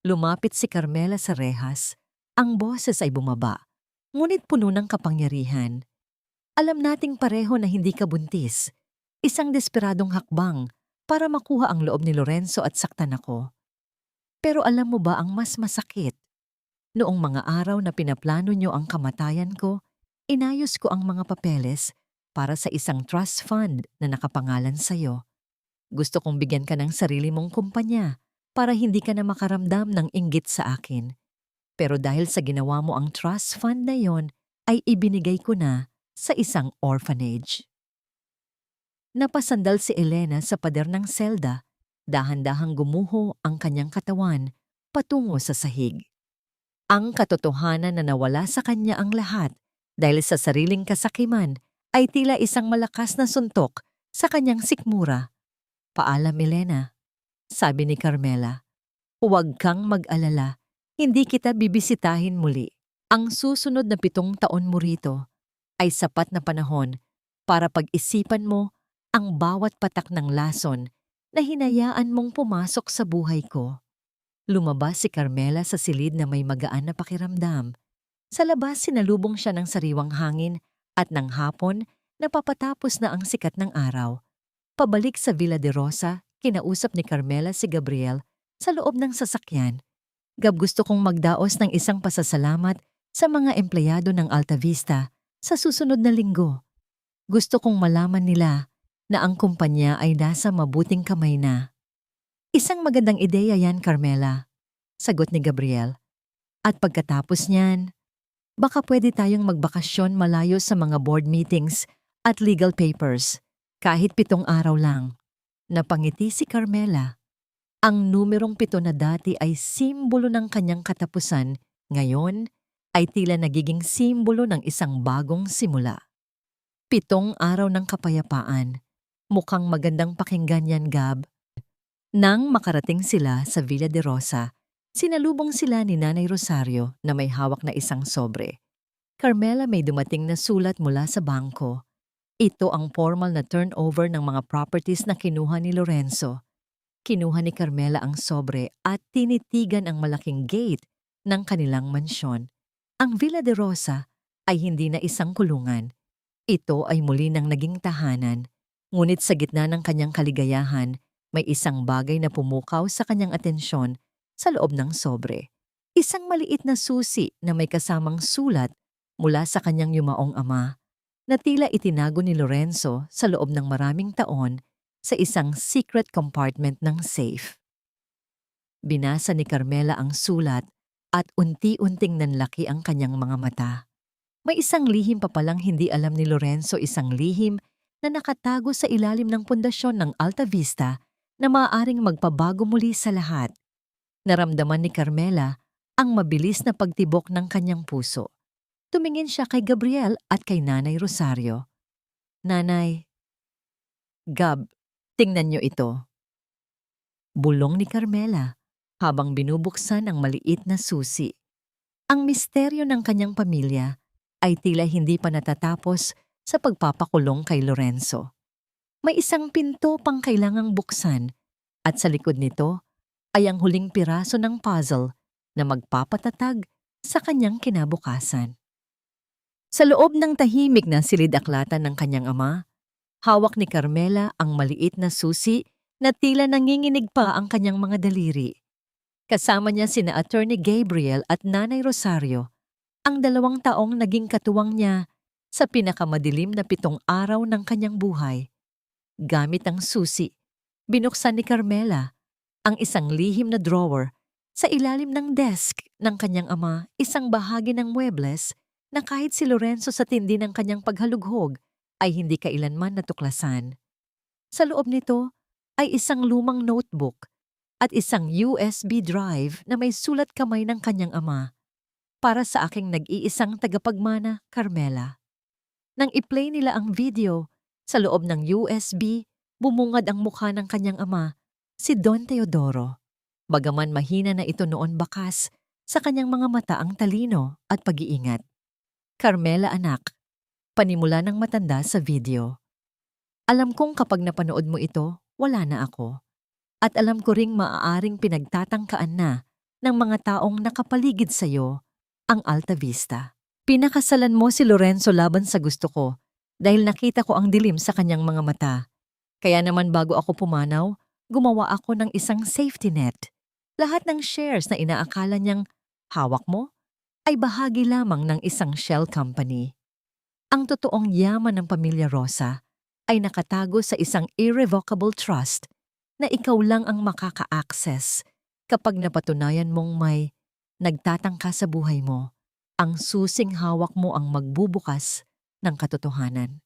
lumapit si Carmela sa rehas. Ang boses ay bumaba, ngunit puno ng kapangyarihan. Alam nating pareho na hindi ka buntis. Isang desperadong hakbang para makuha ang loob ni Lorenzo at saktan ako. Pero alam mo ba ang mas masakit? Noong mga araw na pinaplano niyo ang kamatayan ko, inayos ko ang mga papeles para sa isang trust fund na nakapangalan sa'yo. Gusto kong bigyan ka ng sarili mong kumpanya para hindi ka na makaramdam ng inggit sa akin. Pero dahil sa ginawa mo ang trust fund na yon, ay ibinigay ko na sa isang orphanage. Napasandal si Elena sa pader ng selda, dahan-dahang gumuho ang kanyang katawan patungo sa sahig. Ang katotohanan na nawala sa kanya ang lahat dahil sa sariling kasakiman ay tila isang malakas na suntok sa kanyang sikmura. Paalam, Elena, sabi ni Carmela. Huwag kang mag-alala. Hindi kita bibisitahin muli. Ang susunod na 7 taon mo rito ay sapat na panahon para pag-isipan mo ang bawat patak ng lason na hinayaan mong pumasok sa buhay ko. Lumabas si Carmela sa silid na may magaan na pakiramdam. Sa labas sinalubong siya ng sariwang hangin at ng hapon napapatapos na ang sikat ng araw. Pabalik sa Villa de Rosa, kinausap ni Carmela si Gabriel sa loob ng sasakyan. Gab, gusto kong magdaos ng isang pasasalamat sa mga empleyado ng Alta Vista sa susunod na linggo. Gusto kong malaman nila na ang kumpanya ay nasa mabuting kamay na. Isang magandang ideya yan, Carmela, sagot ni Gabriel. At pagkatapos niyan, baka pwede tayong magbakasyon malayo sa mga board meetings at legal papers, kahit 7 araw lang. Napangiti si Carmela. Ang numerong 7 na dati ay simbolo ng kanyang katapusan, ngayon ay tila nagiging simbolo ng isang bagong simula. 7 araw ng kapayapaan. Mukhang magandang pakinggan yan, Gab. Nang makarating sila sa Villa de Rosa, sinalubong sila ni Nanay Rosario na may hawak na isang sobre. Carmela, may dumating na sulat mula sa bangko. Ito ang formal na turnover ng mga properties na kinuha ni Lorenzo. Kinuha ni Carmela ang sobre at tinitigan ang malaking gate ng kanilang mansyon. Ang Villa de Rosa ay hindi na isang kulungan. Ito ay muli nang naging tahanan. Ngunit sa gitna ng kanyang kaligayahan, may isang bagay na pumukaw sa kanyang atensyon sa loob ng sobre. Isang maliit na susi na may kasamang sulat mula sa kanyang yumaong ama na tila itinago ni Lorenzo sa loob ng maraming taon sa isang secret compartment ng safe. Binasa ni Carmela ang sulat at unti-unting nanlaki ang kanyang mga mata. May isang lihim pa palang hindi alam ni Lorenzo, isang lihim na nakatago sa ilalim ng pundasyon ng Alta Vista na maaaring magpabago muli sa lahat. Naramdaman ni Carmela ang mabilis na pagtibok ng kanyang puso. Tumingin siya kay Gabriel at kay Nanay Rosario. Nanay, Gab, tingnan niyo ito. Bulong ni Carmela habang binubuksan ang maliit na susi. Ang misteryo ng kanyang pamilya ay tila hindi pa natatapos sa pagpapakulong kay Lorenzo. May isang pinto pang kailangang buksan at sa likod nito ay ang huling piraso ng puzzle na magpapatatag sa kanyang kinabukasan. Sa loob ng tahimik na silid-aklatan ng kanyang ama, hawak ni Carmela ang maliit na susi na tila nanginginig pa ang kanyang mga daliri. Kasama niya sina Attorney Gabriel at Nanay Rosario, ang 2 taong naging katuwang niya sa pinakamadilim na 7 araw ng kanyang buhay. Gamit ang susi, binuksan ni Carmela ang isang lihim na drawer sa ilalim ng desk ng kanyang ama, isang bahagi ng muebles na kahit si Lorenzo sa tindi ng kanyang paghalughog ay hindi kailanman natuklasan. Sa loob nito ay isang lumang notebook at isang USB drive na may sulat kamay ng kanyang ama. Para sa aking nag-iisang tagapagmana, Carmela. Nang i-play nila ang video, sa loob ng USB, bumungad ang mukha ng kanyang ama, si Don Teodoro. Bagaman mahina na ito noon, bakas sa kanyang mga mata ang talino at pag-iingat. Carmela, anak, panimula ng matanda sa video. Alam kong kapag napanood mo ito, wala na ako. At alam ko ring maaaring pinagtatangkaan na ng mga taong nakapaligid sa iyo ang Alta Vista. Pinakasalan mo si Lorenzo laban sa gusto ko dahil nakita ko ang dilim sa kanyang mga mata. Kaya naman bago ako pumanaw, gumawa ako ng isang safety net. Lahat ng shares na inaakala niyang hawak mo ay bahagi lamang ng isang shell company. Ang totoong yaman ng pamilya Rosa ay nakatago sa isang irrevocable trust na ikaw lang ang makaka-access kapag napatunayan mong may nagtatangka sa buhay mo. Ang susing hawak mo ang magbubukas ng katotohanan.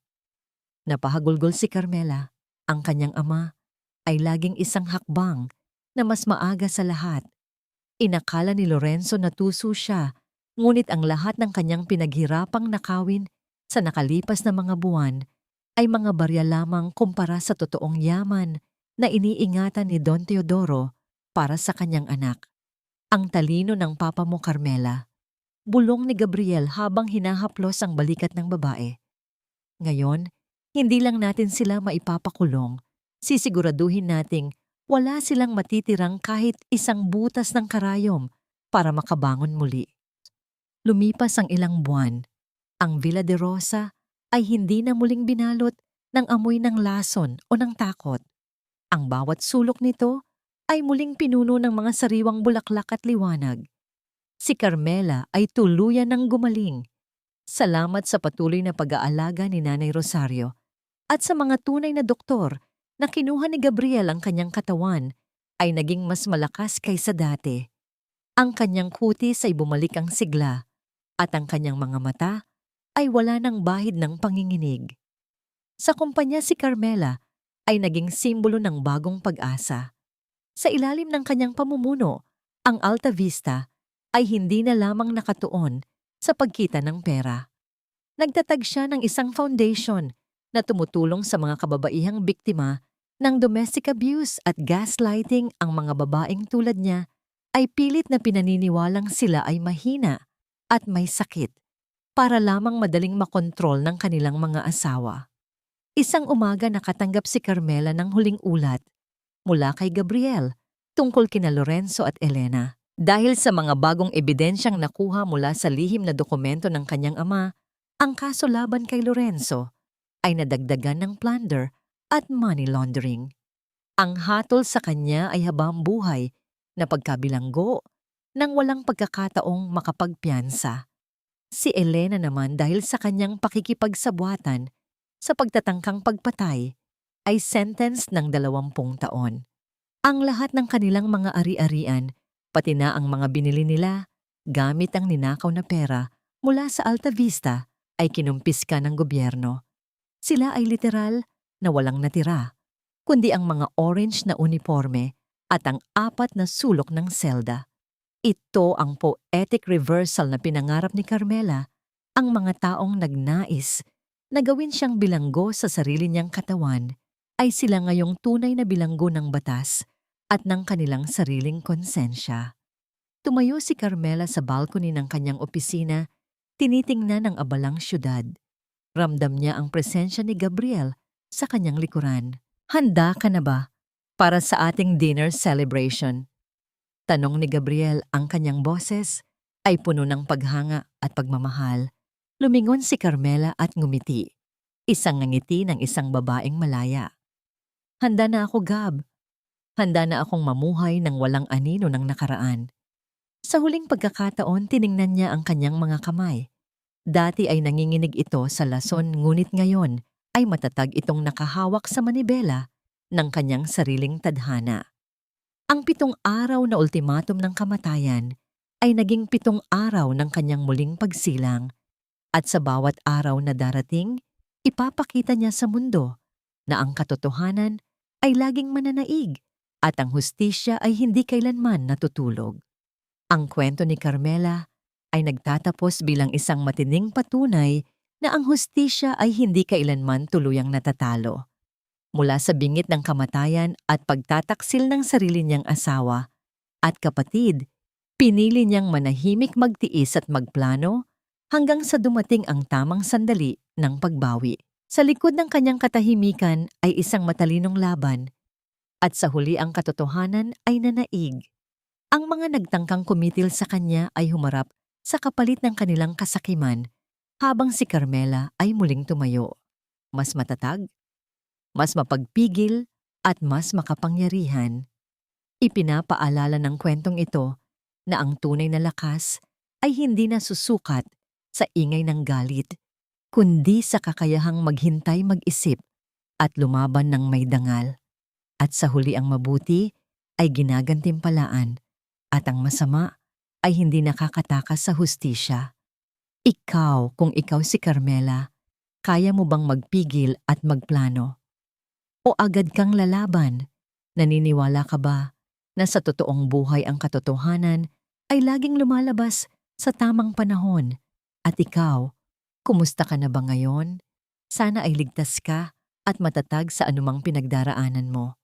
Napahagulgol si Carmela. Ang kanyang ama ay laging isang hakbang na mas maaga sa lahat. Inakala ni Lorenzo na tuso siya, ngunit ang lahat ng kanyang pinaghirapang nakawin sa nakalipas na mga buwan ay mga barya lamang kumpara sa totoong yaman na iniingatan ni Don Teodoro para sa kanyang anak. Ang talino ng papa mo, Carmela. Bulong ni Gabriel habang hinahaplos ang balikat ng babae. Ngayon, hindi lang natin sila maipapakulong, sisiguraduhin nating wala silang matitirang kahit isang butas ng karayom para makabangon muli. Lumipas ang ilang buwan, ang Villa de Rosa ay hindi na muling binalot ng amoy ng lason o ng takot. Ang bawat sulok nito ay muling pinuno ng mga sariwang bulaklak at liwanag. Si Carmela ay tuluyan ng gumaling. Salamat sa patuloy na pag-aalaga ni Nanay Rosario at sa mga tunay na doktor na kinuha ni Gabriel ang kanyang katawan ay naging mas malakas kaysa dati. Ang kanyang kutis ay bumalik ang sigla at ang kanyang mga mata ay wala ng bahid ng panginginig. Sa kumpanya si Carmela ay naging simbolo ng bagong pag-asa. Sa ilalim ng kanyang pamumuno, ang Alta Vista ay hindi na lamang nakatuon sa pagkita ng pera. Nagtatag siya ng isang foundation na tumutulong sa mga kababaihang biktima ng domestic abuse at gaslighting. Ang mga babaeng tulad niya ay pilit na pinaniniwalang sila ay mahina at may sakit para lamang madaling makontrol ng kanilang mga asawa. Isang umaga nakatanggap si Carmela ng huling ulat mula kay Gabriel tungkol kina Lorenzo at Elena. Dahil sa mga bagong ebidensyang nakuha mula sa lihim na dokumento ng kanyang ama, ang kaso laban kay Lorenzo ay nadagdagan ng plunder at money laundering. Ang hatol sa kanya ay habang buhay na pagkabilanggo nang walang pagkakataong makapagpiyansa. Si Elena naman dahil sa kanyang pakikipagsabwatan sa pagtatangkang pagpatay ay sentenced ng 20 taon. Ang lahat ng kanilang mga ari-arian, pati na ang mga binili nila, gamit ang ninakaw na pera mula sa Alta Vista ay kinumpiska ng gobyerno. Sila ay literal na walang natira, kundi ang mga orange na uniforme at ang 4 na sulok ng selda. Ito ang poetic reversal na pinangarap ni Carmela, ang mga taong nagnais na gawin siyang bilanggo sa sarili niyang katawan ay sila ngayong tunay na bilanggo ng batas at ng kanilang sariling konsensya. Tumayo si Carmela sa balcony ng kanyang opisina, tinitingnan ang abalang syudad. Ramdam niya ang presensya ni Gabriel sa kanyang likuran. Handa ka na ba para sa ating dinner celebration? Tanong ni Gabriel. Ang kanyang boses ay puno ng paghanga at pagmamahal. Lumingon si Carmela at ngumiti. Isang ngiti ng isang babaeng malaya. Handa na ako, Gab. Handa na akong mamuhay ng walang anino ng nakaraan. Sa huling pagkakataon, tiningnan niya ang kanyang mga kamay. Dati ay nanginginig ito sa lason, ngunit ngayon ay matatag itong nakahawak sa manibela ng kanyang sariling tadhana. Ang 7 araw na ultimatum ng kamatayan ay naging 7 araw ng kanyang muling pagsilang, at sa bawat araw na darating, ipapakita niya sa mundo na ang katotohanan ay laging mananaig at ang hustisya ay hindi kailanman natutulog. Ang kwento ni Carmela ay nagtatapos bilang isang matinding patunay na ang hustisya ay hindi kailanman tuluyang natatalo. Mula sa bingit ng kamatayan at pagtataksil ng sarili niyang asawa at kapatid, pinili niyang manahimik, magtiis at magplano hanggang sa dumating ang tamang sandali ng pagbawi. Sa likod ng kanyang katahimikan ay isang matalinong laban, at sa huli ang katotohanan ay nanaig. Ang mga nagtangkang kumitil sa kanya ay humarap sa kapalit ng kanilang kasakiman, habang si Carmela ay muling tumayo. Mas matatag, mas mapagpigil at mas makapangyarihan. Ipinapaalala ng kwentong ito na ang tunay na lakas ay hindi nasusukat sa ingay ng galit, kundi sa kakayahang maghintay, mag-isip at lumaban ng may dangal. At sa huli ang mabuti ay ginagantimpalaan at ang masama ay hindi nakakatakas sa hustisya. Ikaw, kung ikaw si Carmela, kaya mo bang magpigil at magplano? O agad kang lalaban? Naniniwala ka ba na sa totoong buhay ang katotohanan ay laging lumalabas sa tamang panahon? At ikaw, kumusta ka na ba ngayon? Sana ay ligtas ka at matatag sa anumang pinagdaraanan mo.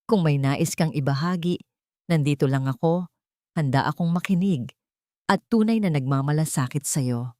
Kung may nais kang ibahagi, nandito lang ako, handa akong makinig at tunay na nagmamalasakit sa'yo.